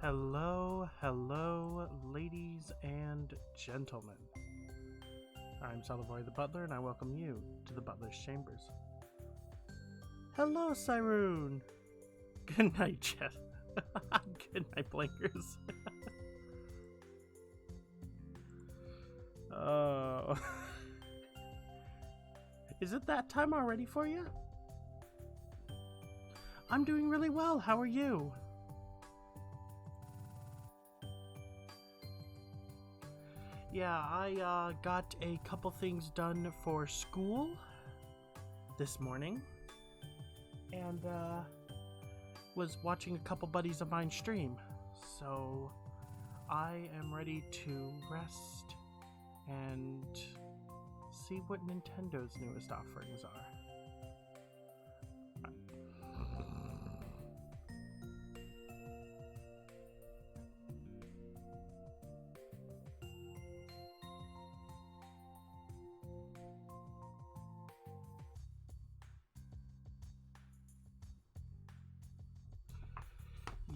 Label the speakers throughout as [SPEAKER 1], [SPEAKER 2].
[SPEAKER 1] Hello, ladies and gentlemen. I'm Celebrate the Butler, and I welcome you to the Butler's Chambers. Hello, Cyrune. Good night, Jeff. Good night, Blinkers. Oh. Is it that time already for you? I'm doing really well. How are you? Yeah, I got a couple things done for school this morning, and was watching a couple buddies of mine stream, so I am ready to rest and see what Nintendo's newest offerings are.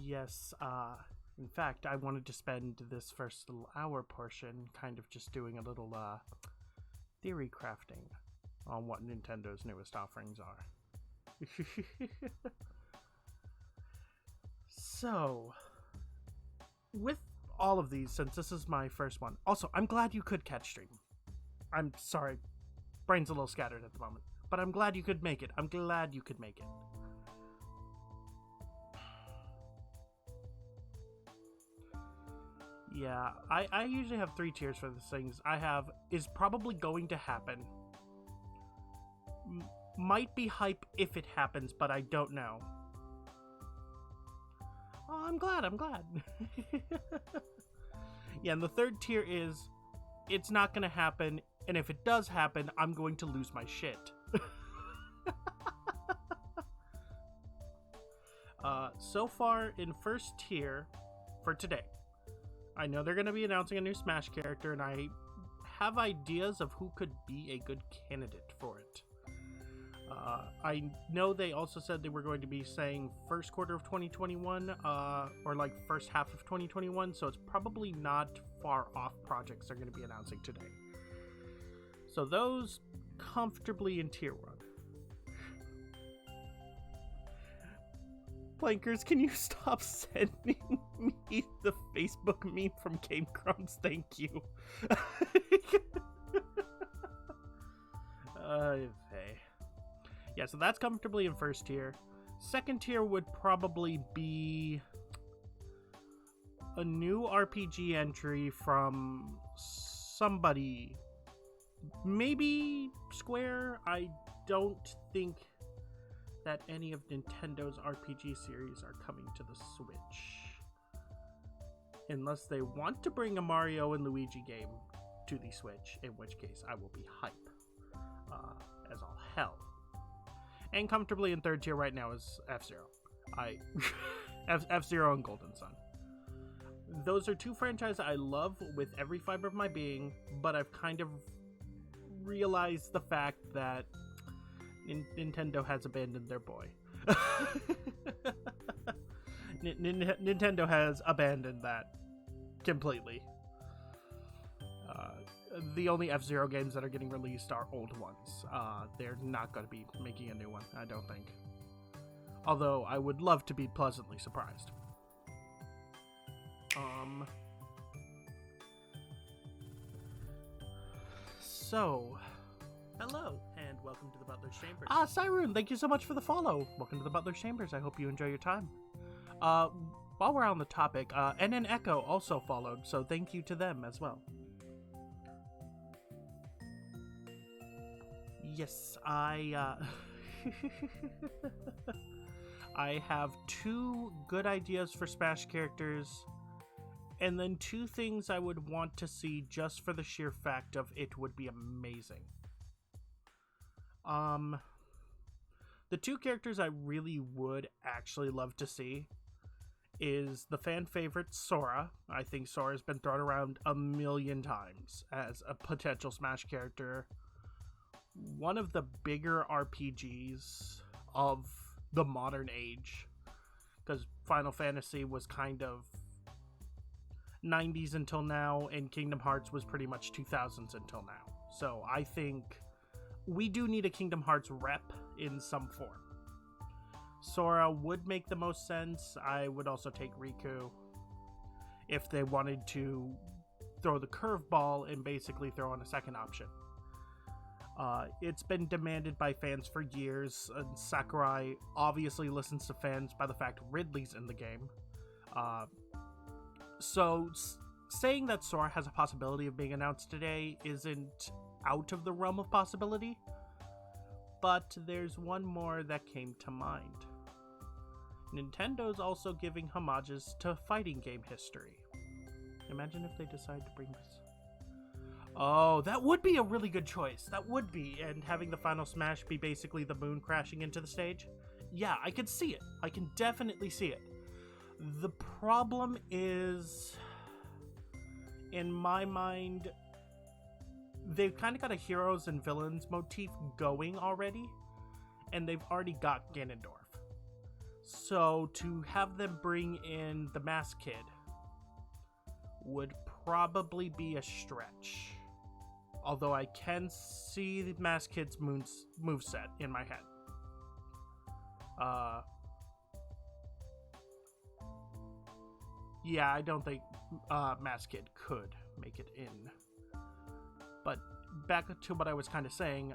[SPEAKER 1] Yes, in fact, I wanted to spend this first little hour portion kind of just doing a little, theory crafting on what Nintendo's newest offerings are. So, with all of these, since this is my first one, also, I'm glad you could catch stream. I'm sorry, brain's a little scattered at the moment, but I'm glad you could make it. I'm glad you could make it. Yeah, I usually have 3 tiers for these things. I have is probably going to happen. Might be hype if it happens, but I don't know. Oh, I'm glad. Yeah, and the 3rd tier is it's not going to happen, and if it does happen, I'm going to lose my shit. So far in 1st tier for today, I know they're going to be announcing a new Smash character, and I have ideas of who could be a good candidate for it. I know they also said they were going to be saying first quarter of 2021, or like first half of 2021, so it's probably not far off projects they're going to be announcing today. So those comfortably in tier 1. Plankers, can you stop sending me the Facebook meme from Game Crumbs? Thank you. Hey. Yeah, so that's comfortably in 1st tier. 2nd tier would probably be a new RPG entry from somebody. Maybe Square? I don't think that any of Nintendo's RPG series are coming to the Switch. Unless they want to bring a Mario and Luigi game to the Switch, in which case I will be hype as all hell. And comfortably in 3rd tier right now is F-Zero. F-Zero and Golden Sun. Those are 2 franchises I love with every fiber of my being, but I've kind of realized the fact that Nintendo has abandoned their boy. Nintendo has abandoned that completely. The only F-Zero games that are getting released are old ones. They're not going to be making a new one, I don't think. Although, I would love to be pleasantly surprised. So, hello, and welcome to the Butler's Chambers. Cyrune, thank you so much for the follow. Welcome to the Butler's Chambers. I hope you enjoy your time. While we're on the topic, NN Echo also followed, so thank you to them as well. Yes, I have 2 good ideas for Smash characters, and then 2 things I would want to see just for the sheer fact of it would be amazing. The 2 characters I really would actually love to see is the fan favorite Sora. I think Sora's been thrown around a million times as a potential Smash character. One of the bigger RPGs of the modern age, because Final Fantasy was kind of 90s until now, and Kingdom Hearts was pretty much 2000s until now. So I think we do need a Kingdom Hearts rep in some form. Sora would make the most sense. I would also take Riku if they wanted to throw the curveball and basically throw in a second option. It's been demanded by fans for years, and Sakurai obviously listens to fans by the fact Ridley's in the game. So saying that Sora has a possibility of being announced today isn't out of the realm of possibility, but there's one more that came to mind. Nintendo's also giving homages to fighting game history. Imagine if they decide to bring this. Oh, that would be a really good choice. That would be. And having the final smash be basically the moon crashing into the stage. Yeah, I could see it. I can definitely see it. The problem is, in my mind, they've kind of got a heroes and villains motif going already. And they've already got Ganondorf. So to have them bring in the Mask Kid would probably be a stretch. Although I can see the Mask Kid's moveset in my head. Yeah, I don't think Mask Kid could make it in. But back to what I was kind of saying,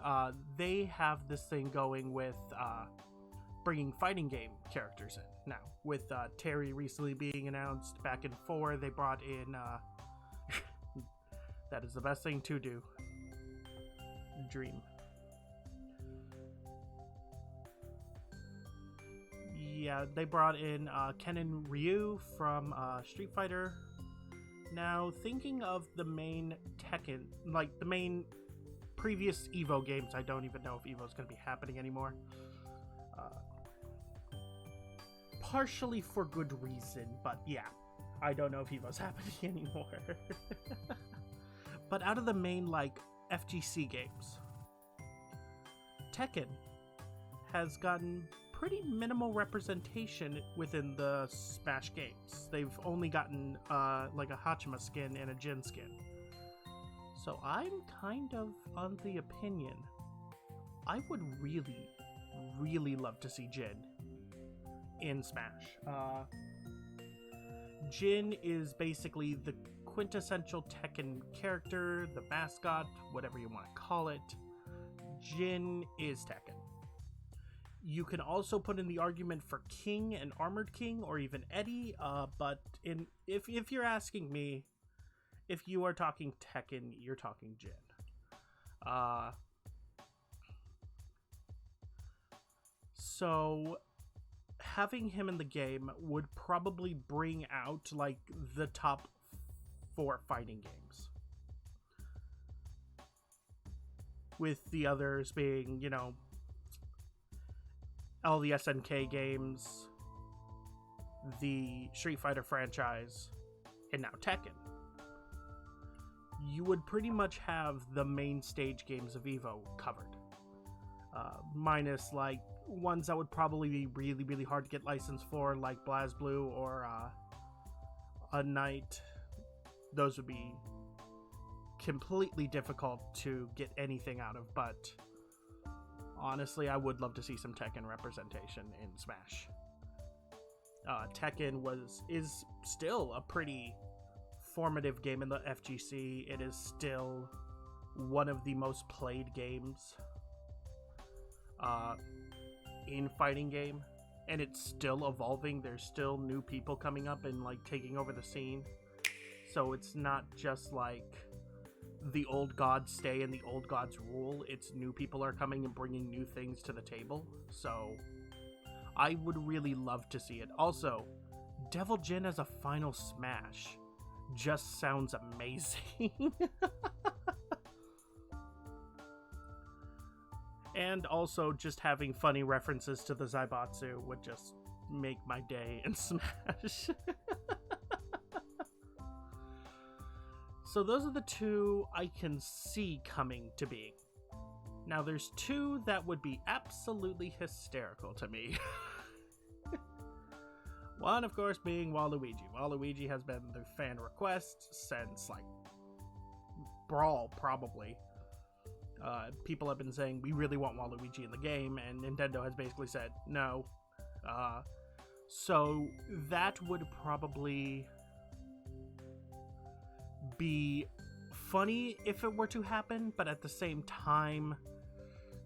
[SPEAKER 1] they have this thing going with bringing fighting game characters in now. With Terry recently being announced, back in 4, they brought in... that is the best thing to do. Dream. Yeah, they brought in Ken and Ryu from Street Fighter. Now, thinking of the main Tekken, like the main previous Evo games, I don't even know if Evo's going to be happening anymore. Partially for good reason, but yeah, I don't know if Evo's happening anymore. But out of the main, like, FGC games, Tekken has gotten pretty minimal representation within the Smash games. They've only gotten like a Hachima skin and a Jin skin. So I'm kind of on the opinion I would really, really love to see Jin in Smash. Jin is basically the quintessential Tekken character, the mascot, whatever you want to call it. Jin is Tekken. You can also put in the argument for King and Armored King, or even Eddie, but if you're asking me, if you are talking Tekken, you're talking Jin. So having him in the game would probably bring out like the top 4 fighting games, with the others being, you know, all the SNK games, the Street Fighter franchise, and now Tekken. You would pretty much have the main stage games of Evo covered, minus like ones that would probably be really, really hard to get licensed for, like BlazBlue or Unite. Those would be completely difficult to get anything out of, but honestly, I would love to see some Tekken representation in Smash. Tekken is still a pretty formative game in the FGC. It is still one of the most played games in fighting game, and it's still evolving. There's still new people coming up and like taking over the scene. So it's not just like the old gods stay and the old gods rule. It's new people are coming and bringing new things to the table. So I would really love to see it. Also, Devil Jin as a final Smash just sounds amazing. And also just having funny references to the Zaibatsu would just make my day in Smash. So those are the 2 I can see coming to be. Now there's 2 that would be absolutely hysterical to me. One, of course, being Waluigi. Waluigi has been the fan request since, like, Brawl, probably. People have been saying, we really want Waluigi in the game, and Nintendo has basically said, no. So that would probably be funny if it were to happen, but at the same time,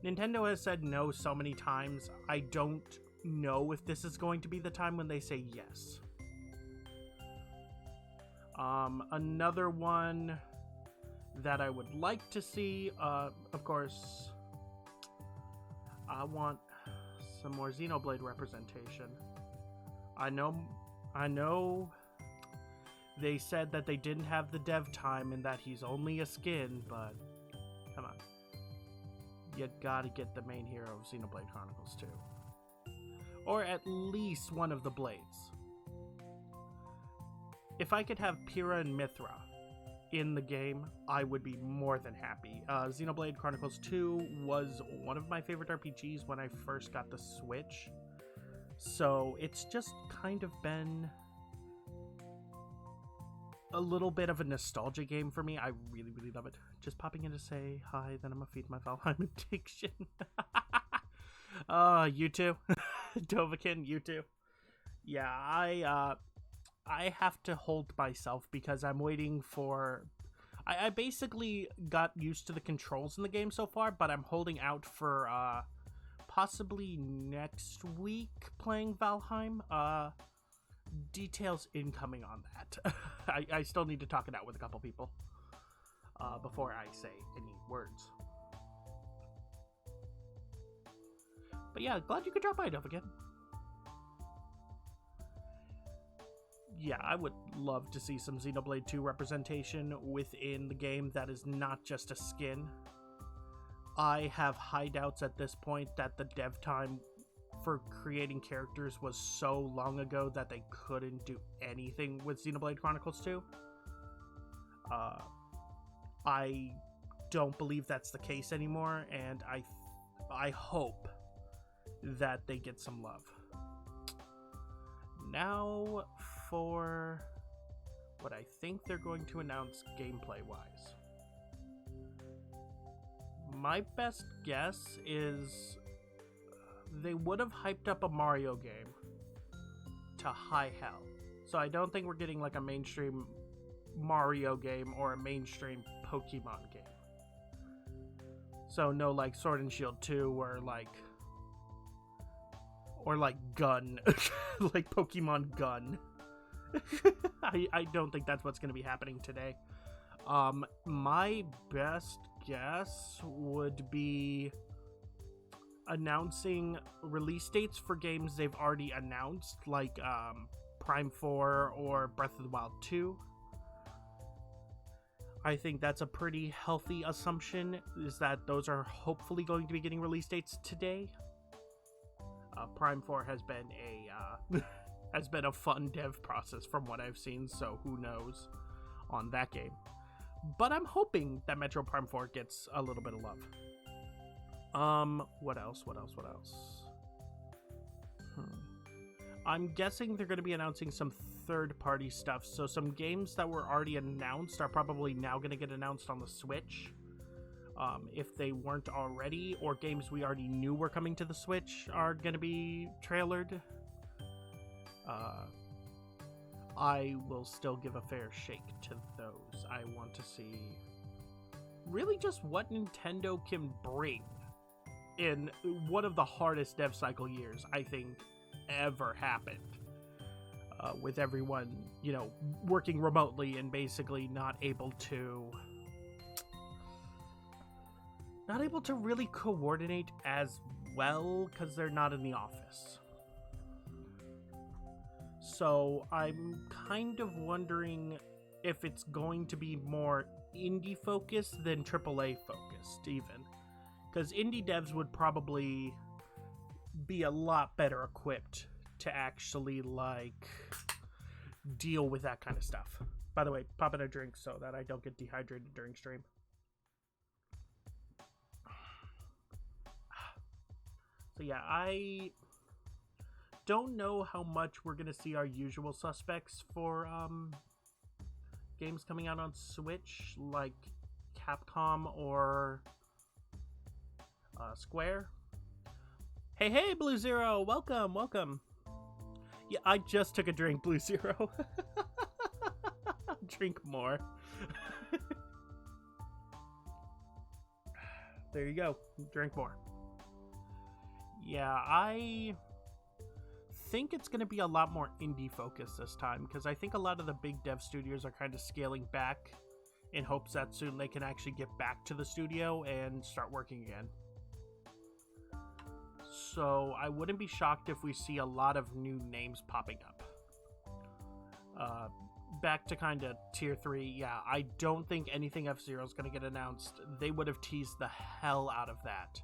[SPEAKER 1] Nintendo has said no so many times, I don't know if this is going to be the time when they say yes. Another one that I would like to see, of course, I want some more Xenoblade representation. I know they said that they didn't have the dev time and that he's only a skin, but come on. You gotta get the main hero of Xenoblade Chronicles 2. Or at least one of the blades. If I could have Pyrrha and Mithra in the game, I would be more than happy. Xenoblade Chronicles 2 was one of my favorite RPGs when I first got the Switch. So it's just kind of been a little bit of a nostalgia game for me. I really, really love it. Just popping in to say hi, then I'm gonna feed my Valheim addiction. You too. Dovahkiin, you too. Yeah, I have to hold myself because I'm waiting for... I basically got used to the controls in the game so far, but I'm holding out for possibly next week playing Valheim. Details incoming on that. I still need to talk it out with a couple people before I say any words. But yeah, glad you could drop by, Dovahkiin. Yeah, I would love to see some Xenoblade 2 representation within the game that is not just a skin. I have high doubts at this point that the dev time for creating characters was so long ago that they couldn't do anything with Xenoblade Chronicles 2. I don't believe that's the case anymore, and I hope that they get some love. Now for what I think they're going to announce gameplay-wise. My best guess is they would have hyped up a Mario game to high hell. So I don't think we're getting like a mainstream Mario game or a mainstream Pokemon game. So no like Sword and Shield 2 or like Gun. Like Pokemon Gun. I don't think that's what's going to be happening today. My best guess would be announcing release dates for games they've already announced, like Prime 4 or Breath of the Wild 2. I think that's a pretty healthy assumption, is that those are hopefully going to be getting release dates today. Prime 4 has been a fun dev process from what I've seen, so who knows on that game. But I'm hoping that Metro Prime 4 gets a little bit of love. What else? I'm guessing they're going to be announcing some third-party stuff, so some games that were already announced are probably now going to get announced on the Switch. If they weren't already, or games we already knew were coming to the Switch are going to be trailered. I will still give a fair shake to those. I want to see really just what Nintendo can bring in one of the hardest dev cycle years I think ever happened. With everyone, working remotely and basically not able to really coordinate as well because they're not in the office. So I'm kind of wondering if it's going to be more indie focused than AAA focused even. Because indie devs would probably be a lot better equipped to actually deal with that kind of stuff. By the way, pop in a drink so that I don't get dehydrated during stream. So yeah, I don't know how much we're going to see our usual suspects for games coming out on Switch, like Capcom or Square. Hey, Blue Zero! Welcome! Yeah, I just took a drink, Blue Zero. Drink more. There you go. Drink more. Yeah, I think it's going to be a lot more indie focused this time, because I think a lot of the big dev studios are kind of scaling back in hopes that soon they can actually get back to the studio and start working again. So I wouldn't be shocked if we see a lot of new names popping up. Back to kind of tier 3, yeah, I don't think anything F-Zero is going to get announced. They would have teased the hell out of that.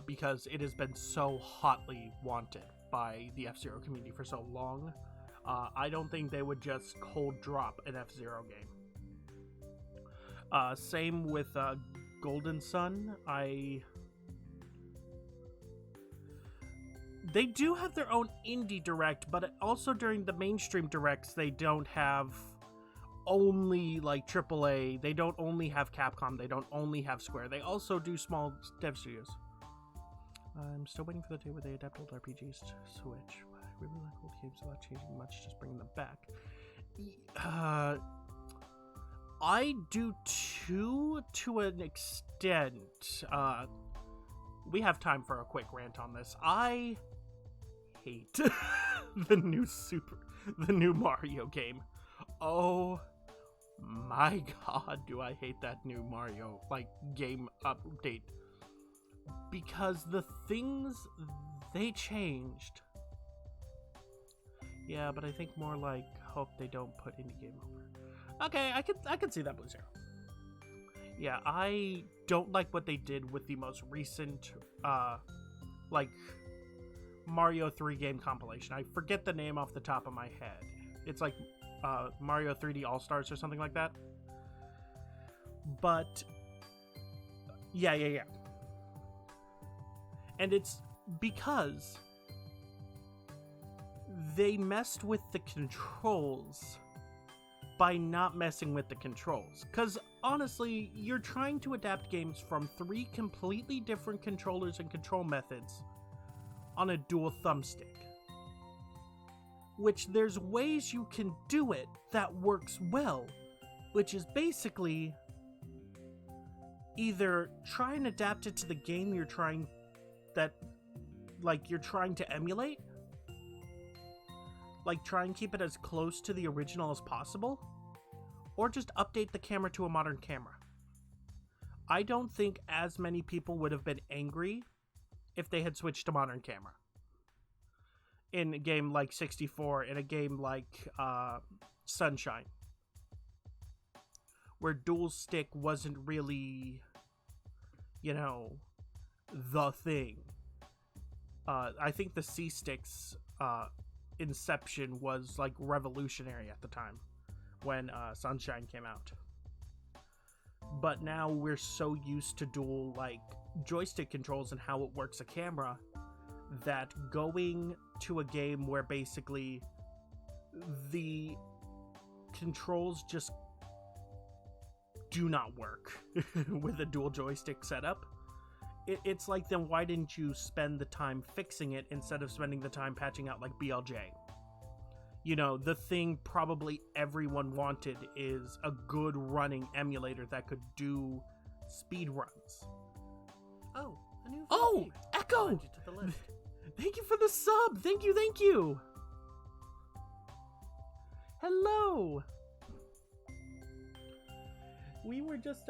[SPEAKER 1] Because it has been so hotly wanted by the F-Zero community for so long. I don't think they would just cold drop an F-Zero game. Same with Golden Sun. They do have their own indie direct, but also during the mainstream directs, they don't have only like AAA. They don't only have Capcom. They don't only have Square. They also do small dev studios. I'm still waiting for the day where they adapt old RPGs to Switch. I really like old games without changing much, just bringing them back. I do too, to an extent. We have time for a quick rant on this. I hate the new Mario game. Oh my god, do I hate that new Mario game update. Because the things they changed. Yeah, but I think more like hope they don't put indie game over. Okay, I could see that, Blue Zero. Yeah, I don't like what they did with the most recent Mario 3 game compilation. I forget the name off the top of my head. It's like Mario 3D All-Stars or something like that. But yeah. And it's because they messed with the controls by not messing with the controls. Because honestly, you're trying to adapt games from 3 completely different controllers and control methods on a dual thumbstick. Which there's ways you can do it that works well, which is basically either try and adapt it to the game you're trying to emulate, try and keep it as close to the original as possible, or just update the camera to a modern camera. I don't think as many people would have been angry if they had switched to modern camera in a game like 64, in a game like Sunshine, where dual stick wasn't really, the thing. I think the C-Stick's inception was revolutionary at the time when Sunshine came out. But now we're so used to dual joystick controls and how it works a camera that going to a game where basically the controls just do not work with a dual joystick setup, it's like, then why didn't you spend the time fixing it instead of spending the time patching out BLJ? The thing probably everyone wanted is a good running emulator that could do speed runs. Oh, a new game. Echo! Thank you for the sub! Thank you! Hello! We were just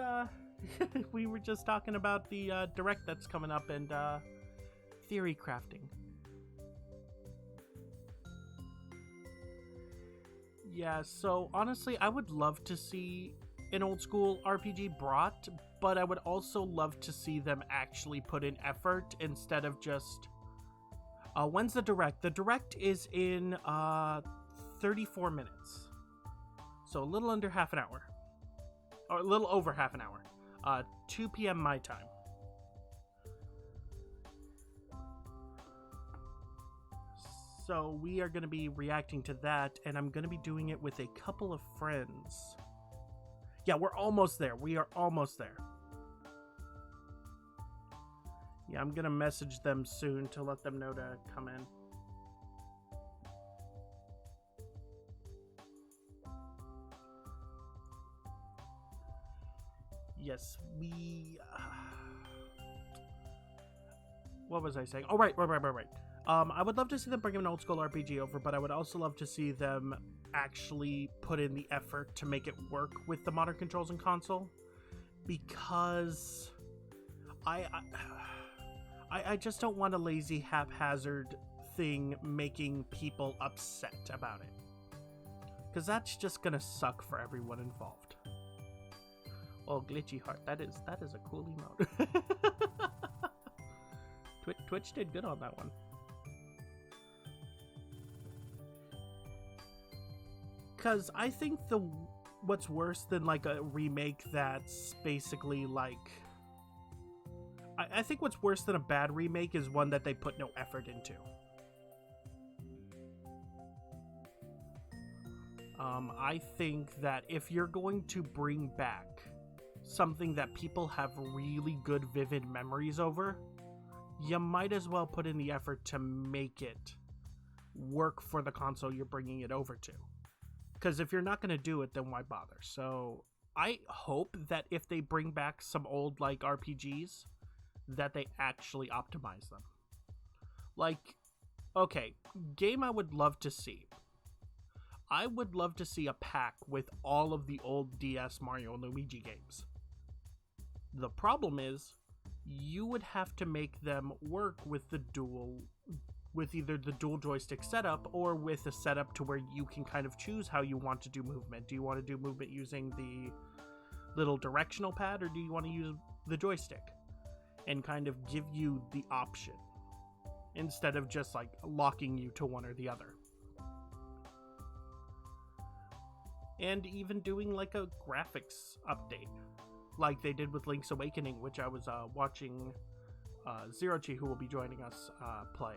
[SPEAKER 1] talking about the direct that's coming up and theory crafting. Yeah, so honestly, I would love to see an old school RPG brought, but I would also love to see them actually put in effort instead of just... when's the direct? The direct is in 34 minutes. So a little under half an hour. Or a little over half an hour. 2 p.m. my time. So we are going to be reacting to that, and I'm going to be doing it with a couple of friends. Yeah, we're almost there. We are almost there. Yeah, I'm going to message them soon to let them know to come in. Yes, we... what was I saying? Oh, right. I would love to see them bring an old school RPG over, but I would also love to see them actually put in the effort to make it work with the modern controls and console, because I just don't want a lazy haphazard thing making people upset about it, because that's just gonna suck for everyone involved. Oh, glitchy heart, that is a cool emote. Twitch did good on that one. Because I think what's worse than like a remake that's basically like... I think what's worse than a bad remake is one that they put no effort into. I think that if you're going to bring back something that people have really good, vivid memories over, you might as well put in the effort to make it work for the console you're bringing it over to. Because if you're not going to do it, then why bother? So I hope that if they bring back some old like RPGs, that they actually optimize them. Like, okay, game I would love to see. I would love to see a pack with all of the old DS Mario and Luigi games. The problem is, you would have to make them work with either the dual joystick setup or with a setup to where you can kind of choose how you want to do movement. Do you want to do movement using the little directional pad, or do you want to use the joystick? And kind of give you the option instead of just like locking you to one or the other. And even doing like a graphics update like they did with Link's Awakening, which I was watching Zerochi, who will be joining us, play.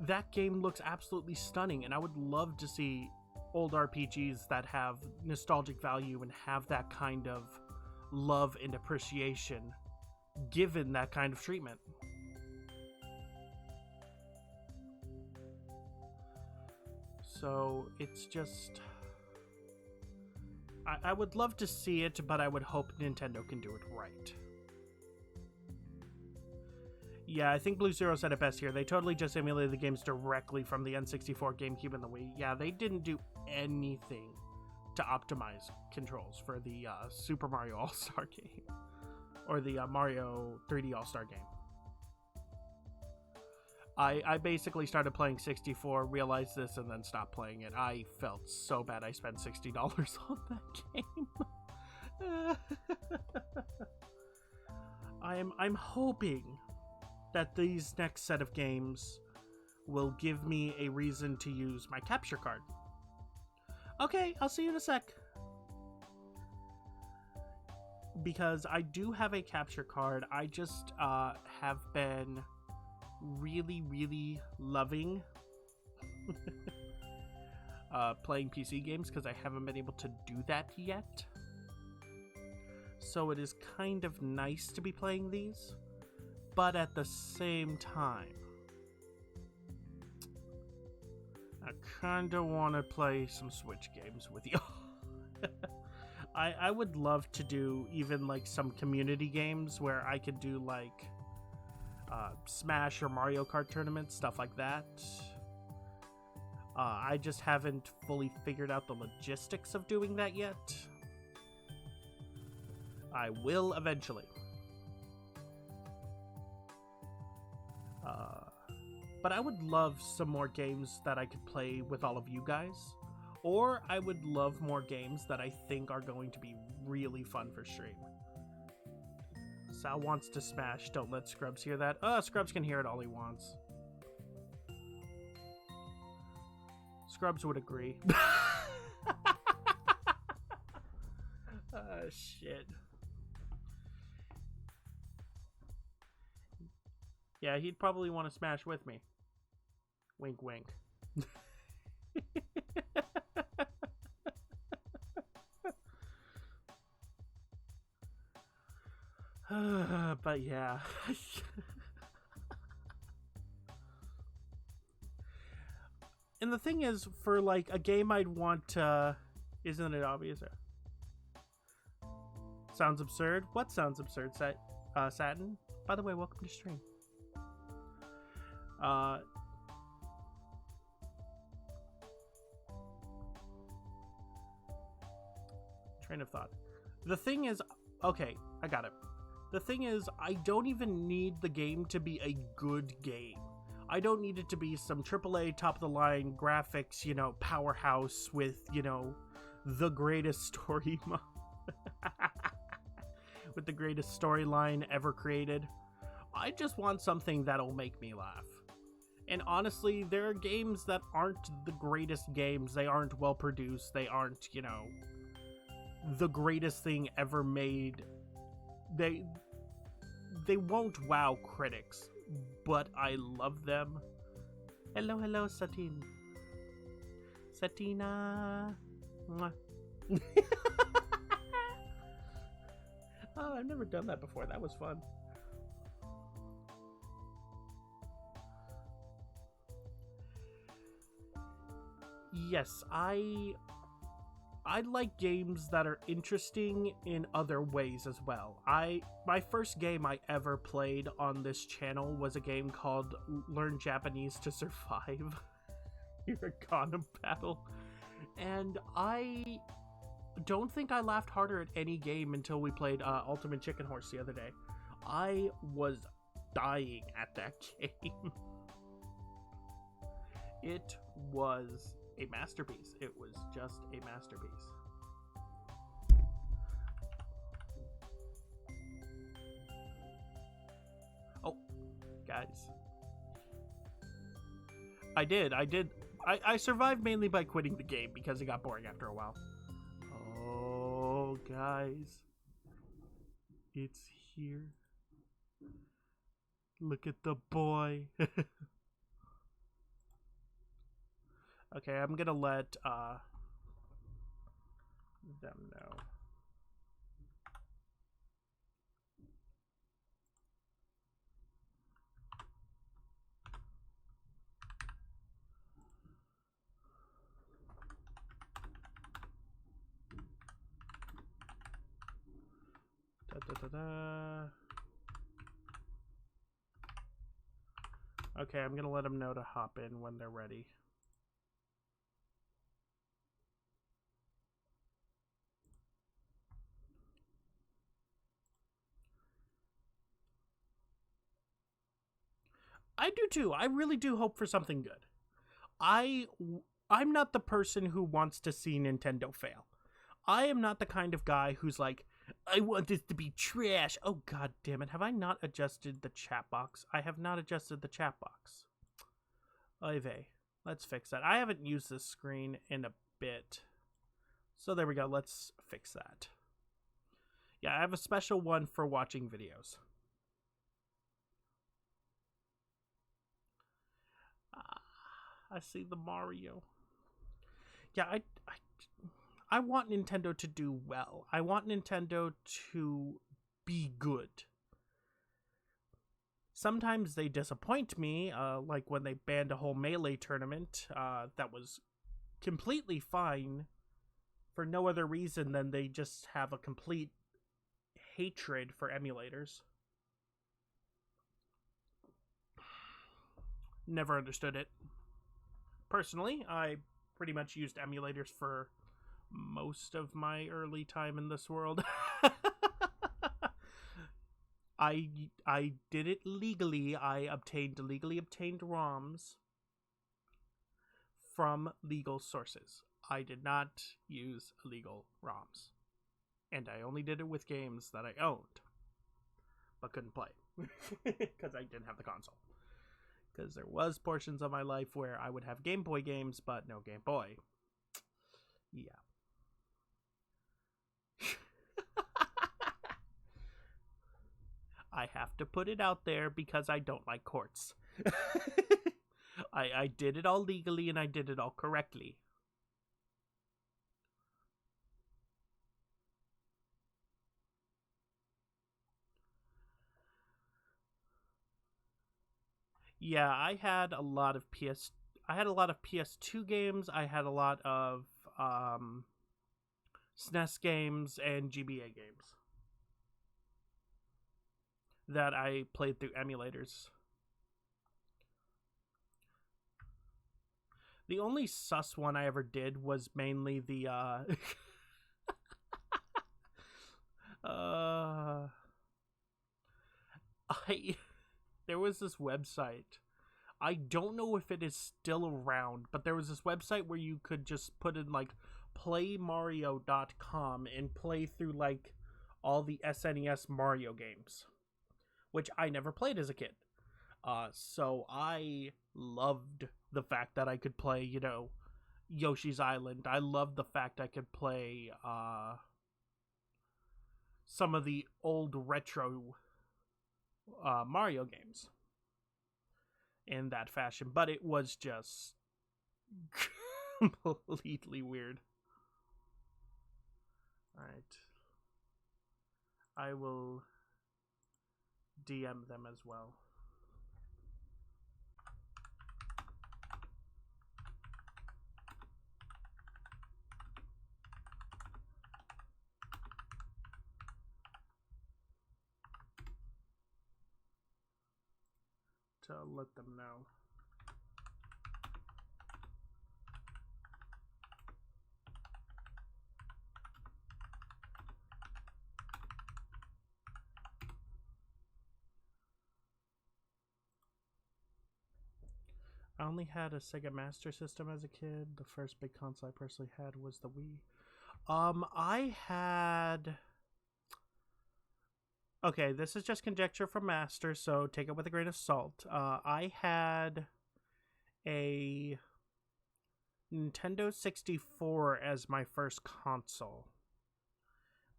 [SPEAKER 1] That game looks absolutely stunning, and I would love to see old RPGs that have nostalgic value and have that kind of love and appreciation given that kind of treatment. So it's just... I would love to see it, but I would hope Nintendo can do it right. Yeah, I think Blue Zero said it best here. They totally just emulated the games directly from the N64, GameCube, and the Wii. Yeah, they didn't do anything to optimize controls for the Super Mario All-Star game. Or the Mario 3D All-Star game. I basically started playing 64, realized this, and then stopped playing it. I felt so bad I spent $60 on that game. I'm hoping that these next set of games will give me a reason to use my capture card. Okay, I'll see you in a sec. Because I do have a capture card. I just have been really loving playing PC games because I haven't been able to do that yet. So it is kind of nice to be playing these, but at the same time, I kind of want to play some Switch games with you. I would love to do even like some community games where I could do like Smash or Mario Kart tournaments, stuff like that. I just haven't fully figured out the logistics of doing that yet. I will eventually. But I would love some more games that I could play with all of you guys. Or I would love more games that I think are going to be really fun for stream. Sal wants to smash. Don't let Scrubs hear that. Scrubs can hear it all he wants. Scrubs would agree. Shit. Yeah, he'd probably want to smash with me. Wink, wink. But yeah. And the thing is, for like a game I'd want, isn't it obvious? Sounds absurd? What sounds absurd, Satin? By the way, welcome to stream. Train of thought. The thing is, okay, I got it. The thing is, I don't even need the game to be a good game. I don't need it to be some AAA top-of-the-line graphics, you know, powerhouse with, you know, the greatest story with the greatest storyline ever created. I just want something that'll make me laugh. And honestly, there are games that aren't the greatest games. They aren't well produced. They aren't, you know, the greatest thing ever made. They won't wow critics, but I love them. Hello, Satin. Satina. Mwah. Oh, I've never done that before. That was fun. Yes, I like games that are interesting in other ways as well. My first game I ever played on this channel was a game called Learn Japanese to Survive. Hiragana Battle. And I don't think I laughed harder at any game until we played Ultimate Chicken Horse the other day. I was dying at that game. It was a masterpiece. It was just a masterpiece. Oh, guys. I did. I survived mainly by quitting the game because it got boring after a while. Oh, guys. It's here. Look at the boy. Okay, I'm gonna let them know. Okay, I'm gonna let them know to hop in when they're ready. I do too. I really do hope for something good. I'm not the person who wants to see Nintendo fail. I am not the kind of guy who's like, I want this to be trash. Oh, god damn it. Have I not adjusted the chat box? I have not adjusted the chat box. Oy vey. Let's fix that. I haven't used this screen in a bit. So there we go. Let's fix that. Yeah, I have a special one for watching videos. I see the Mario. Yeah, I want Nintendo to do well. I want Nintendo to be good. Sometimes they disappoint me, like when they banned a whole Melee tournament that was completely fine for no other reason than they just have a complete hatred for emulators. Never understood it. Personally, I pretty much used emulators for most of my early time in this world. I did it legally. I legally obtained ROMs from legal sources. I did not use illegal ROMs. And I only did it with games that I owned, but couldn't play. Because I didn't have the console. Because there was portions of my life where I would have Game Boy games, but no Game Boy. Yeah. I have to put it out there because I don't like courts. I did it all legally and I did it all correctly. Yeah, I had a lot of PS2 games. I had a lot of SNES games and GBA games that I played through emulators. The only sus one I ever did was mainly the uh I there was this website. I don't know if it is still around, but there was this website where you could just put in like playmario.com and play through like all the SNES Mario games, which I never played as a kid. So I loved the fact that I could play, Yoshi's Island. I loved the fact I could play some of the old retro Mario games in that fashion, but it was just completely weird. Alright. I will DM them as well. To let them know. I only had a Sega Master System as a kid. The first big console I personally had was the Wii. I had... Okay, this is just conjecture from Master, so take it with a grain of salt. I had a Nintendo 64 as my first console.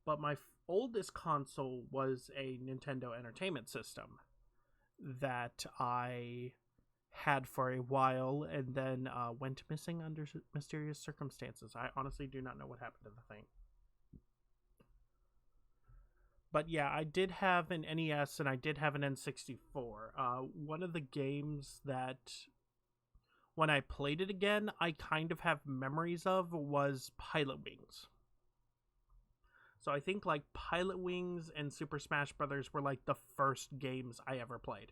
[SPEAKER 1] But my oldest console was a Nintendo Entertainment System that I had for a while and then went missing under mysterious circumstances. I honestly do not know what happened to the thing. But yeah, I did have an NES and I did have an N64. One of the games that, when I played it again, I kind of have memories of was Pilot Wings. So I think like Pilot Wings and Super Smash Brothers were like the first games I ever played.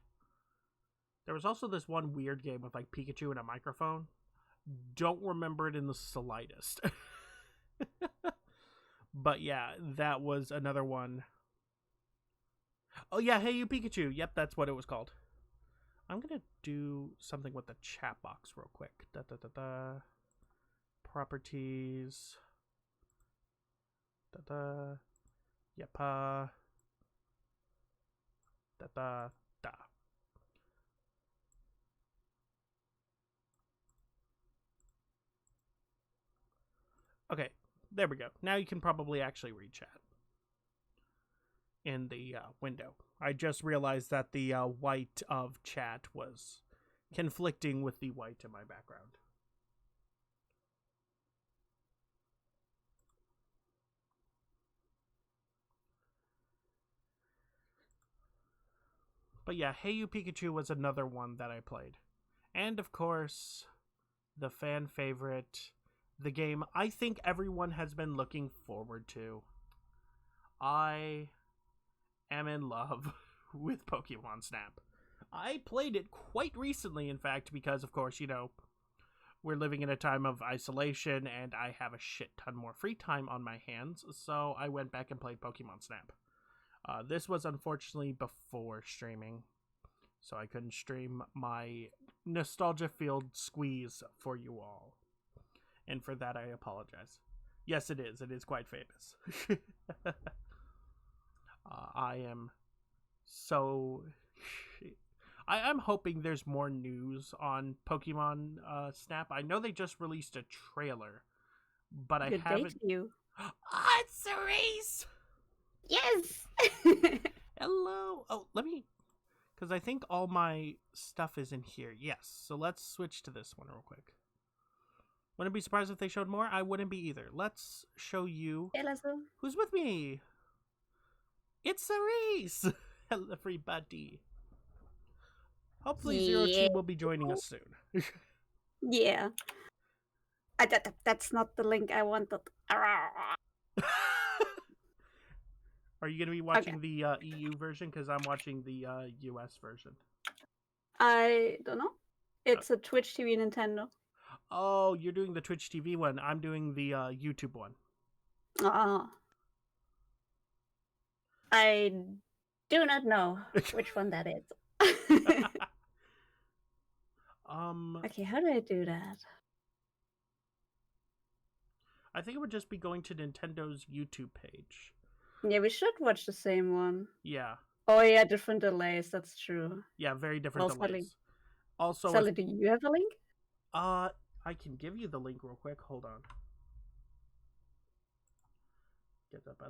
[SPEAKER 1] There was also this one weird game with like Pikachu and a microphone. Don't remember it in the slightest. But yeah, that was another one. Oh yeah, Hey You Pikachu. Yep, that's what it was called. I'm gonna do something with the chat box real quick. Properties. Yep. Da. Okay, there we go. Now you can probably actually read chat in the window. I just realized that the white of chat was conflicting with the white in my background. But yeah, Hey You Pikachu was another one that I played. And of course, the fan favorite, the game I think everyone has been looking forward to. I am in love with Pokemon Snap. I played it quite recently, in fact, because, of course, we're living in a time of isolation and I have a shit ton more free time on my hands, so I went back and played Pokemon Snap. This was unfortunately before streaming, so I couldn't stream my nostalgia-filled squeeze for you all. And for that, I apologize. Yes, it is. It is quite famous. I am so... I'm hoping there's more news on Pokemon Snap. I know they just released a trailer, but I haven't...
[SPEAKER 2] Good day to you.
[SPEAKER 1] Ah, it's Cerise!
[SPEAKER 2] Yes!
[SPEAKER 1] Hello! Oh, let me... Because I think all my stuff is in here. Yes. So let's switch to this one real quick. Wouldn't be surprised if they showed more. I wouldn't be either. Let's show you who's with me. It's Cerise. Hello, everybody. Hopefully Zero-G will be joining us soon.
[SPEAKER 2] Yeah. That's not the link I wanted.
[SPEAKER 1] Are you going to be watching the EU version? Because I'm watching the US version.
[SPEAKER 2] I don't know. It's a Twitch TV Nintendo.
[SPEAKER 1] Oh, you're doing the Twitch TV one. I'm doing the YouTube one.
[SPEAKER 2] I do not know which one that is. Okay, how do I do that?
[SPEAKER 1] I think it would just be going to Nintendo's YouTube page.
[SPEAKER 2] Yeah, we should watch the same one.
[SPEAKER 1] Yeah.
[SPEAKER 2] Oh yeah, different delays. That's true.
[SPEAKER 1] Yeah, very different delays. Also,
[SPEAKER 2] Sally, do you have a link?
[SPEAKER 1] I can give you the link real quick. Hold on. Get up.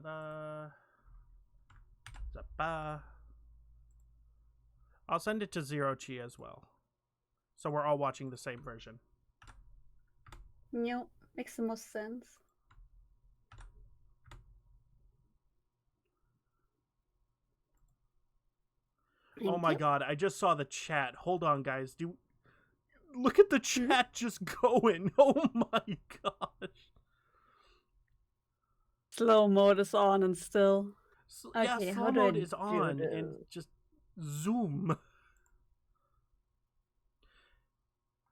[SPEAKER 1] I'll send it to Zero-G as well. So we're all watching the same version.
[SPEAKER 2] No, makes the most sense.
[SPEAKER 1] Oh my god, I just saw the chat. Hold on, guys. Look at the chat just going. Oh my gosh.
[SPEAKER 2] Slow mode is on and still.
[SPEAKER 1] Okay, yeah, slow mode is on and just zoom.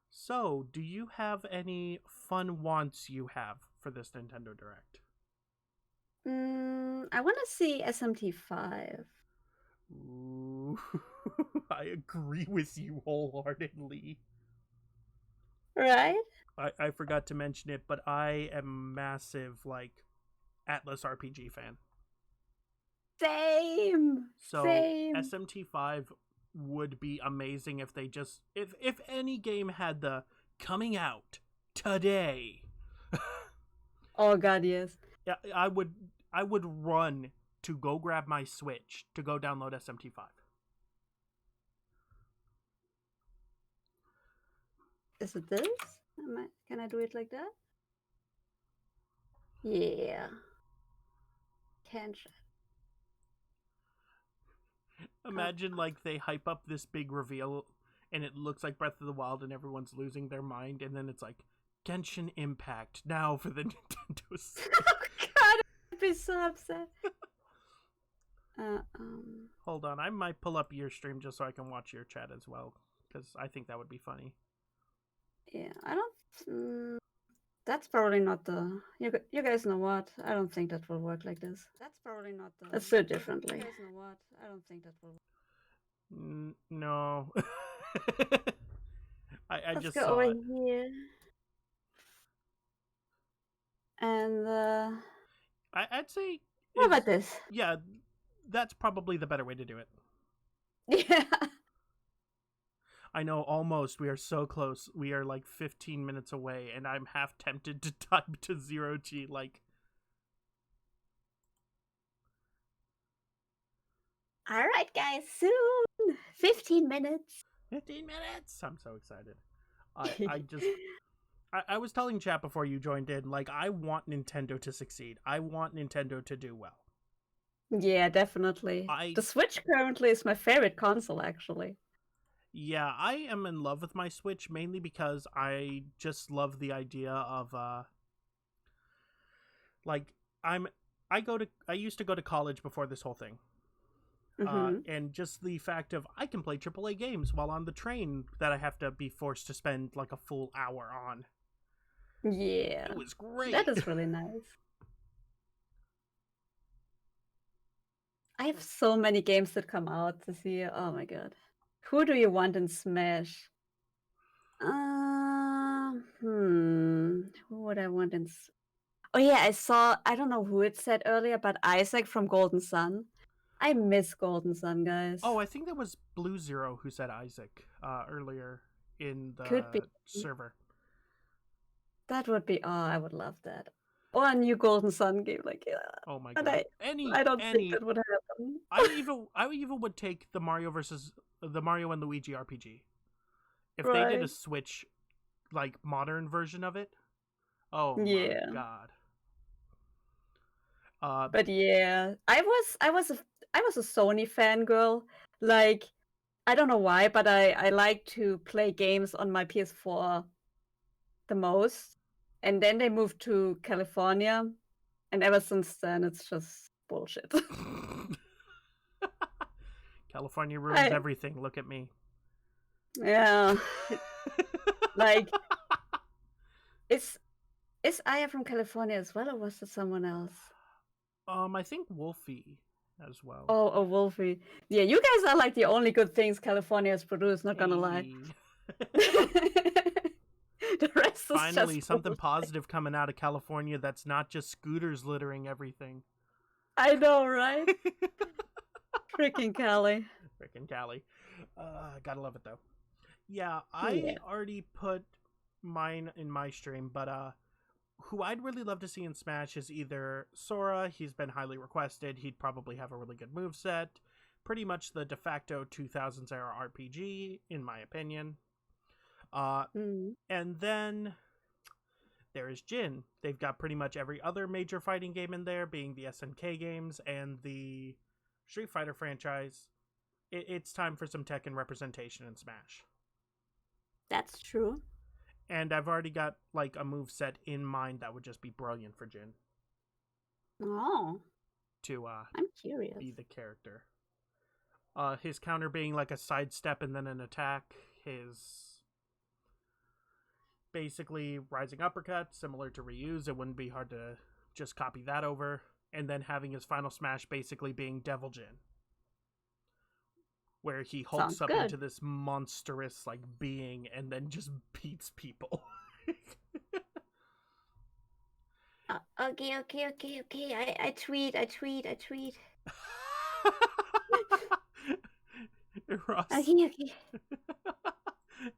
[SPEAKER 1] So, do you have any fun wants you have for this Nintendo Direct?
[SPEAKER 2] I want to see SMT5.
[SPEAKER 1] Ooh, I agree with you wholeheartedly.
[SPEAKER 2] Right?
[SPEAKER 1] I forgot to mention it, but I am a massive, Atlas RPG fan.
[SPEAKER 2] Same!
[SPEAKER 1] So,
[SPEAKER 2] Same.
[SPEAKER 1] SMT5 would be amazing if they just... If any game had the coming out today.
[SPEAKER 2] Oh god, yes.
[SPEAKER 1] Yeah, I would run to go grab my Switch to go download SMT5.
[SPEAKER 2] Is it this? Can I do it like that? Yeah. Can't.
[SPEAKER 1] Imagine they hype up this big reveal and it looks like Breath of the Wild and everyone's losing their mind, and then it's like Genshin Impact now for the Nintendo Switch.
[SPEAKER 2] Oh god, I'd be so upset.
[SPEAKER 1] Hold on, I might pull up your stream just so I can watch your chat as well, because I think that would be funny.
[SPEAKER 2] Yeah, I don't... that's probably not the... You guys know what? I don't think that will work like this. That's probably not the... Let's do it differently. You guys know what? I don't think that will work.
[SPEAKER 1] No.
[SPEAKER 2] Let's
[SPEAKER 1] just
[SPEAKER 2] go
[SPEAKER 1] saw
[SPEAKER 2] over
[SPEAKER 1] it.
[SPEAKER 2] here. And
[SPEAKER 1] I'd say...
[SPEAKER 2] What about this?
[SPEAKER 1] Yeah, that's probably the better way to do it.
[SPEAKER 2] Yeah.
[SPEAKER 1] I know, almost. We are so close. We are 15 minutes away, and I'm half tempted to type to Zero-G,
[SPEAKER 2] Alright, guys, soon! 15 minutes!
[SPEAKER 1] 15 minutes! I'm so excited. I was telling chat before you joined in, I want Nintendo to succeed. I want Nintendo to do well.
[SPEAKER 2] Yeah, definitely. The Switch currently is my favorite console, actually.
[SPEAKER 1] Yeah, I am in love with my Switch, mainly because I just love the idea of, I used to go to college before this whole thing. And just the fact of I can play AAA games while on the train that I have to be forced to spend a full hour on.
[SPEAKER 2] Yeah.
[SPEAKER 1] It was great.
[SPEAKER 2] That is really nice. I have so many games that come out this year. Oh my god. Who do you want in Smash? Who would I want in... Oh yeah, I don't know who it said earlier, but Isaac from Golden Sun. I miss Golden Sun, guys.
[SPEAKER 1] Oh, I think that was Blue Zero who said Isaac earlier in the server.
[SPEAKER 2] That would be... Oh, I would love that. Or a new Golden Sun game,
[SPEAKER 1] oh my god!
[SPEAKER 2] I don't think that would happen.
[SPEAKER 1] I even would take the Mario versus the Mario and Luigi RPG. If
[SPEAKER 2] Right.
[SPEAKER 1] they did a Switch, like, modern version of it, oh my god.
[SPEAKER 2] But yeah, I was a Sony fangirl. Like, I don't know why, but I like to play games on my PS4 the most. And then they moved to California, and ever since then it's just bullshit.
[SPEAKER 1] California ruins everything. Look at me.
[SPEAKER 2] Yeah. Like, is Aya from California as well, or was it someone else?
[SPEAKER 1] I think Wolfie as well.
[SPEAKER 2] Oh, Wolfie. Yeah, you guys are like the only good things California has produced, not gonna lie. The rest
[SPEAKER 1] Finally,
[SPEAKER 2] is just
[SPEAKER 1] something positive coming out of California that's not just scooters littering everything.
[SPEAKER 2] I know, right? Freaking Cali.
[SPEAKER 1] Freaking Cali. Gotta love it, though. Yeah, I already put mine in my stream, but who I'd really love to see in Smash is either Sora. He's been highly requested. He'd probably have a really good moveset. Pretty much the de facto 2000s era RPG, in my opinion. And then there is Jin. They've got pretty much every other major fighting game in there, being the SNK games and the Street Fighter franchise. It's time for some Tekken representation in Smash.
[SPEAKER 2] That's true.
[SPEAKER 1] And I've already got like a moveset in mind that would just be brilliant for Jin.
[SPEAKER 2] Oh.
[SPEAKER 1] To
[SPEAKER 2] I'm curious.
[SPEAKER 1] Be the character. His counter being like a sidestep and then an attack. His basically rising uppercut, similar to Ryu's. It wouldn't be hard to just copy that over. And then having his final smash basically being Devil Jin, where he hulks up into this monstrous like being and then just beats people.
[SPEAKER 2] Okay. I tweet.
[SPEAKER 1] Okay.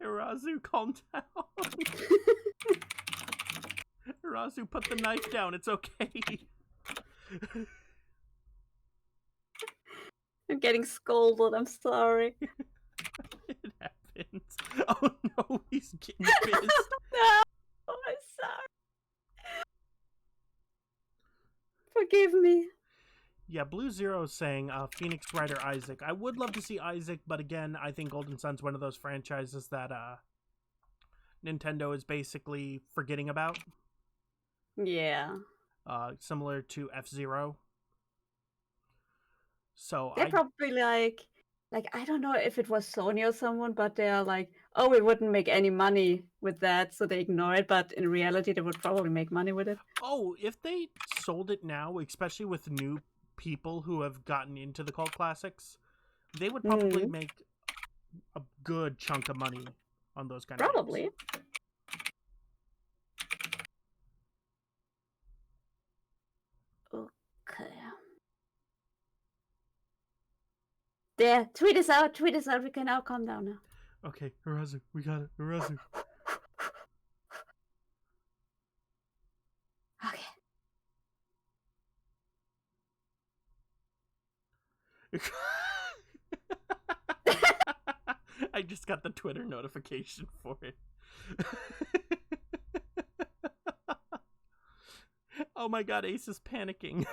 [SPEAKER 1] Irazu, calm down. Irazu, put the knife down. It's okay.
[SPEAKER 2] I'm getting scolded. I'm sorry.
[SPEAKER 1] It happens. Oh no, he's getting pissed.
[SPEAKER 2] No, I'm sorry. Forgive me.
[SPEAKER 1] Yeah, Blue Zero is saying Phoenix Rider Isaac. I would love to see Isaac, but again, I think Golden Sun's one of those franchises that Nintendo is basically forgetting about.
[SPEAKER 2] Yeah.
[SPEAKER 1] Similar to F-Zero. So
[SPEAKER 2] they're probably like I don't know if it was Sony or someone, but they're like, oh, we wouldn't make any money with that, so they ignore it. But in reality, they would probably make money with it.
[SPEAKER 1] Oh, if they sold it now, especially with new people who have gotten into the cult classics, they would probably make a good chunk of money on those kind of games.
[SPEAKER 2] Okay. There, tweet us out. We can now calm down now.
[SPEAKER 1] Okay, Irazu, we got it. Irazu.
[SPEAKER 2] Okay.
[SPEAKER 1] I just got the Twitter notification for it. Oh my god, Ace is panicking.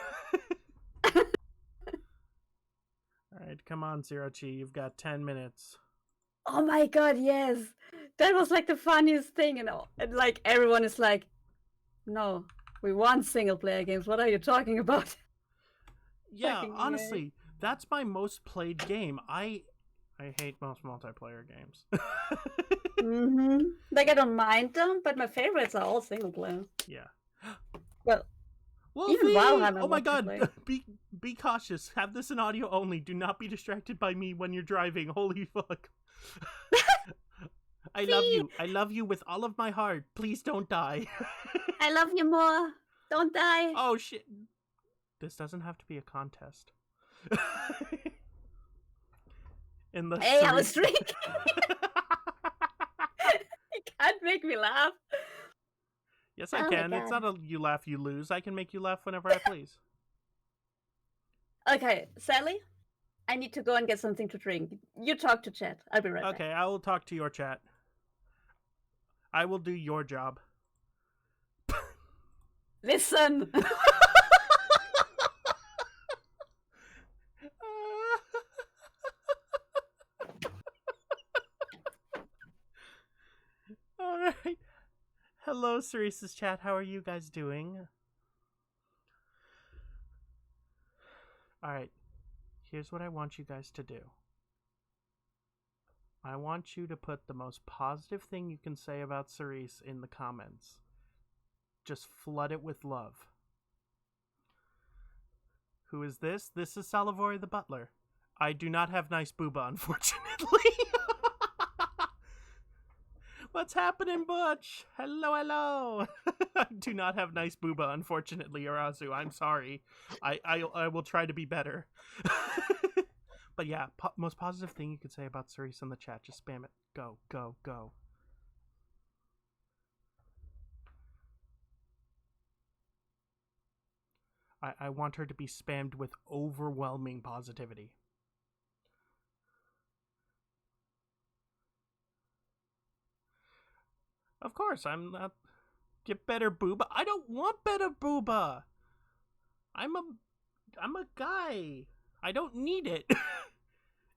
[SPEAKER 1] Alright, come on, Zerochi, you've got 10 minutes.
[SPEAKER 2] Oh my god, yes! That was like the funniest thing, and like everyone is like, no, we want single player games, what are you talking about?
[SPEAKER 1] Yeah, honestly, that's my most played game. I hate most multiplayer games.
[SPEAKER 2] Like, I don't mind them, but my favorites are all single player.
[SPEAKER 1] Yeah.
[SPEAKER 2] Well,
[SPEAKER 1] even Valheim. Oh my god! Be cautious. Have this in audio only. Do not be distracted by me when you're driving. Holy fuck! I love you. I love you with all of my heart. Please don't die.
[SPEAKER 2] I love you more. Don't die.
[SPEAKER 1] Oh shit! This doesn't have to be a contest.
[SPEAKER 2] Hey, I was drinking. You can't make me laugh.
[SPEAKER 1] Yes, I can. It's not a you laugh, you lose. I can make you laugh whenever I please.
[SPEAKER 2] Okay, Sally, I need to go and get something to drink. You talk to chat. I'll be right back.
[SPEAKER 1] Okay, I will talk to your chat. I will do your job.
[SPEAKER 2] Listen!
[SPEAKER 1] Alright. Hello, Cerise's chat. How are you guys doing? Alright. Here's what I want you guys to do. I want you to put the most positive thing you can say about Cerise in the comments. Just flood it with love. Who is this? This is Salivori the Butler. I do not have nice booba, unfortunately. What's happening, Butch? Hello, hello. I do not have nice booba, unfortunately, Arazu. I'm sorry. I will try to be better. But yeah, most positive thing you could say about Cerise in the chat. Just spam it. Go, go, go. I want her to be spammed with overwhelming positivity. Of course, I'm not... Get better booba. I don't want better booba. I'm a guy. I don't need it.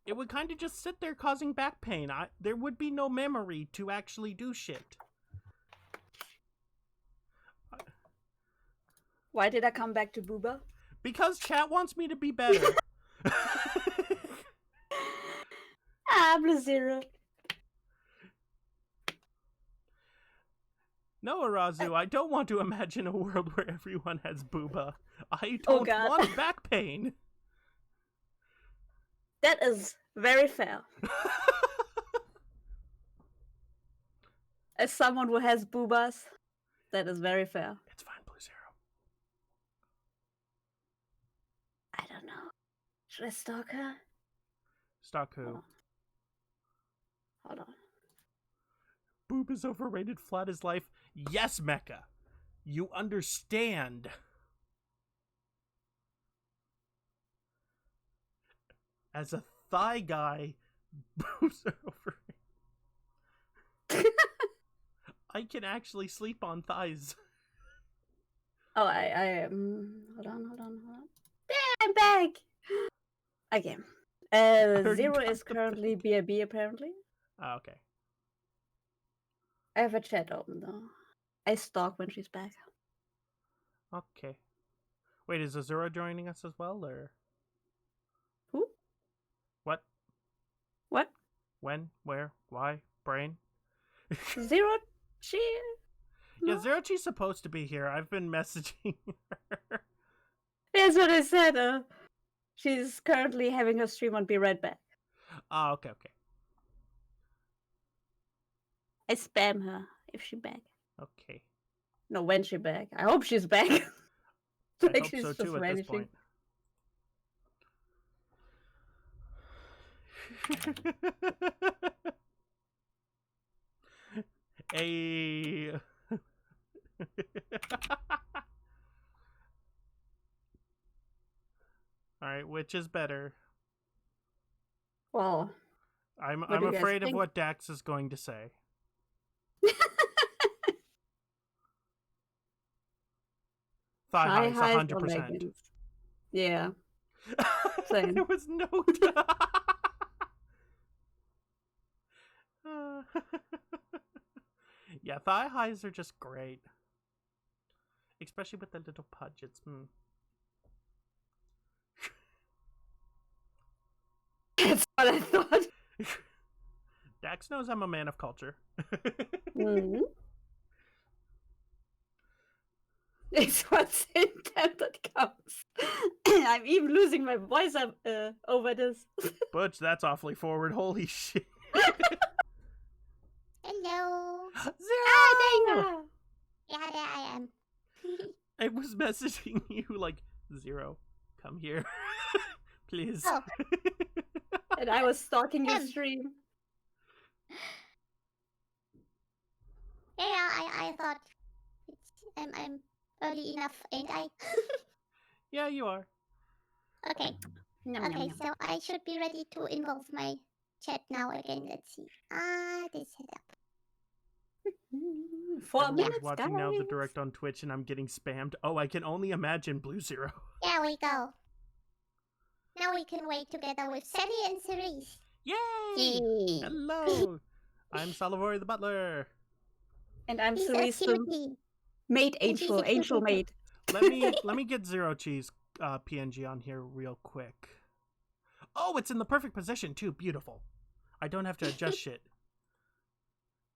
[SPEAKER 1] It would kind of just sit there causing back pain. There would be no memory to actually do shit.
[SPEAKER 2] Why did I come back to booba?
[SPEAKER 1] Because chat wants me to be better.
[SPEAKER 2] Plus 0.
[SPEAKER 1] No, Arazu, I don't want to imagine a world where everyone has booba. I don't want back pain.
[SPEAKER 2] That is very fair. As someone who has boobas, that is very fair.
[SPEAKER 1] It's fine, Blue Zero.
[SPEAKER 2] I don't know. Should I stalk her?
[SPEAKER 1] Stalk who?
[SPEAKER 2] Hold on.
[SPEAKER 1] Boob is overrated, flat is life. Yes, Mecha. You understand. As a thigh guy, boobs are overrated. I can actually sleep on thighs.
[SPEAKER 2] Oh, I hold on. Yeah, I'm back. Okay. 0 is currently BRB apparently.
[SPEAKER 1] Oh, okay.
[SPEAKER 2] I have a chat open though. I stalk when she's back.
[SPEAKER 1] Okay. Wait, is Azura joining us as well, or
[SPEAKER 2] who?
[SPEAKER 1] What?
[SPEAKER 2] What?
[SPEAKER 1] When? Where? Why? Brain?
[SPEAKER 2] 0 Chi?
[SPEAKER 1] No? Yeah, 0 Chi's supposed to be here. I've been messaging her.
[SPEAKER 2] That's what I said. She's currently having her stream on Be Right Back.
[SPEAKER 1] Oh, okay.
[SPEAKER 2] I spam her if she's back.
[SPEAKER 1] Okay.
[SPEAKER 2] No, when she's back. I hope she's back.
[SPEAKER 1] I
[SPEAKER 2] like
[SPEAKER 1] hope
[SPEAKER 2] she's
[SPEAKER 1] so
[SPEAKER 2] just
[SPEAKER 1] too at
[SPEAKER 2] vanishing.
[SPEAKER 1] this point. Hey. Alright, which is better?
[SPEAKER 2] Well,
[SPEAKER 1] I'm afraid of what Dax is going to say. Thigh highs, 100%.
[SPEAKER 2] Yeah. Same.
[SPEAKER 1] There was no yeah, thigh highs are just great. Especially with the little pudgets.
[SPEAKER 2] That's what I thought.
[SPEAKER 1] Dax knows I'm a man of culture.
[SPEAKER 2] Mm-hmm. It's what's in them that counts. I'm even losing my voice up over this.
[SPEAKER 1] Butch, that's awfully forward. Holy shit.
[SPEAKER 3] Hello.
[SPEAKER 1] 0!
[SPEAKER 2] Ah, there you are.
[SPEAKER 3] Yeah, there I am.
[SPEAKER 1] I was messaging you like, 0, come here. Please.
[SPEAKER 3] Oh.
[SPEAKER 2] And I was stalking your stream.
[SPEAKER 3] Yeah, I thought I'm early enough, ain't I?
[SPEAKER 1] Yeah, you are.
[SPEAKER 3] Okay.
[SPEAKER 2] Nom, nom,
[SPEAKER 3] Okay,
[SPEAKER 2] nom.
[SPEAKER 3] so I should be ready to involve my chat now again. Let's see. This setup.
[SPEAKER 2] 4
[SPEAKER 1] Everyone's
[SPEAKER 2] minutes,
[SPEAKER 1] watching
[SPEAKER 2] guys.
[SPEAKER 1] now the direct on Twitch, and I'm getting spammed. Oh, I can only imagine Blue Zero.
[SPEAKER 3] There we go. Now we can wait together with Sally and Cerise.
[SPEAKER 1] Yay!
[SPEAKER 3] Yay!
[SPEAKER 1] Hello! I'm Salivori the Butler.
[SPEAKER 2] And I'm
[SPEAKER 3] He's a
[SPEAKER 2] Cerise, the
[SPEAKER 3] cutie.
[SPEAKER 2] maid
[SPEAKER 3] And she's
[SPEAKER 2] angel,
[SPEAKER 3] a cutie
[SPEAKER 2] angel
[SPEAKER 3] too.
[SPEAKER 2] maid.
[SPEAKER 1] Let me get Zero Cheese PNG on here real quick. Oh, it's in the perfect position too. Beautiful. I don't have to adjust shit.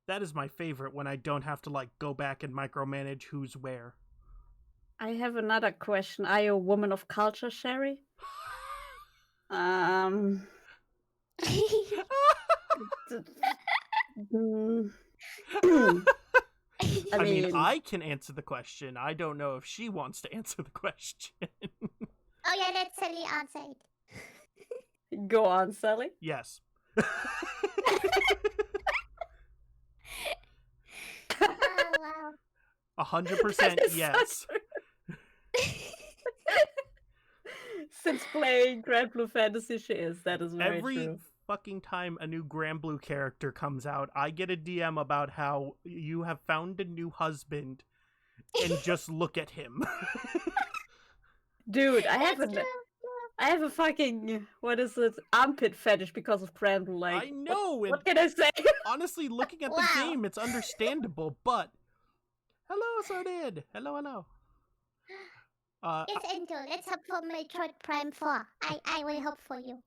[SPEAKER 1] That is my favorite when I don't have to like go back and micromanage who's where.
[SPEAKER 2] I have another question. Are you a woman of culture, Sherry? Mm, I
[SPEAKER 1] I mean,
[SPEAKER 2] mean,
[SPEAKER 1] I can answer the question. I don't know if she wants to answer the question.
[SPEAKER 3] Oh yeah, let Sally answer it.
[SPEAKER 2] go on, Sally.
[SPEAKER 1] Yes.
[SPEAKER 3] Oh wow.
[SPEAKER 1] 100%
[SPEAKER 2] That is so
[SPEAKER 1] yes.
[SPEAKER 2] Since playing Grand Blue Fantasy, she is. That is very
[SPEAKER 1] Every
[SPEAKER 2] true.
[SPEAKER 1] fucking time a new Grand Blue character comes out, I get a DM about how you have found a new husband and just look at him.
[SPEAKER 2] Dude, I have
[SPEAKER 3] That's
[SPEAKER 2] a,
[SPEAKER 3] true.
[SPEAKER 2] I have a fucking, what is it, armpit fetish because of Grand Blue. Like,
[SPEAKER 1] I know,
[SPEAKER 2] What can I say?
[SPEAKER 1] honestly, looking at the
[SPEAKER 3] Wow.
[SPEAKER 1] game, it's understandable, but... Hello, Sardid! Hello, hello.
[SPEAKER 3] Yes, Angel. Let's hope for Metroid Prime 4. I will hope for you.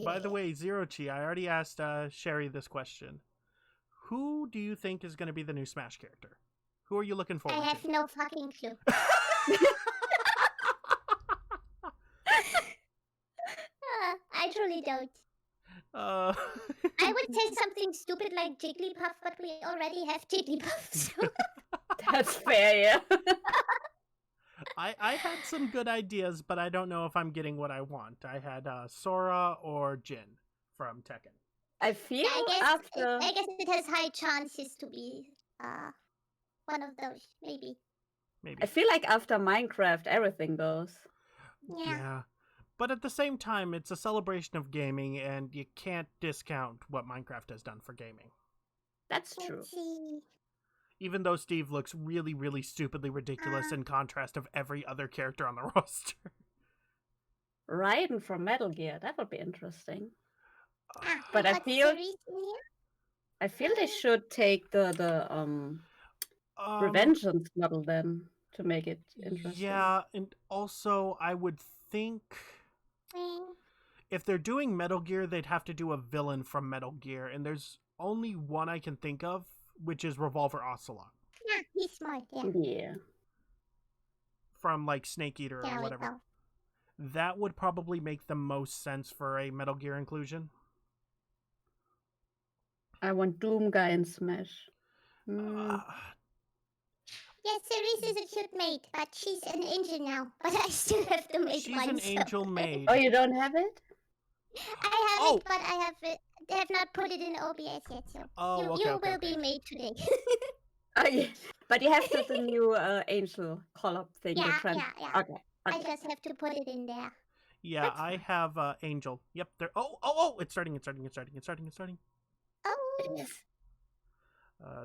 [SPEAKER 1] By the way, Zero Chi, I already asked Sherry this question. Who do you think is going to be the new Smash character? Who are you looking forward
[SPEAKER 3] I have
[SPEAKER 1] to?
[SPEAKER 3] no fucking clue. I truly don't.
[SPEAKER 1] Uh,
[SPEAKER 3] I would say something stupid like Jigglypuff, but we already have Jigglypuff. So.
[SPEAKER 2] That's fair, yeah.
[SPEAKER 1] I had some good ideas, but I don't know if I'm getting what I want. I had Sora or Jin from Tekken.
[SPEAKER 2] I feel
[SPEAKER 3] I guess it has high chances to be one of those, maybe.
[SPEAKER 1] Maybe.
[SPEAKER 2] I feel like after Minecraft, everything goes.
[SPEAKER 3] Yeah.
[SPEAKER 1] But at the same time, it's a celebration of gaming, and you can't discount what Minecraft has done for gaming.
[SPEAKER 2] That's true.
[SPEAKER 3] Let's see.
[SPEAKER 1] Even though Steve looks really, really stupidly ridiculous in contrast of every other character on the roster.
[SPEAKER 2] Raiden from Metal Gear, that would be interesting.
[SPEAKER 3] Ah,
[SPEAKER 2] But I
[SPEAKER 3] got
[SPEAKER 2] feel-
[SPEAKER 3] Cerise in here?
[SPEAKER 2] I feel they should take the Revengeance model then to make it interesting.
[SPEAKER 1] Yeah, and also I would think if they're doing Metal Gear, they'd have to do a villain from Metal Gear, and there's only one I can think of, which is Revolver Ocelot
[SPEAKER 3] Yeah, he's smart, yeah.
[SPEAKER 2] Yeah.
[SPEAKER 1] from like Snake Eater
[SPEAKER 3] There
[SPEAKER 1] or
[SPEAKER 3] we
[SPEAKER 1] whatever.
[SPEAKER 3] go.
[SPEAKER 1] That would probably make the most sense for a Metal Gear inclusion.
[SPEAKER 2] I want Doom guy in Smash. Mm.
[SPEAKER 3] Yes, Cerise is a cute maid, but she's an angel now. But I still have to make
[SPEAKER 1] She's
[SPEAKER 3] one.
[SPEAKER 1] an
[SPEAKER 3] so-
[SPEAKER 1] angel maid.
[SPEAKER 2] Oh, you don't have it?
[SPEAKER 3] I have
[SPEAKER 1] Oh.
[SPEAKER 3] it, but I have not put it in OBS yet. So
[SPEAKER 1] Oh,
[SPEAKER 3] you,
[SPEAKER 1] okay,
[SPEAKER 3] you
[SPEAKER 1] okay,
[SPEAKER 3] will
[SPEAKER 1] okay.
[SPEAKER 3] be made today.
[SPEAKER 2] Oh, yeah. But you have the new angel call-up thing.
[SPEAKER 3] Yeah,
[SPEAKER 2] the trend.
[SPEAKER 3] yeah.
[SPEAKER 2] Okay.
[SPEAKER 3] I
[SPEAKER 2] Okay.
[SPEAKER 3] just have to put it in there.
[SPEAKER 1] Yeah,
[SPEAKER 2] That's
[SPEAKER 1] I
[SPEAKER 2] fine.
[SPEAKER 1] have Angel. Yep, there. Oh! It's starting.
[SPEAKER 3] Oh,
[SPEAKER 2] Yes.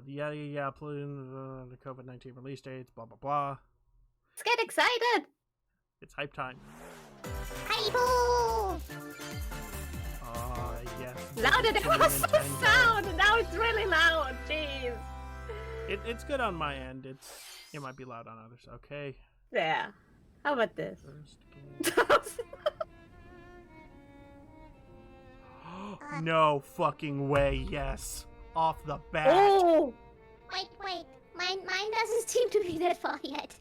[SPEAKER 1] The yeah, the COVID-19 release dates, blah blah blah.
[SPEAKER 2] Let's get excited!
[SPEAKER 1] It's hype time.
[SPEAKER 3] hi-boo!
[SPEAKER 1] Yes.
[SPEAKER 2] Louder than
[SPEAKER 1] Team
[SPEAKER 2] was so
[SPEAKER 1] Nintendo.
[SPEAKER 2] sound! And now it's really loud! Jeez!
[SPEAKER 1] It's good on my end. It might be loud on others. Okay.
[SPEAKER 2] Yeah. How about this?
[SPEAKER 1] First game. No fucking way. Yes. Off the bat.
[SPEAKER 2] Oh!
[SPEAKER 3] Wait. Mine doesn't seem to be that far yet.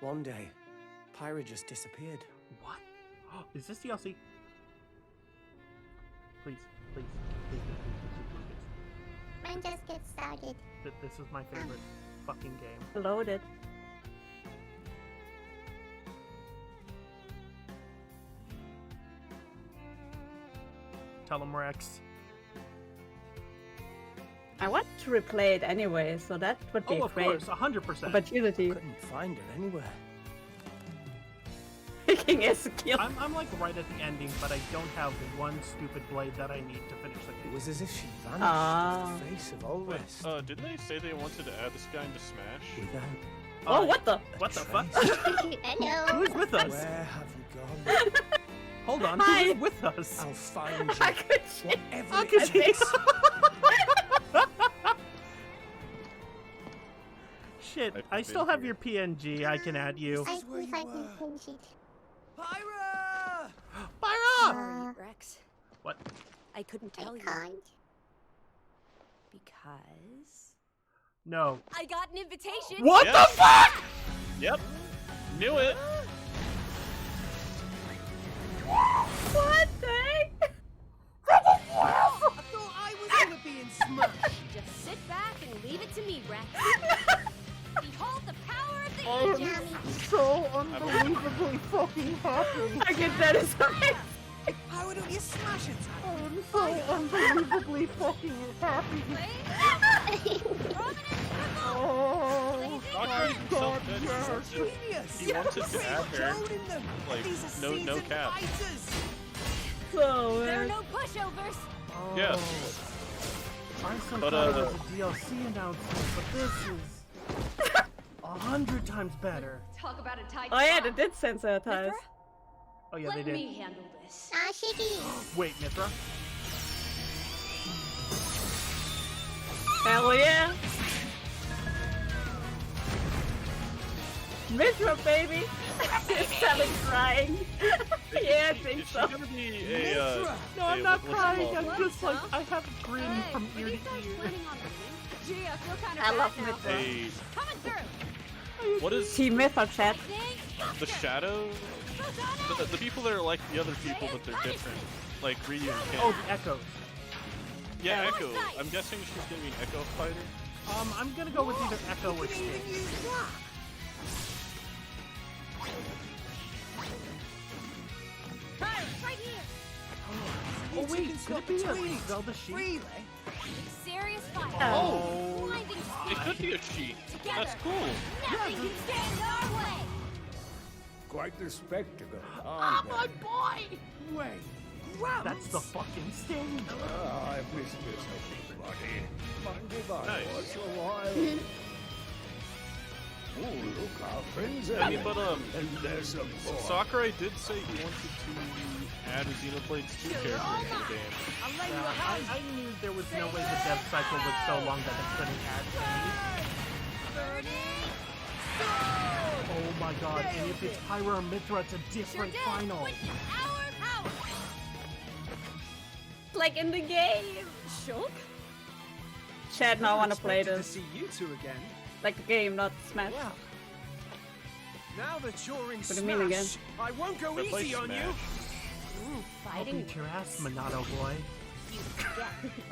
[SPEAKER 4] One day, Pyra just disappeared.
[SPEAKER 1] What? Is this DLC? Please.
[SPEAKER 3] Mine just gets started.
[SPEAKER 1] This is my favorite fucking game.
[SPEAKER 2] Loaded.
[SPEAKER 1] Tell him, Rex.
[SPEAKER 2] I want to replay it anyway, so that would be
[SPEAKER 1] Oh,
[SPEAKER 2] a
[SPEAKER 1] of
[SPEAKER 2] great
[SPEAKER 1] course, 100%.
[SPEAKER 2] opportunity.
[SPEAKER 4] Couldn't find her anywhere.
[SPEAKER 2] fucking Ezekiel.
[SPEAKER 1] I'm like right at the ending, but I don't have one stupid blade that I need to finish the
[SPEAKER 4] It
[SPEAKER 1] game.
[SPEAKER 4] was as if she vanished off the face of all rest.
[SPEAKER 5] Didn't they say they wanted to add this guy into Smash?
[SPEAKER 4] Without
[SPEAKER 2] Oh, what the?
[SPEAKER 1] What the fuck?
[SPEAKER 3] Hello.
[SPEAKER 1] Who's with us?
[SPEAKER 4] where have you gone?
[SPEAKER 1] Hold on,
[SPEAKER 2] Hi.
[SPEAKER 1] who's with us?
[SPEAKER 4] I'll find you.
[SPEAKER 2] Akachi.
[SPEAKER 4] Whatever it
[SPEAKER 1] Akachi.
[SPEAKER 4] takes.
[SPEAKER 1] Shit, I still have your PNG. I can add you.
[SPEAKER 3] I
[SPEAKER 4] where
[SPEAKER 3] think
[SPEAKER 4] you
[SPEAKER 3] I can
[SPEAKER 4] were.
[SPEAKER 3] finish it.
[SPEAKER 4] Pyra!
[SPEAKER 1] Pyra!
[SPEAKER 6] Sorry, Rex.
[SPEAKER 1] What?
[SPEAKER 6] I couldn't tell
[SPEAKER 3] I
[SPEAKER 6] you
[SPEAKER 3] can't.
[SPEAKER 6] because
[SPEAKER 1] No.
[SPEAKER 6] I got an invitation.
[SPEAKER 1] What
[SPEAKER 5] Yeah.
[SPEAKER 1] the fuck?
[SPEAKER 5] Yep. Knew it.
[SPEAKER 2] What the heck?
[SPEAKER 4] I thought I was gonna be in Smash.
[SPEAKER 6] Just sit back and leave it to me, Rex. Behold the power of the
[SPEAKER 1] I
[SPEAKER 6] ages.
[SPEAKER 1] am so unbelievably fucking happy.
[SPEAKER 2] I get that is amazing.
[SPEAKER 4] How don't you smash it?
[SPEAKER 1] I am so unbelievably fucking happy. Oh,
[SPEAKER 5] Doctor himself said
[SPEAKER 4] Genius!
[SPEAKER 5] he wanted to add her.
[SPEAKER 4] Cloning them.
[SPEAKER 5] Like,
[SPEAKER 4] These are
[SPEAKER 5] no
[SPEAKER 4] seasoned
[SPEAKER 5] cap.
[SPEAKER 4] fighters.
[SPEAKER 2] So,
[SPEAKER 6] There are no pushovers.
[SPEAKER 5] Yeah.
[SPEAKER 1] I
[SPEAKER 5] But,
[SPEAKER 1] thought it was a DLC announcement, but this is 100 times better.
[SPEAKER 6] Talk about a tight
[SPEAKER 2] oh yeah,
[SPEAKER 6] spot.
[SPEAKER 2] they did censor ties.
[SPEAKER 1] Oh yeah, they
[SPEAKER 6] Let
[SPEAKER 1] did.
[SPEAKER 6] me handle this.
[SPEAKER 3] Ah, shitty.
[SPEAKER 1] Wait, Mithra?
[SPEAKER 2] Hell yeah. Mithra, baby. Sally's crying. Yeah, I think
[SPEAKER 5] Is
[SPEAKER 2] so.
[SPEAKER 5] she gonna be a,
[SPEAKER 1] No, I'm not
[SPEAKER 5] what's it
[SPEAKER 1] crying.
[SPEAKER 5] called?
[SPEAKER 1] I'm just like, I have a grin from ear to ear.
[SPEAKER 6] Gee, I feel kind of
[SPEAKER 2] I
[SPEAKER 6] bad
[SPEAKER 2] love
[SPEAKER 6] now.
[SPEAKER 2] Mithra.
[SPEAKER 5] A,
[SPEAKER 6] Coming through.
[SPEAKER 5] what is
[SPEAKER 2] Team Mithra chat.
[SPEAKER 5] the shadow? The people that are like the other people, but they're different. Like Ryu and Ken.
[SPEAKER 1] Oh, the echoes.
[SPEAKER 5] Yeah, Echo. I'm guessing she's gonna be an Echo fighter.
[SPEAKER 1] I'm gonna go with either Echo or Sting.
[SPEAKER 6] Right here.
[SPEAKER 1] Oh wait, could it be a Zelda sheep?
[SPEAKER 6] Serious fight.
[SPEAKER 1] Oh.
[SPEAKER 6] Blinding
[SPEAKER 5] It could be a sheep. That's cool.
[SPEAKER 6] Nothing can stand our way.
[SPEAKER 7] Quite the spectacle.
[SPEAKER 1] Oh my boy!
[SPEAKER 4] Wait, Grumps?
[SPEAKER 1] That's the fucking Sting.
[SPEAKER 7] I've missed this, everybody. Mind if I
[SPEAKER 5] Nice.
[SPEAKER 7] watch a while? Oh, look, our friends are
[SPEAKER 5] I mean, but
[SPEAKER 7] and there's a boy.
[SPEAKER 5] Sakurai did say he wanted to add a Xenoblade 2 character into the game.
[SPEAKER 1] I knew there was no way the dev cycle was so long that it couldn't add any. Oh my god, and if it's Pyra or Mithra, it's a different final.
[SPEAKER 6] Our power.
[SPEAKER 2] Like in the game.
[SPEAKER 6] Shulk?
[SPEAKER 2] Chad, now I want to play
[SPEAKER 4] Expected
[SPEAKER 2] this.
[SPEAKER 4] to see you two again.
[SPEAKER 2] Like the game, not Smash.
[SPEAKER 4] Well, now that you're in
[SPEAKER 2] What do
[SPEAKER 4] Smash,
[SPEAKER 2] you mean again?
[SPEAKER 4] I won't go
[SPEAKER 5] But play
[SPEAKER 4] easy on you.
[SPEAKER 5] Smash.
[SPEAKER 1] I'll beat your ass, Monado boy.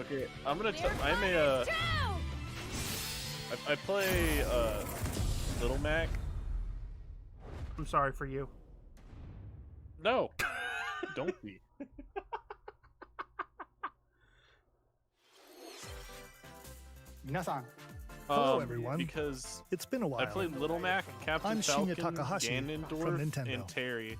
[SPEAKER 5] Okay, I'm gonna tell. I'm a. I play Little Mac.
[SPEAKER 1] I'm sorry for you.
[SPEAKER 5] No, don't be.
[SPEAKER 8] Minasan, hello,
[SPEAKER 5] Um,
[SPEAKER 8] everyone.
[SPEAKER 5] Because
[SPEAKER 8] It's been a while.
[SPEAKER 5] I played Little Mac, Captain
[SPEAKER 8] I'm Shinya
[SPEAKER 5] Falcon,
[SPEAKER 8] Takahashi
[SPEAKER 5] Ganondorf,
[SPEAKER 8] from Nintendo.
[SPEAKER 5] and Terry.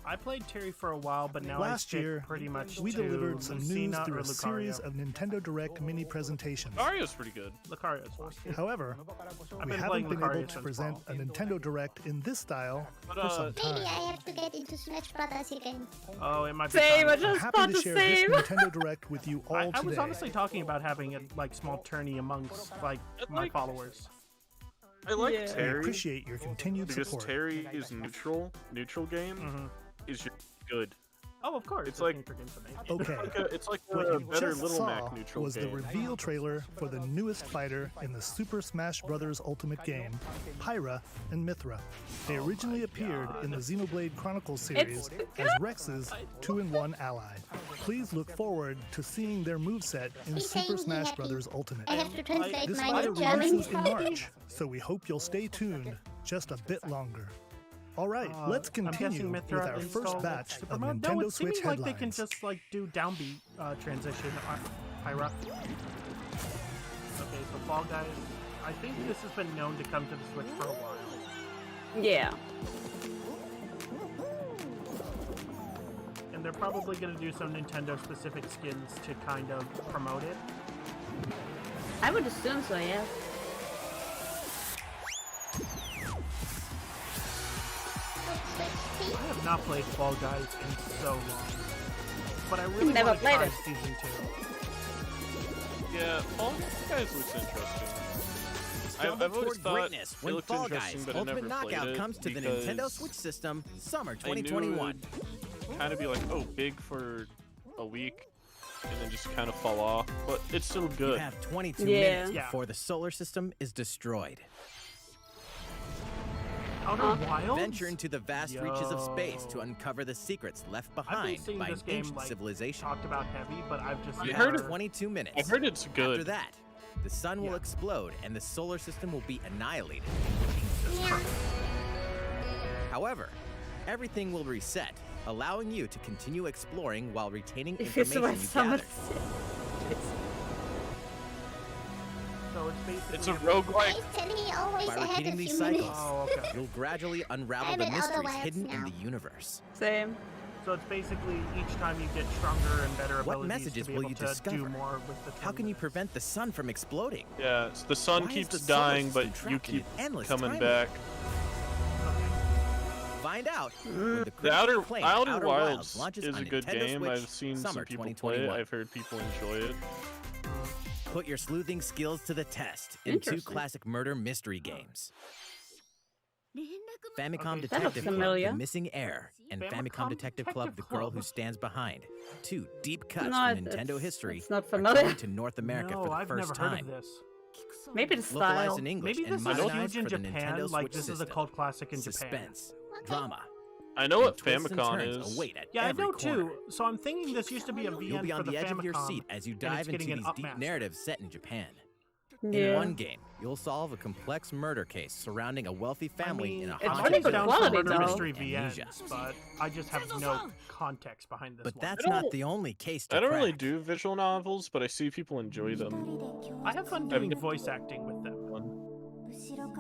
[SPEAKER 1] I played Terry for a while, but now
[SPEAKER 8] Last
[SPEAKER 1] I stick
[SPEAKER 8] year,
[SPEAKER 1] pretty much
[SPEAKER 8] we
[SPEAKER 1] to
[SPEAKER 8] delivered some news
[SPEAKER 1] Lucina
[SPEAKER 8] through
[SPEAKER 1] or
[SPEAKER 8] a series
[SPEAKER 1] Lucario.
[SPEAKER 8] of Nintendo Direct mini presentations.
[SPEAKER 5] Mario's pretty good.
[SPEAKER 1] Lucario's fine.
[SPEAKER 8] However,
[SPEAKER 1] I've
[SPEAKER 8] we
[SPEAKER 1] been
[SPEAKER 8] haven't
[SPEAKER 1] playing
[SPEAKER 8] been
[SPEAKER 1] Lucario
[SPEAKER 8] able to
[SPEAKER 1] since
[SPEAKER 8] present
[SPEAKER 1] fall.
[SPEAKER 8] a Nintendo Direct in this style
[SPEAKER 5] But,
[SPEAKER 8] for some time.
[SPEAKER 3] Maybe I have to get into Smash Brothers again.
[SPEAKER 1] Oh, it might be
[SPEAKER 2] Same,
[SPEAKER 1] time.
[SPEAKER 2] I
[SPEAKER 8] I'm
[SPEAKER 2] just
[SPEAKER 8] happy
[SPEAKER 2] thought
[SPEAKER 8] to
[SPEAKER 2] the
[SPEAKER 8] share this
[SPEAKER 2] same.
[SPEAKER 8] Nintendo Direct with you all
[SPEAKER 1] I
[SPEAKER 8] today.
[SPEAKER 1] was honestly talking about having a like small tourney amongst like my
[SPEAKER 5] like-
[SPEAKER 1] followers.
[SPEAKER 5] I like
[SPEAKER 2] Yeah.
[SPEAKER 8] We
[SPEAKER 5] Terry
[SPEAKER 8] appreciate your continued
[SPEAKER 5] because
[SPEAKER 8] support.
[SPEAKER 5] Terry is neutral. Neutral game is just good.
[SPEAKER 1] Oh, of course.
[SPEAKER 5] It's like-
[SPEAKER 1] King for Games Amazing.
[SPEAKER 8] Okay.
[SPEAKER 5] It's like
[SPEAKER 8] What
[SPEAKER 5] a
[SPEAKER 8] you
[SPEAKER 5] better
[SPEAKER 8] just
[SPEAKER 5] Little
[SPEAKER 8] saw
[SPEAKER 5] Mac neutral
[SPEAKER 8] was the
[SPEAKER 5] game.
[SPEAKER 8] reveal trailer for the newest fighter in the Super Smash Bros. Ultimate game, Pyra and Mithra. They originally appeared in the Xenoblade Chronicles series as Rex's 2-in-1 ally. Please look forward to seeing their moveset in
[SPEAKER 3] He's
[SPEAKER 8] Super
[SPEAKER 3] saying he
[SPEAKER 8] Smash
[SPEAKER 3] happy.
[SPEAKER 8] Bros. Ultimate.
[SPEAKER 3] I have to translate
[SPEAKER 8] This
[SPEAKER 3] mine
[SPEAKER 8] fighter
[SPEAKER 3] in German.
[SPEAKER 8] releases in March, so we hope you'll stay tuned just a bit longer. All right, let's
[SPEAKER 1] I'm
[SPEAKER 8] continue
[SPEAKER 1] guessing
[SPEAKER 8] with
[SPEAKER 1] Mithra
[SPEAKER 8] our
[SPEAKER 1] installed
[SPEAKER 8] first batch
[SPEAKER 1] Super
[SPEAKER 8] of
[SPEAKER 1] Mode. No,
[SPEAKER 8] Nintendo
[SPEAKER 1] it's
[SPEAKER 8] Switch
[SPEAKER 1] seeming like they can
[SPEAKER 8] headlines.
[SPEAKER 1] just like do downbeat transition. Pyra. Okay, so Fall Guys. I think this has been known to come to the Switch for a while.
[SPEAKER 2] Yeah.
[SPEAKER 1] And they're probably going to do some Nintendo-specific skins to kind of promote it.
[SPEAKER 2] I would assume so, yeah.
[SPEAKER 1] I have not played Fall Guys in so long, but I really
[SPEAKER 2] Never
[SPEAKER 1] want to
[SPEAKER 2] played
[SPEAKER 1] try
[SPEAKER 2] it.
[SPEAKER 1] Season 2.
[SPEAKER 5] Yeah, Fall Guys looks interesting. I've always thought
[SPEAKER 9] greatness
[SPEAKER 5] it
[SPEAKER 9] when
[SPEAKER 5] looked
[SPEAKER 9] Fall
[SPEAKER 5] interesting,
[SPEAKER 9] Guys
[SPEAKER 5] but I
[SPEAKER 9] Ultimate
[SPEAKER 5] never played
[SPEAKER 9] Knockout
[SPEAKER 5] it
[SPEAKER 9] comes to the
[SPEAKER 5] because
[SPEAKER 9] Nintendo Switch system summer
[SPEAKER 5] I knew it
[SPEAKER 9] 2021.
[SPEAKER 5] would kind of be like, oh, big for a week, and then just kind of fall off. But it's still
[SPEAKER 9] You
[SPEAKER 5] good.
[SPEAKER 9] have 22
[SPEAKER 2] Yeah.
[SPEAKER 9] minutes
[SPEAKER 1] Yeah.
[SPEAKER 9] before the solar system is destroyed.
[SPEAKER 1] Outer Wilds?
[SPEAKER 9] Venture into the vast reaches of space to
[SPEAKER 1] Yo.
[SPEAKER 9] uncover the secrets left
[SPEAKER 1] I've been
[SPEAKER 9] behind
[SPEAKER 1] seeing
[SPEAKER 9] by an
[SPEAKER 1] this game
[SPEAKER 9] ancient
[SPEAKER 1] like
[SPEAKER 9] civilization.
[SPEAKER 1] talked about heavy, but I've just
[SPEAKER 9] You
[SPEAKER 1] never...
[SPEAKER 9] have 22 minutes.
[SPEAKER 5] I've heard it's good.
[SPEAKER 9] After that, the sun will
[SPEAKER 1] Yeah.
[SPEAKER 9] explode and the solar system will be annihilated.
[SPEAKER 3] Yeah.
[SPEAKER 9] However, everything will reset, allowing you to continue exploring while retaining
[SPEAKER 2] If it's
[SPEAKER 9] information
[SPEAKER 2] what
[SPEAKER 9] you
[SPEAKER 2] someone
[SPEAKER 9] gathered.
[SPEAKER 2] said.
[SPEAKER 1] So it's basically...
[SPEAKER 5] It's a roguelike.
[SPEAKER 3] Why is Teddy always
[SPEAKER 9] By
[SPEAKER 3] ahead
[SPEAKER 9] repeating
[SPEAKER 3] a
[SPEAKER 9] these
[SPEAKER 3] few
[SPEAKER 9] cycles,
[SPEAKER 3] minutes?
[SPEAKER 1] Oh, okay.
[SPEAKER 9] you'll gradually unravel
[SPEAKER 3] I'm
[SPEAKER 9] the
[SPEAKER 3] in Outer
[SPEAKER 9] mysteries
[SPEAKER 3] Wilds
[SPEAKER 9] hidden in
[SPEAKER 3] now.
[SPEAKER 9] the universe.
[SPEAKER 2] Same.
[SPEAKER 1] So it's basically each time you get stronger and better
[SPEAKER 9] What
[SPEAKER 1] abilities
[SPEAKER 9] messages
[SPEAKER 1] to be
[SPEAKER 9] will
[SPEAKER 1] able
[SPEAKER 9] you
[SPEAKER 1] to
[SPEAKER 9] discover?
[SPEAKER 1] do more with the
[SPEAKER 9] How can you
[SPEAKER 1] 20
[SPEAKER 9] prevent the sun from exploding?
[SPEAKER 5] Yeah, so the sun
[SPEAKER 9] Why is
[SPEAKER 5] keeps
[SPEAKER 9] the solar
[SPEAKER 5] dying, but
[SPEAKER 9] system
[SPEAKER 5] you
[SPEAKER 9] trapped in
[SPEAKER 5] keep
[SPEAKER 9] an endless
[SPEAKER 5] coming
[SPEAKER 9] time
[SPEAKER 5] back.
[SPEAKER 9] Find out when the
[SPEAKER 5] The
[SPEAKER 9] critically acclaimed
[SPEAKER 5] Outer Wilds
[SPEAKER 9] launches
[SPEAKER 5] is
[SPEAKER 9] on
[SPEAKER 5] a good
[SPEAKER 9] Nintendo
[SPEAKER 5] game.
[SPEAKER 9] Switch
[SPEAKER 5] I've seen
[SPEAKER 9] summer
[SPEAKER 5] some people play it.
[SPEAKER 9] 2021.
[SPEAKER 5] I've heard people enjoy it.
[SPEAKER 9] Put your sleuthing skills to the test in 2
[SPEAKER 2] Interesting.
[SPEAKER 9] classic murder mystery games. Famicom
[SPEAKER 1] Okay,
[SPEAKER 9] Detective
[SPEAKER 2] that looks
[SPEAKER 9] Club,
[SPEAKER 2] familiar.
[SPEAKER 9] The Missing Heir, and
[SPEAKER 1] Famicom
[SPEAKER 9] Famicom Detective Club, The
[SPEAKER 1] Detective
[SPEAKER 9] Girl Who
[SPEAKER 1] Club.
[SPEAKER 9] Stands Behind. 2 deep cuts
[SPEAKER 2] No,
[SPEAKER 9] from Nintendo history
[SPEAKER 2] it's not
[SPEAKER 9] are
[SPEAKER 2] familiar.
[SPEAKER 9] coming to North America
[SPEAKER 1] no,
[SPEAKER 9] for the
[SPEAKER 1] I've
[SPEAKER 9] first
[SPEAKER 1] never
[SPEAKER 9] time.
[SPEAKER 1] heard of this.
[SPEAKER 2] Maybe the
[SPEAKER 9] Localized
[SPEAKER 2] style.
[SPEAKER 9] in English
[SPEAKER 1] Maybe
[SPEAKER 9] and
[SPEAKER 1] this is
[SPEAKER 9] modernized
[SPEAKER 1] huge in
[SPEAKER 9] for the
[SPEAKER 1] Japan,
[SPEAKER 9] Nintendo
[SPEAKER 1] like
[SPEAKER 9] Switch
[SPEAKER 1] this is a
[SPEAKER 9] system.
[SPEAKER 1] cult classic in Japan.
[SPEAKER 9] Suspense, drama,
[SPEAKER 5] I know what
[SPEAKER 9] and twists and
[SPEAKER 5] Famicom
[SPEAKER 9] turns
[SPEAKER 5] is.
[SPEAKER 9] await at
[SPEAKER 1] Yeah, I
[SPEAKER 9] every
[SPEAKER 1] know
[SPEAKER 9] corner.
[SPEAKER 1] too. So I'm thinking this used to be a VN
[SPEAKER 9] You'll be
[SPEAKER 1] for
[SPEAKER 9] on the edge
[SPEAKER 1] Famicom,
[SPEAKER 9] of your seat as you
[SPEAKER 1] and
[SPEAKER 9] dive
[SPEAKER 1] it's
[SPEAKER 9] into
[SPEAKER 1] getting an
[SPEAKER 9] these deep
[SPEAKER 1] upmaster.
[SPEAKER 9] narratives set in Japan.
[SPEAKER 2] Yeah.
[SPEAKER 9] In one game, you'll solve a complex murder case surrounding a wealthy family in a
[SPEAKER 2] it's
[SPEAKER 9] haunted
[SPEAKER 2] pretty good
[SPEAKER 9] village
[SPEAKER 2] quality,
[SPEAKER 9] of
[SPEAKER 2] though.
[SPEAKER 1] Mystery
[SPEAKER 9] amnesia.
[SPEAKER 1] VNs, but I just have no context behind this
[SPEAKER 9] But
[SPEAKER 1] one.
[SPEAKER 9] that's
[SPEAKER 5] I
[SPEAKER 9] not
[SPEAKER 5] don't-
[SPEAKER 9] the only case to
[SPEAKER 5] I don't really
[SPEAKER 9] crack.
[SPEAKER 5] do visual novels, but I see people enjoy them.
[SPEAKER 1] I have fun doing voice acting with them.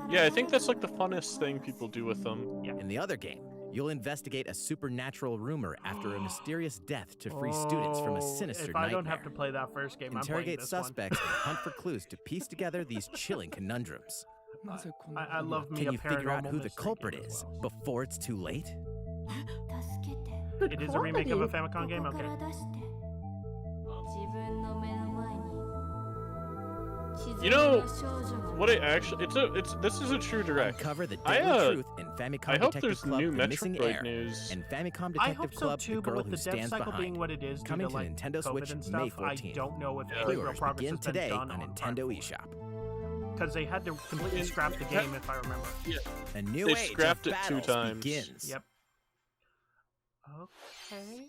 [SPEAKER 5] Yeah, I think that's like the funnest thing people do with them.
[SPEAKER 9] In the other game, you'll investigate a supernatural rumor after a mysterious death to free students from a sinister
[SPEAKER 1] If I
[SPEAKER 9] nightmare.
[SPEAKER 1] don't have to play that first game, I'm playing
[SPEAKER 9] Interrogate
[SPEAKER 1] this
[SPEAKER 9] suspects and hunt for clues to piece together these chilling conundrums.
[SPEAKER 1] one. I love me
[SPEAKER 9] Can
[SPEAKER 1] a
[SPEAKER 9] you figure out
[SPEAKER 1] paranormal
[SPEAKER 9] who the
[SPEAKER 1] mystery
[SPEAKER 9] culprit
[SPEAKER 1] game as
[SPEAKER 9] is
[SPEAKER 1] well.
[SPEAKER 9] before it's too late?
[SPEAKER 2] Good
[SPEAKER 1] It is a remake of a
[SPEAKER 2] quality.
[SPEAKER 1] Famicom game. Okay.
[SPEAKER 5] You know, what I actually this is a true direct.
[SPEAKER 9] Uncover the
[SPEAKER 5] I,
[SPEAKER 9] deadly truth in Famicom
[SPEAKER 5] I hope
[SPEAKER 9] Detective
[SPEAKER 5] there's
[SPEAKER 9] Club,
[SPEAKER 5] new
[SPEAKER 9] The Missing Heir,
[SPEAKER 5] Metroid news.
[SPEAKER 9] and Famicom
[SPEAKER 1] I
[SPEAKER 9] Detective
[SPEAKER 1] hope so
[SPEAKER 9] Club,
[SPEAKER 1] too,
[SPEAKER 9] The
[SPEAKER 1] but
[SPEAKER 9] Girl
[SPEAKER 1] with
[SPEAKER 9] Who
[SPEAKER 1] the dev
[SPEAKER 9] Stands
[SPEAKER 1] cycle being
[SPEAKER 9] Behind.
[SPEAKER 1] what it is, due
[SPEAKER 9] Coming
[SPEAKER 1] to
[SPEAKER 9] to
[SPEAKER 1] like
[SPEAKER 9] Nintendo
[SPEAKER 1] COVID
[SPEAKER 9] Switch
[SPEAKER 1] and
[SPEAKER 9] May
[SPEAKER 1] stuff, I
[SPEAKER 9] 14th.
[SPEAKER 1] don't know if any real
[SPEAKER 9] Pre-orders
[SPEAKER 1] progress
[SPEAKER 9] begin
[SPEAKER 1] has been
[SPEAKER 9] today
[SPEAKER 1] done
[SPEAKER 9] on
[SPEAKER 1] on
[SPEAKER 9] Nintendo eShop.
[SPEAKER 1] because they had to completely scrap the game, if I remember.
[SPEAKER 9] A new
[SPEAKER 5] They
[SPEAKER 9] age
[SPEAKER 5] scrapped
[SPEAKER 9] of
[SPEAKER 5] it 2
[SPEAKER 9] battles
[SPEAKER 5] times.
[SPEAKER 9] begins.
[SPEAKER 1] Yep. Okay.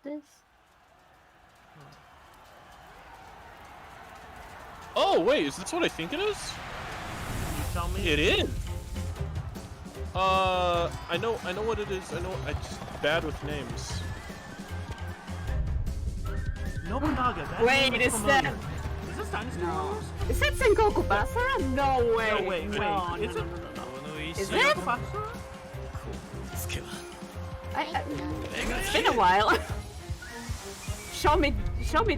[SPEAKER 2] This.
[SPEAKER 5] Oh wait, is this what I think it is?
[SPEAKER 1] Can you tell me?
[SPEAKER 5] It is. I know what it is. I just bad with names.
[SPEAKER 1] Nobunaga. That
[SPEAKER 2] Wait,
[SPEAKER 1] name
[SPEAKER 2] is
[SPEAKER 1] familiar.
[SPEAKER 2] that-
[SPEAKER 1] Is this Dynasty
[SPEAKER 2] No.
[SPEAKER 1] Warriors?
[SPEAKER 2] Is that Sengoku Basara? No way.
[SPEAKER 1] No, wait.
[SPEAKER 2] No,
[SPEAKER 1] Is
[SPEAKER 2] no,
[SPEAKER 1] it?
[SPEAKER 2] no, no, no. Is
[SPEAKER 1] Sengoku
[SPEAKER 2] it?
[SPEAKER 1] Basara?
[SPEAKER 2] It's been a while. show me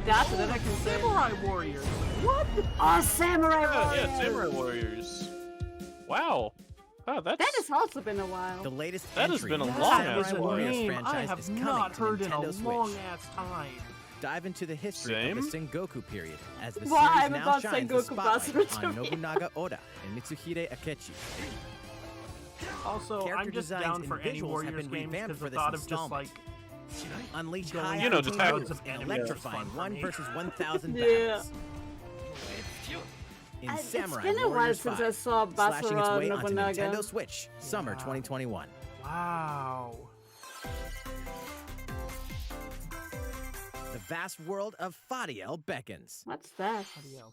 [SPEAKER 2] that, so then I can say.
[SPEAKER 1] Samurai Warriors.
[SPEAKER 2] What? Oh, Samurai Warriors.
[SPEAKER 5] Yeah, Samurai Warriors. Wow. Wow,
[SPEAKER 2] That has also been a while.
[SPEAKER 9] The latest
[SPEAKER 5] That has
[SPEAKER 9] entry
[SPEAKER 5] been a
[SPEAKER 9] in the
[SPEAKER 5] long
[SPEAKER 9] Samurai
[SPEAKER 5] ass
[SPEAKER 1] That is a
[SPEAKER 9] Warriors
[SPEAKER 1] name I
[SPEAKER 9] franchise
[SPEAKER 1] have
[SPEAKER 9] is coming
[SPEAKER 1] not
[SPEAKER 9] to
[SPEAKER 1] heard in a
[SPEAKER 9] Nintendo Switch.
[SPEAKER 1] long ass time.
[SPEAKER 9] Dive into the history
[SPEAKER 5] Same?
[SPEAKER 9] of the Sengoku period as the
[SPEAKER 2] Why
[SPEAKER 9] series
[SPEAKER 2] I'm
[SPEAKER 9] now
[SPEAKER 2] about
[SPEAKER 9] shines the
[SPEAKER 2] Sengoku
[SPEAKER 9] spotlight
[SPEAKER 2] Basara
[SPEAKER 9] on
[SPEAKER 2] to me.
[SPEAKER 9] Nobunaga Oda and Mitsuhide Akechi.
[SPEAKER 1] Also,
[SPEAKER 9] Character
[SPEAKER 1] I'm just
[SPEAKER 9] designs
[SPEAKER 1] down
[SPEAKER 9] and
[SPEAKER 1] for any
[SPEAKER 9] visuals have
[SPEAKER 1] Warriors
[SPEAKER 9] been
[SPEAKER 1] games
[SPEAKER 9] revamped
[SPEAKER 1] because
[SPEAKER 9] for
[SPEAKER 1] the
[SPEAKER 9] this
[SPEAKER 1] thought of just
[SPEAKER 9] installment.
[SPEAKER 1] like
[SPEAKER 9] Unleash
[SPEAKER 1] Going
[SPEAKER 9] high
[SPEAKER 5] You know,
[SPEAKER 9] action
[SPEAKER 5] just have-
[SPEAKER 9] modes and
[SPEAKER 1] enemies is
[SPEAKER 9] electrifying
[SPEAKER 1] fun for
[SPEAKER 9] 1
[SPEAKER 1] me.
[SPEAKER 9] versus 1,000
[SPEAKER 2] Yeah.
[SPEAKER 9] battles. In
[SPEAKER 2] It's
[SPEAKER 9] Samurai
[SPEAKER 2] been a while
[SPEAKER 9] Warriors
[SPEAKER 2] since
[SPEAKER 9] 5,
[SPEAKER 2] I saw
[SPEAKER 9] slashing its
[SPEAKER 2] Basara
[SPEAKER 9] way onto
[SPEAKER 2] Nobunaga.
[SPEAKER 9] Nintendo Switch, summer 2021.
[SPEAKER 1] wow.
[SPEAKER 9] The vast world of Fadiel beckons.
[SPEAKER 2] What's that?
[SPEAKER 1] Fadiel.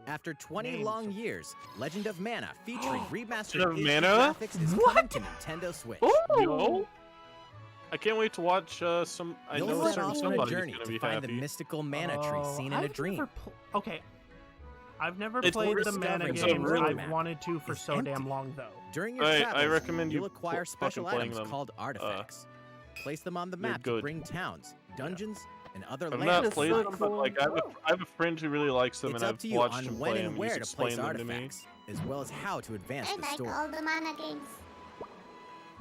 [SPEAKER 9] After 20
[SPEAKER 1] Names.
[SPEAKER 9] long years, Legend of Mana featuring remastered
[SPEAKER 5] Legend of
[SPEAKER 9] HD
[SPEAKER 5] Mana?
[SPEAKER 9] graphics is coming to Nintendo Switch.
[SPEAKER 2] Ooh.
[SPEAKER 5] Yo. I can't wait to watch some. I
[SPEAKER 9] You'll
[SPEAKER 5] know
[SPEAKER 9] set
[SPEAKER 5] certain
[SPEAKER 9] off on a
[SPEAKER 5] somebody's
[SPEAKER 9] journey
[SPEAKER 5] gonna
[SPEAKER 9] to
[SPEAKER 5] be
[SPEAKER 9] find
[SPEAKER 5] happy.
[SPEAKER 9] the mystical mana tree seen in a
[SPEAKER 1] I've
[SPEAKER 9] dream.
[SPEAKER 1] never okay. I've never
[SPEAKER 5] It's
[SPEAKER 1] played
[SPEAKER 5] worth
[SPEAKER 1] the mana
[SPEAKER 9] discovering
[SPEAKER 5] It's a
[SPEAKER 1] games.
[SPEAKER 5] really
[SPEAKER 1] I've
[SPEAKER 9] map
[SPEAKER 1] wanted to for
[SPEAKER 9] is
[SPEAKER 1] so damn
[SPEAKER 9] empty.
[SPEAKER 1] long though.
[SPEAKER 9] During your
[SPEAKER 5] I
[SPEAKER 9] travels,
[SPEAKER 5] recommend you
[SPEAKER 9] you'll acquire
[SPEAKER 5] fucking
[SPEAKER 9] special
[SPEAKER 5] playing
[SPEAKER 9] items
[SPEAKER 5] them.
[SPEAKER 9] called artifacts. Place them on the
[SPEAKER 5] they're
[SPEAKER 9] map to
[SPEAKER 5] good.
[SPEAKER 9] bring towns, dungeons, and other
[SPEAKER 5] I've
[SPEAKER 9] lands.
[SPEAKER 5] not played
[SPEAKER 2] so
[SPEAKER 5] them, but
[SPEAKER 2] cool.
[SPEAKER 5] like I have a friend who really likes them,
[SPEAKER 9] It's
[SPEAKER 5] and
[SPEAKER 9] up
[SPEAKER 5] I've
[SPEAKER 9] to you
[SPEAKER 5] watched
[SPEAKER 9] on
[SPEAKER 5] him
[SPEAKER 9] when
[SPEAKER 5] play
[SPEAKER 9] and
[SPEAKER 5] them.
[SPEAKER 9] where
[SPEAKER 5] He's
[SPEAKER 9] to
[SPEAKER 5] explained
[SPEAKER 9] place
[SPEAKER 5] them to me.
[SPEAKER 9] artifacts, as well as how to advance
[SPEAKER 3] I
[SPEAKER 9] the
[SPEAKER 3] like
[SPEAKER 9] story.
[SPEAKER 3] all the mana games.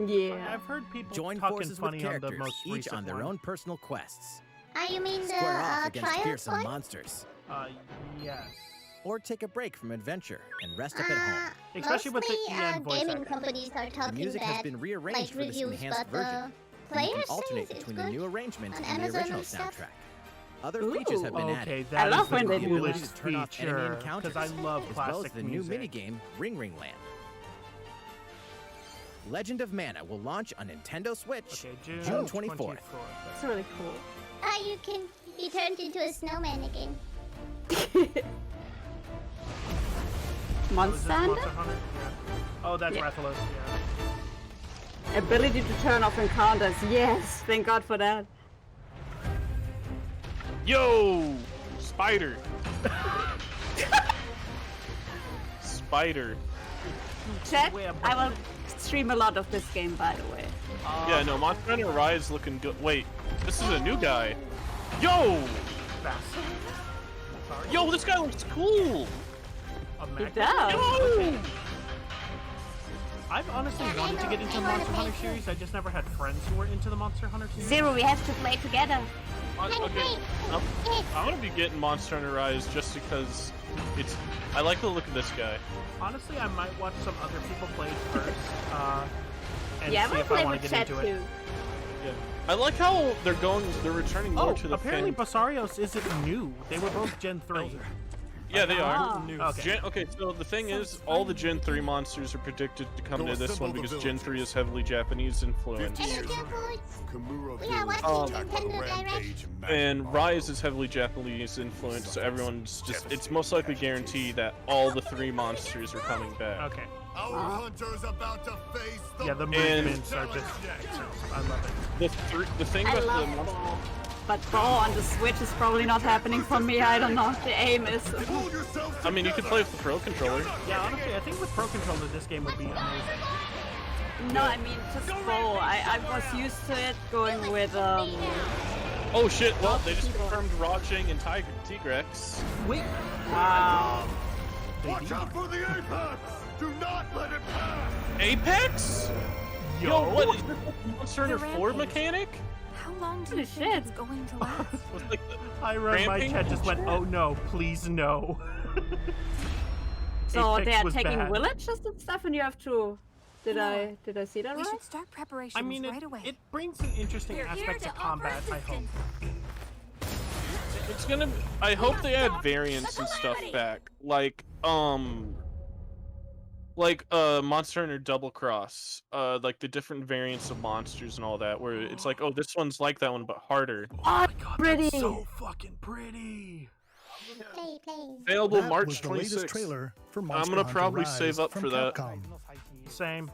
[SPEAKER 2] Yeah.
[SPEAKER 1] I've heard people
[SPEAKER 9] Join
[SPEAKER 1] talking
[SPEAKER 9] forces with
[SPEAKER 1] funny on the
[SPEAKER 9] characters,
[SPEAKER 1] most
[SPEAKER 9] each
[SPEAKER 1] recent
[SPEAKER 9] on their
[SPEAKER 1] one.
[SPEAKER 9] own personal quests.
[SPEAKER 3] You mean the
[SPEAKER 9] Square off against
[SPEAKER 3] trials
[SPEAKER 9] fearsome
[SPEAKER 3] one?
[SPEAKER 9] monsters.
[SPEAKER 1] Yes.
[SPEAKER 9] Or take a break from adventure and rest up at home.
[SPEAKER 1] Especially with the
[SPEAKER 3] Mostly,
[SPEAKER 1] EN voice
[SPEAKER 3] gaming
[SPEAKER 1] acting.
[SPEAKER 3] companies are
[SPEAKER 9] The
[SPEAKER 3] talking
[SPEAKER 9] music has
[SPEAKER 3] bad,
[SPEAKER 9] been rearranged
[SPEAKER 3] like
[SPEAKER 9] for this
[SPEAKER 3] reviews,
[SPEAKER 9] enhanced
[SPEAKER 3] but
[SPEAKER 9] version. And you
[SPEAKER 3] players
[SPEAKER 9] can
[SPEAKER 3] say
[SPEAKER 9] alternate
[SPEAKER 3] it's
[SPEAKER 9] between the
[SPEAKER 3] good
[SPEAKER 9] new arrangement
[SPEAKER 3] on
[SPEAKER 9] and the
[SPEAKER 3] Amazon
[SPEAKER 9] original
[SPEAKER 3] and stuff.
[SPEAKER 9] soundtrack. Other features have been added.
[SPEAKER 1] Okay,
[SPEAKER 2] I
[SPEAKER 1] that
[SPEAKER 2] love
[SPEAKER 1] is
[SPEAKER 2] when
[SPEAKER 1] the
[SPEAKER 2] they do
[SPEAKER 1] coolest
[SPEAKER 9] that. Turn off enemy
[SPEAKER 1] feature,
[SPEAKER 9] encounters,
[SPEAKER 1] because I love
[SPEAKER 9] as well as
[SPEAKER 1] classic
[SPEAKER 9] the
[SPEAKER 1] music.
[SPEAKER 9] new minigame Ring Ring Land. Legend of Mana will launch on Nintendo Switch
[SPEAKER 1] Okay,
[SPEAKER 9] June 24th.
[SPEAKER 2] It's really cool.
[SPEAKER 3] You can be turned into a snowman again.
[SPEAKER 2] Monster Hunter?
[SPEAKER 1] Hunter? Yeah. Oh, that's
[SPEAKER 2] Yeah.
[SPEAKER 1] Rathalos, yeah.
[SPEAKER 2] Ability to turn off encounters. Yes, thank God for that.
[SPEAKER 5] Yo, spider. Spider.
[SPEAKER 2] Chat,
[SPEAKER 1] Where-
[SPEAKER 2] I will stream a lot of this game, by the way.
[SPEAKER 5] Yeah, no, Monster Hunter Rise looking good. Wait, this is a new guy. Yo,
[SPEAKER 1] Sorry.
[SPEAKER 5] yo, this guy looks cool.
[SPEAKER 1] A
[SPEAKER 2] He
[SPEAKER 1] mech?
[SPEAKER 2] does.
[SPEAKER 5] Yo.
[SPEAKER 1] I've honestly wanted to get into the Monster Hunter series. I just never had friends who were into the Monster Hunter series.
[SPEAKER 2] Zero, we have to play together.
[SPEAKER 5] Okay, I'm gonna be getting Monster Hunter Rise just because I like the look of this guy.
[SPEAKER 1] Honestly, I might watch some other people play it first, and
[SPEAKER 2] Yeah,
[SPEAKER 1] see
[SPEAKER 2] I
[SPEAKER 1] if
[SPEAKER 2] will
[SPEAKER 1] I
[SPEAKER 2] play
[SPEAKER 1] want
[SPEAKER 2] with
[SPEAKER 1] to get
[SPEAKER 2] chat
[SPEAKER 1] into it.
[SPEAKER 2] too.
[SPEAKER 5] Yeah, I like how they're returning more
[SPEAKER 1] Oh,
[SPEAKER 5] to the
[SPEAKER 1] apparently
[SPEAKER 5] fan.
[SPEAKER 1] Basarios isn't new. They were both Gen 3.
[SPEAKER 5] Yeah, they are.
[SPEAKER 1] Okay.
[SPEAKER 5] Okay, so the thing is, all the Gen 3 monsters are predicted to come to this one because Gen 3 is heavily Japanese influenced.
[SPEAKER 3] We are watching Nintendo Direct.
[SPEAKER 5] And Rise is heavily Japanese influenced, so everyone's it's most likely guaranteed that all the 3 monsters are coming back.
[SPEAKER 1] Okay.
[SPEAKER 10] Our hunter's about to face the
[SPEAKER 1] Yeah, the
[SPEAKER 5] And-
[SPEAKER 1] movements are just... I love it.
[SPEAKER 5] The thing
[SPEAKER 2] I
[SPEAKER 5] about the
[SPEAKER 2] love
[SPEAKER 5] monsters.
[SPEAKER 2] ball. But ball on the Switch is probably not happening for me. I don't know. The aim is...
[SPEAKER 5] I mean, you could play with the Pro Controller.
[SPEAKER 1] Yeah, honestly, I think with Pro Controller, this game would be amazing.
[SPEAKER 2] No, I mean, just ball. I was used to it going with,
[SPEAKER 5] Oh shit, well, they just confirmed Rajang and Tigrex.
[SPEAKER 1] Wait.
[SPEAKER 2] Wow.
[SPEAKER 10] Watch out for the apex! Do not let it pass!
[SPEAKER 5] Apex? Yo, what is this Monster Hunter 4 mechanic?
[SPEAKER 6] How long do
[SPEAKER 2] Holy
[SPEAKER 6] you think
[SPEAKER 2] shit.
[SPEAKER 6] it's going to last?
[SPEAKER 5] Was like the
[SPEAKER 1] I read my
[SPEAKER 5] Ramping
[SPEAKER 1] chat just went,
[SPEAKER 5] monster?
[SPEAKER 1] oh no, please no.
[SPEAKER 2] So
[SPEAKER 1] Apex
[SPEAKER 2] they are
[SPEAKER 1] was
[SPEAKER 2] taking
[SPEAKER 1] bad.
[SPEAKER 2] villages and stuff, and you have to... Did I see that
[SPEAKER 6] We
[SPEAKER 2] right?
[SPEAKER 6] should start preparations
[SPEAKER 1] I mean,
[SPEAKER 6] right away.
[SPEAKER 1] it brings some interesting
[SPEAKER 6] We're here
[SPEAKER 1] aspects
[SPEAKER 6] to
[SPEAKER 1] of combat,
[SPEAKER 6] offer
[SPEAKER 1] I hope.
[SPEAKER 5] It's gonna. I hope they add variants and stuff back, like Monster Hunter Double Cross, like the different variants of monsters and all that, where it's like, oh, this one's like that one but harder.
[SPEAKER 2] Oh,
[SPEAKER 1] God,
[SPEAKER 2] pretty.
[SPEAKER 1] that's so fucking pretty.
[SPEAKER 3] Play.
[SPEAKER 5] Available
[SPEAKER 8] That
[SPEAKER 5] March
[SPEAKER 8] was the latest
[SPEAKER 5] 26th.
[SPEAKER 8] trailer for
[SPEAKER 5] I'm
[SPEAKER 8] Monster
[SPEAKER 5] gonna
[SPEAKER 8] Hunter
[SPEAKER 5] probably
[SPEAKER 8] Rise
[SPEAKER 5] save up
[SPEAKER 8] from
[SPEAKER 5] for that.
[SPEAKER 8] Capcom.
[SPEAKER 1] Same.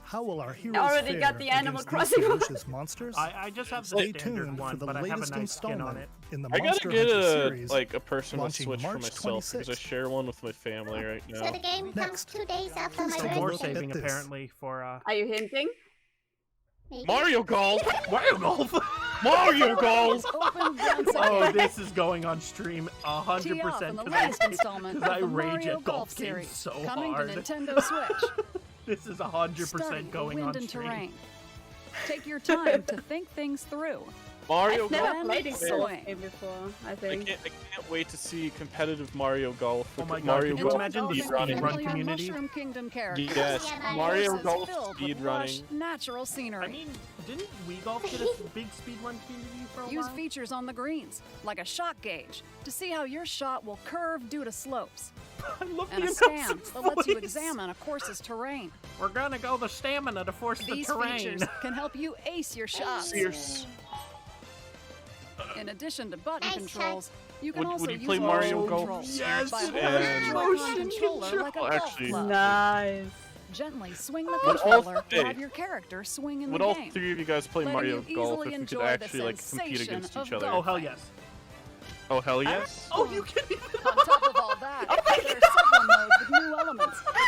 [SPEAKER 8] How will our heroes
[SPEAKER 2] already
[SPEAKER 8] fare
[SPEAKER 2] got the Animal
[SPEAKER 8] against these
[SPEAKER 2] Crossing one.
[SPEAKER 8] ferocious monsters?
[SPEAKER 1] I just have the
[SPEAKER 8] Stay
[SPEAKER 1] standard
[SPEAKER 8] tuned for
[SPEAKER 1] one,
[SPEAKER 8] the
[SPEAKER 1] but I have a
[SPEAKER 8] latest
[SPEAKER 1] nice skin on
[SPEAKER 8] installment
[SPEAKER 1] it.
[SPEAKER 8] in the
[SPEAKER 5] I gotta
[SPEAKER 8] Monster
[SPEAKER 5] get
[SPEAKER 8] Hunter
[SPEAKER 5] a
[SPEAKER 8] series.
[SPEAKER 5] personal
[SPEAKER 8] launching
[SPEAKER 5] Switch for
[SPEAKER 8] March
[SPEAKER 5] myself because I
[SPEAKER 8] 26th.
[SPEAKER 5] share one with my family right
[SPEAKER 3] So
[SPEAKER 5] now.
[SPEAKER 3] the game comes
[SPEAKER 8] Next.
[SPEAKER 3] 2 days after
[SPEAKER 8] Please
[SPEAKER 3] my
[SPEAKER 8] take a
[SPEAKER 1] More
[SPEAKER 8] look
[SPEAKER 3] birthday.
[SPEAKER 8] at
[SPEAKER 1] saving
[SPEAKER 8] this.
[SPEAKER 1] apparently for
[SPEAKER 2] Are you hinting?
[SPEAKER 3] Maybe.
[SPEAKER 5] Mario Golf!
[SPEAKER 1] Mario Golf.
[SPEAKER 5] Mario Golf!
[SPEAKER 11] Open once
[SPEAKER 1] Oh,
[SPEAKER 11] again.
[SPEAKER 1] this is going on stream
[SPEAKER 11] Tee off in
[SPEAKER 1] 100%
[SPEAKER 11] the
[SPEAKER 1] because
[SPEAKER 11] latest installment
[SPEAKER 1] I
[SPEAKER 11] of the
[SPEAKER 1] rage
[SPEAKER 11] Mario
[SPEAKER 1] at
[SPEAKER 11] Golf
[SPEAKER 1] golf games
[SPEAKER 11] series,
[SPEAKER 1] so
[SPEAKER 11] coming
[SPEAKER 1] hard.
[SPEAKER 11] to Nintendo Switch.
[SPEAKER 1] This is 100%
[SPEAKER 11] Study the
[SPEAKER 1] going
[SPEAKER 11] wind
[SPEAKER 1] on
[SPEAKER 11] and
[SPEAKER 1] stream.
[SPEAKER 11] terrain. Take your time to think things through.
[SPEAKER 5] Mario
[SPEAKER 2] I've never
[SPEAKER 5] Golf!
[SPEAKER 2] played a
[SPEAKER 11] Swing.
[SPEAKER 2] golf game before, I
[SPEAKER 5] I
[SPEAKER 2] think.
[SPEAKER 5] can't wait to see competitive Mario Golf.
[SPEAKER 1] Oh my god,
[SPEAKER 5] Mario
[SPEAKER 1] could you
[SPEAKER 5] Golf
[SPEAKER 1] imagine the
[SPEAKER 5] speedrunning.
[SPEAKER 1] speedrun community?
[SPEAKER 11] Mushroom Kingdom characters.
[SPEAKER 5] Yes,
[SPEAKER 3] Yeah,
[SPEAKER 5] Mario
[SPEAKER 11] Courses
[SPEAKER 5] Golf
[SPEAKER 11] filled with
[SPEAKER 5] speedrunning.
[SPEAKER 11] lush, natural scenery.
[SPEAKER 1] I mean, didn't Wii Golf get a big speedrun community for a
[SPEAKER 11] Use
[SPEAKER 1] while?
[SPEAKER 11] features on the greens, like a shot gauge, to see how your shot will curve due to slopes,
[SPEAKER 1] I love
[SPEAKER 11] and
[SPEAKER 1] the
[SPEAKER 11] a stand
[SPEAKER 1] announcer's
[SPEAKER 11] that lets you
[SPEAKER 1] voice.
[SPEAKER 11] examine a course's terrain.
[SPEAKER 1] We're gonna go the stamina to force
[SPEAKER 11] These
[SPEAKER 1] the terrain.
[SPEAKER 11] features can help you ace your shots.
[SPEAKER 5] Sears.
[SPEAKER 11] In addition to button
[SPEAKER 3] Nice
[SPEAKER 11] controls, you can
[SPEAKER 5] Would
[SPEAKER 11] also
[SPEAKER 5] you
[SPEAKER 11] use
[SPEAKER 5] play Mario
[SPEAKER 11] motion
[SPEAKER 5] Golf?
[SPEAKER 11] controls
[SPEAKER 1] Yes,
[SPEAKER 11] by
[SPEAKER 1] it
[SPEAKER 11] holding
[SPEAKER 5] has
[SPEAKER 11] the Joy-Con
[SPEAKER 1] motion
[SPEAKER 11] controller like a
[SPEAKER 5] control.
[SPEAKER 11] golf
[SPEAKER 5] Actually-
[SPEAKER 11] club.
[SPEAKER 2] Nice.
[SPEAKER 11] Gently swing the
[SPEAKER 5] Would all
[SPEAKER 11] controller
[SPEAKER 5] three-
[SPEAKER 11] to have your character swing in
[SPEAKER 5] Would
[SPEAKER 11] the
[SPEAKER 5] all
[SPEAKER 11] game.
[SPEAKER 5] 3 of you guys play
[SPEAKER 11] letting
[SPEAKER 5] Mario
[SPEAKER 11] you
[SPEAKER 5] Golf
[SPEAKER 11] easily
[SPEAKER 5] if we could
[SPEAKER 11] enjoy the
[SPEAKER 5] actually like compete
[SPEAKER 11] sensation
[SPEAKER 5] against
[SPEAKER 11] of
[SPEAKER 5] each other?
[SPEAKER 1] Oh hell yes.
[SPEAKER 5] Oh hell yes!
[SPEAKER 1] Oh, you can even.
[SPEAKER 11] On top of all that, there are several modes with new elements,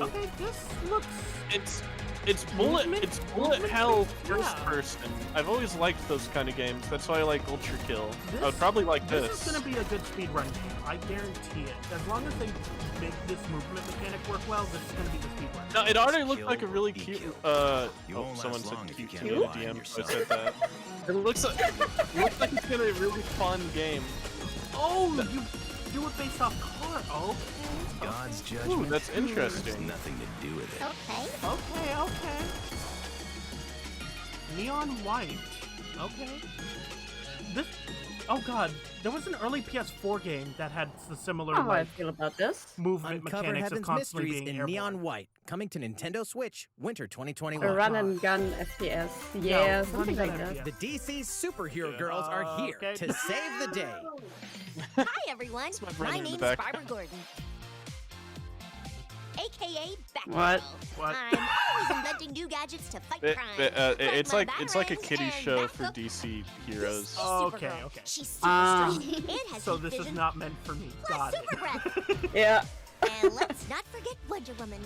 [SPEAKER 1] Okay, this looks.
[SPEAKER 5] It's It's bullet hell first
[SPEAKER 1] Yeah.
[SPEAKER 5] person. I've always liked those kind of games. That's why I like Ultra Kill. I would probably like this.
[SPEAKER 1] This is gonna be a good speedrun game. I guarantee it. As long as they make this movement mechanic work well, this is gonna be the speedrun.
[SPEAKER 5] No, it already looked like a really cute. Someone said cute to me in the DM, so I said that. It looks like it's gonna be a really fun game.
[SPEAKER 1] Oh, you do it based off car. Oh.
[SPEAKER 12] God's judgment.
[SPEAKER 5] Ooh, that's interesting.
[SPEAKER 12] Has nothing to do with it.
[SPEAKER 3] Okay.
[SPEAKER 1] Neon white. Okay. This. Oh god, there was an early PS4 game that had the similar
[SPEAKER 2] How I feel about this.
[SPEAKER 1] movement
[SPEAKER 9] Uncover
[SPEAKER 1] mechanics of
[SPEAKER 9] Heaven's
[SPEAKER 1] constantly
[SPEAKER 9] mysteries
[SPEAKER 1] being
[SPEAKER 9] in
[SPEAKER 1] airborne.
[SPEAKER 9] neon white, coming to Nintendo Switch, winter 2021.
[SPEAKER 2] A run and gun FPS. Yeah, something
[SPEAKER 1] run
[SPEAKER 2] like
[SPEAKER 1] and gun
[SPEAKER 2] that.
[SPEAKER 9] The DC superhero girls are here
[SPEAKER 1] Okay.
[SPEAKER 9] to save the day.
[SPEAKER 6] Hi, everyone.
[SPEAKER 5] my brother
[SPEAKER 6] My
[SPEAKER 5] in the
[SPEAKER 6] name's
[SPEAKER 5] back.
[SPEAKER 6] Barbara Gordon. AKA Batgirl.
[SPEAKER 2] What?
[SPEAKER 1] What?
[SPEAKER 6] I'm always inventing new gadgets to fight crime.
[SPEAKER 5] It's
[SPEAKER 6] my
[SPEAKER 5] like a
[SPEAKER 6] batarangs
[SPEAKER 5] kiddie
[SPEAKER 6] and
[SPEAKER 5] show
[SPEAKER 6] back
[SPEAKER 5] for
[SPEAKER 6] up
[SPEAKER 5] DC heroes.
[SPEAKER 1] Okay,
[SPEAKER 6] Supergirl.
[SPEAKER 1] okay.
[SPEAKER 6] She's super strong. It has
[SPEAKER 1] So
[SPEAKER 6] heat
[SPEAKER 1] this is
[SPEAKER 6] vision,
[SPEAKER 1] not meant for me.
[SPEAKER 6] plus
[SPEAKER 1] Got
[SPEAKER 6] super
[SPEAKER 1] it.
[SPEAKER 6] breath.
[SPEAKER 2] Yeah.
[SPEAKER 6] And let's not forget Wonder Woman,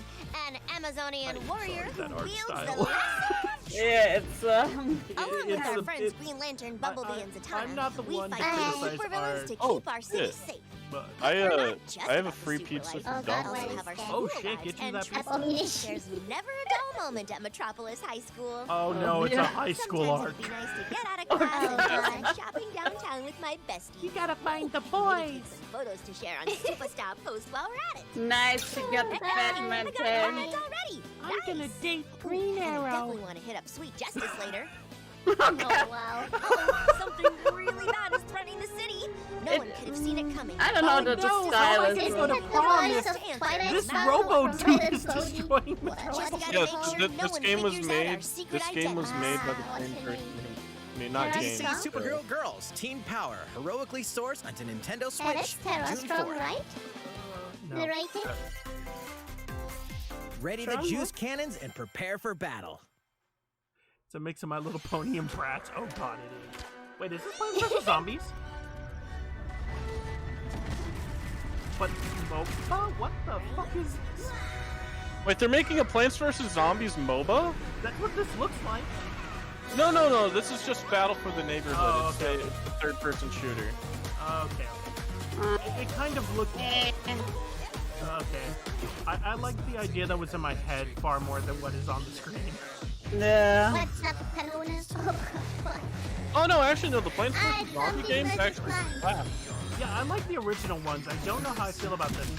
[SPEAKER 6] an Amazonian warrior
[SPEAKER 1] that
[SPEAKER 6] who
[SPEAKER 1] art
[SPEAKER 6] wields
[SPEAKER 1] style.
[SPEAKER 6] the lasso.
[SPEAKER 2] Yeah, it's
[SPEAKER 6] Along with
[SPEAKER 1] It's
[SPEAKER 6] our
[SPEAKER 1] a-
[SPEAKER 6] friends
[SPEAKER 1] it's-
[SPEAKER 6] Green Lantern, Bumblebee, and Zatanna,
[SPEAKER 1] I'm not the
[SPEAKER 6] we
[SPEAKER 1] one to
[SPEAKER 6] fight
[SPEAKER 1] criticize
[SPEAKER 6] supervillains
[SPEAKER 1] art.
[SPEAKER 6] to keep
[SPEAKER 5] Oh,
[SPEAKER 6] our city
[SPEAKER 5] shit.
[SPEAKER 6] safe.
[SPEAKER 1] But
[SPEAKER 5] I
[SPEAKER 6] We're not just
[SPEAKER 5] have a
[SPEAKER 6] about the
[SPEAKER 5] free
[SPEAKER 6] super
[SPEAKER 5] pizza
[SPEAKER 6] life.
[SPEAKER 5] from
[SPEAKER 3] Oh,
[SPEAKER 6] We
[SPEAKER 3] God,
[SPEAKER 6] also
[SPEAKER 3] what
[SPEAKER 6] have our
[SPEAKER 3] is that?
[SPEAKER 1] Oh,
[SPEAKER 6] school
[SPEAKER 1] shit,
[SPEAKER 6] lives,
[SPEAKER 1] get you
[SPEAKER 6] and
[SPEAKER 1] that
[SPEAKER 6] trust
[SPEAKER 3] pizza.
[SPEAKER 6] me, there's never a dull moment at Metropolis High School.
[SPEAKER 1] oh no, it's a
[SPEAKER 2] yeah.
[SPEAKER 1] high school
[SPEAKER 6] Sometimes
[SPEAKER 1] art.
[SPEAKER 6] it'd be nice to get out of class and do some shopping downtown with my besties.
[SPEAKER 1] You gotta find the
[SPEAKER 6] Maybe
[SPEAKER 1] boys.
[SPEAKER 6] take some photos to share on Superstar Post while we're at it.
[SPEAKER 2] nice. You got the Batman
[SPEAKER 6] I got a
[SPEAKER 2] pen.
[SPEAKER 6] comment already.
[SPEAKER 1] I'm gonna
[SPEAKER 6] Nice.
[SPEAKER 1] date
[SPEAKER 6] Ooh,
[SPEAKER 1] Green
[SPEAKER 6] and I
[SPEAKER 1] Arrow.
[SPEAKER 6] definitely want to hit up Sweet Justice later.
[SPEAKER 3] Oh, wow.
[SPEAKER 6] Oh, something really bad is threatening the city. No one could have seen it coming.
[SPEAKER 2] I don't know
[SPEAKER 1] Oh,
[SPEAKER 2] the
[SPEAKER 1] no,
[SPEAKER 2] style
[SPEAKER 1] how am I
[SPEAKER 2] is.
[SPEAKER 1] gonna
[SPEAKER 3] Isn't
[SPEAKER 1] go
[SPEAKER 3] it
[SPEAKER 1] to
[SPEAKER 3] the
[SPEAKER 1] prom
[SPEAKER 3] voice
[SPEAKER 1] if
[SPEAKER 3] of Twilight
[SPEAKER 1] this
[SPEAKER 3] Sparkle
[SPEAKER 1] Robo
[SPEAKER 3] from
[SPEAKER 1] dude
[SPEAKER 3] Red
[SPEAKER 1] is
[SPEAKER 3] Cody?
[SPEAKER 1] destroying
[SPEAKER 3] What?
[SPEAKER 1] Metropolis?
[SPEAKER 6] Just gotta
[SPEAKER 5] Yeah,
[SPEAKER 6] make sure no
[SPEAKER 5] this
[SPEAKER 6] one
[SPEAKER 5] game was
[SPEAKER 6] figures out our
[SPEAKER 5] made.
[SPEAKER 6] secret
[SPEAKER 5] This game was
[SPEAKER 6] identity.
[SPEAKER 5] made by the
[SPEAKER 3] What's
[SPEAKER 5] same
[SPEAKER 3] her
[SPEAKER 5] person.
[SPEAKER 3] name?
[SPEAKER 5] I mean, not
[SPEAKER 3] Terra
[SPEAKER 5] game.
[SPEAKER 9] DC
[SPEAKER 3] Strong?
[SPEAKER 9] Supergirl Girls Teen Power, heroically sourced onto Nintendo
[SPEAKER 3] Yeah, that's
[SPEAKER 9] Switch,
[SPEAKER 3] Terra
[SPEAKER 9] June
[SPEAKER 3] Strong,
[SPEAKER 9] 4th.
[SPEAKER 3] right?
[SPEAKER 1] No.
[SPEAKER 3] The rating?
[SPEAKER 9] Ready to
[SPEAKER 2] Strong
[SPEAKER 9] juice cannons and prepare for battle.
[SPEAKER 1] It's a mix of My Little Pony and Bratz. Oh god, it is. Wait, is this Plants vs. Zombies? But MOBA? What the fuck is this?
[SPEAKER 5] Wait, they're making a Plants vs Zombies MOBA?
[SPEAKER 1] That's what this looks like.
[SPEAKER 5] No. This is just Battle for the Neighborhood.
[SPEAKER 1] Oh,
[SPEAKER 5] It's
[SPEAKER 1] okay.
[SPEAKER 5] a third-person shooter.
[SPEAKER 1] Okay. It kind of looked. Okay. I like the idea that was in my head far more than what is on the screen.
[SPEAKER 2] Yeah.
[SPEAKER 3] What's up, Kaluna?
[SPEAKER 5] Oh no, actually no. The Plants
[SPEAKER 3] I
[SPEAKER 5] vs Zombie
[SPEAKER 3] love
[SPEAKER 5] game's
[SPEAKER 3] these
[SPEAKER 5] actually
[SPEAKER 3] versus
[SPEAKER 5] crap.
[SPEAKER 1] Yeah, I like the original ones. I don't know how I feel about this.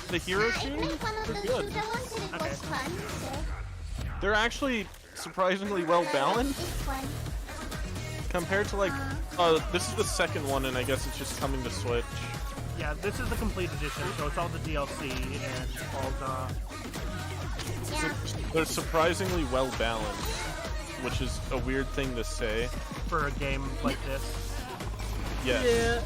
[SPEAKER 5] The hero
[SPEAKER 3] I
[SPEAKER 5] team,
[SPEAKER 3] played one of
[SPEAKER 5] they're
[SPEAKER 3] the
[SPEAKER 5] good.
[SPEAKER 3] shooter ones and it
[SPEAKER 1] Okay.
[SPEAKER 3] was fun, so...
[SPEAKER 5] They're actually surprisingly well balanced
[SPEAKER 3] This one.
[SPEAKER 5] compared to like. This is the second one, and I guess it's just coming to Switch.
[SPEAKER 1] Yeah, this is the complete edition, so it's all the DLC and all the.
[SPEAKER 3] Yeah.
[SPEAKER 5] They're surprisingly well balanced, which is a weird thing to say.
[SPEAKER 1] For a game like this.
[SPEAKER 5] Yes.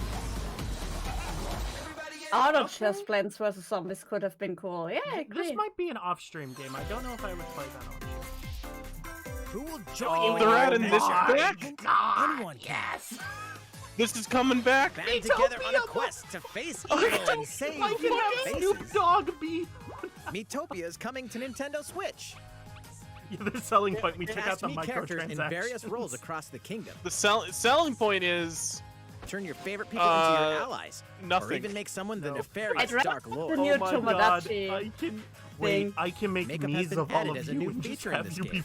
[SPEAKER 2] Auto chess Plants vs. Zombies could have been cool. Yeah, I agree.
[SPEAKER 1] This might be an off-stream game. I don't know if I would play that on stream.
[SPEAKER 9] Who will join
[SPEAKER 1] Oh,
[SPEAKER 9] you in
[SPEAKER 5] they're
[SPEAKER 9] your
[SPEAKER 5] adding this
[SPEAKER 9] adventure?
[SPEAKER 5] back?
[SPEAKER 9] Anyone can.
[SPEAKER 5] This is coming back.
[SPEAKER 9] Band together on a quest to face evil and save
[SPEAKER 1] I can have
[SPEAKER 9] faces.
[SPEAKER 1] Snoop Dogg be.
[SPEAKER 9] Metopia is coming to Nintendo Switch.
[SPEAKER 1] Yeah, the selling point. We took out
[SPEAKER 9] Cast
[SPEAKER 1] the
[SPEAKER 9] me characters in various
[SPEAKER 1] microtransactions.
[SPEAKER 9] roles across the kingdom.
[SPEAKER 5] The selling point is
[SPEAKER 9] Turn your favorite people into your allies.
[SPEAKER 5] nothing.
[SPEAKER 9] Or even make someone the
[SPEAKER 1] No.
[SPEAKER 9] nefarious
[SPEAKER 2] I'd rather
[SPEAKER 9] Dark
[SPEAKER 2] the
[SPEAKER 9] Lord.
[SPEAKER 2] new
[SPEAKER 1] Oh my god!
[SPEAKER 2] Tomodachi
[SPEAKER 1] I can wait.
[SPEAKER 2] thing.
[SPEAKER 1] I can make
[SPEAKER 9] Makeup has
[SPEAKER 1] knees
[SPEAKER 9] been
[SPEAKER 1] of all
[SPEAKER 9] added
[SPEAKER 1] of
[SPEAKER 9] as a
[SPEAKER 1] you
[SPEAKER 9] new
[SPEAKER 1] and just
[SPEAKER 9] feature in
[SPEAKER 1] have
[SPEAKER 9] this
[SPEAKER 1] you
[SPEAKER 9] game.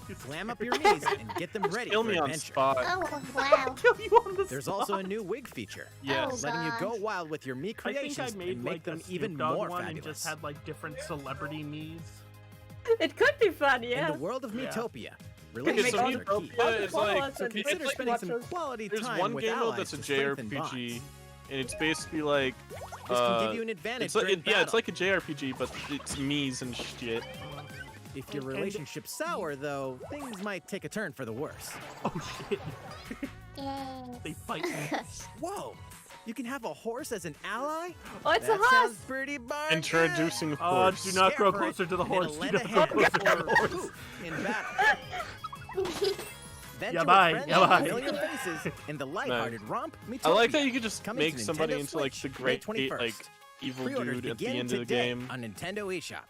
[SPEAKER 1] be.
[SPEAKER 9] Glam up your knees and get them ready
[SPEAKER 5] Kill
[SPEAKER 9] for
[SPEAKER 5] me on
[SPEAKER 9] adventure.
[SPEAKER 5] spot.
[SPEAKER 3] Oh, wow.
[SPEAKER 1] Kill you on the
[SPEAKER 9] There's
[SPEAKER 1] spot.
[SPEAKER 9] also a new wig feature.
[SPEAKER 5] Yes.
[SPEAKER 3] Oh,
[SPEAKER 9] Letting you go
[SPEAKER 3] God.
[SPEAKER 9] wild with your me
[SPEAKER 1] I think
[SPEAKER 9] creations
[SPEAKER 1] I made
[SPEAKER 9] and make
[SPEAKER 1] like
[SPEAKER 9] them
[SPEAKER 1] a Snoop
[SPEAKER 9] even
[SPEAKER 1] Dogg
[SPEAKER 9] more
[SPEAKER 1] one and
[SPEAKER 9] fabulous.
[SPEAKER 1] just had like different celebrity knees.
[SPEAKER 2] It could be fun, yeah.
[SPEAKER 9] In the world of
[SPEAKER 1] Yeah.
[SPEAKER 9] Metopia,
[SPEAKER 5] Okay,
[SPEAKER 9] relationships
[SPEAKER 5] so
[SPEAKER 9] are key.
[SPEAKER 5] Metopia is like
[SPEAKER 9] So consider
[SPEAKER 5] it's
[SPEAKER 9] spending some
[SPEAKER 2] watchers.
[SPEAKER 9] quality
[SPEAKER 5] there's
[SPEAKER 9] time
[SPEAKER 5] one
[SPEAKER 9] with
[SPEAKER 5] game mode
[SPEAKER 9] allies
[SPEAKER 5] that's a
[SPEAKER 9] to strengthen
[SPEAKER 5] JRPG,
[SPEAKER 9] bonds.
[SPEAKER 5] and it's basically like
[SPEAKER 9] This can give you an advantage
[SPEAKER 5] it's like,
[SPEAKER 9] during
[SPEAKER 5] yeah, it's
[SPEAKER 9] battle.
[SPEAKER 5] like a JRPG, but it's me's and shit.
[SPEAKER 9] If your
[SPEAKER 1] And-
[SPEAKER 9] relationship's sour, though, things might take a turn for the worse.
[SPEAKER 1] Oh shit!
[SPEAKER 3] Yay.
[SPEAKER 1] They fight me.
[SPEAKER 9] Whoa! You can have a horse as an ally?
[SPEAKER 2] Oh, it's
[SPEAKER 9] that
[SPEAKER 2] a horse!
[SPEAKER 9] sounds pretty darn
[SPEAKER 5] Introducing
[SPEAKER 9] good.
[SPEAKER 5] horse.
[SPEAKER 1] Do not grow
[SPEAKER 9] Scare for it,
[SPEAKER 1] closer to the
[SPEAKER 9] and
[SPEAKER 1] horse.
[SPEAKER 9] it'll
[SPEAKER 1] Do
[SPEAKER 9] lend
[SPEAKER 1] not
[SPEAKER 9] a
[SPEAKER 1] grow
[SPEAKER 9] hand
[SPEAKER 1] closer to the
[SPEAKER 9] or
[SPEAKER 1] horse.
[SPEAKER 9] two in battle. Venture
[SPEAKER 1] Yeah,
[SPEAKER 9] with
[SPEAKER 1] bye.
[SPEAKER 9] friends
[SPEAKER 1] Yeah,
[SPEAKER 9] and
[SPEAKER 1] bye.
[SPEAKER 9] familiar faces in the lighthearted romp.
[SPEAKER 5] I like
[SPEAKER 9] Metopia.
[SPEAKER 5] that you could just
[SPEAKER 9] Coming
[SPEAKER 5] make
[SPEAKER 9] to
[SPEAKER 5] somebody
[SPEAKER 9] Nintendo
[SPEAKER 5] into like the
[SPEAKER 9] Switch,
[SPEAKER 5] great
[SPEAKER 9] May 21st.
[SPEAKER 5] like evil
[SPEAKER 9] Pre-orders
[SPEAKER 5] dude at the
[SPEAKER 9] begin
[SPEAKER 5] end of the
[SPEAKER 9] today
[SPEAKER 5] game.
[SPEAKER 9] on Nintendo eShop.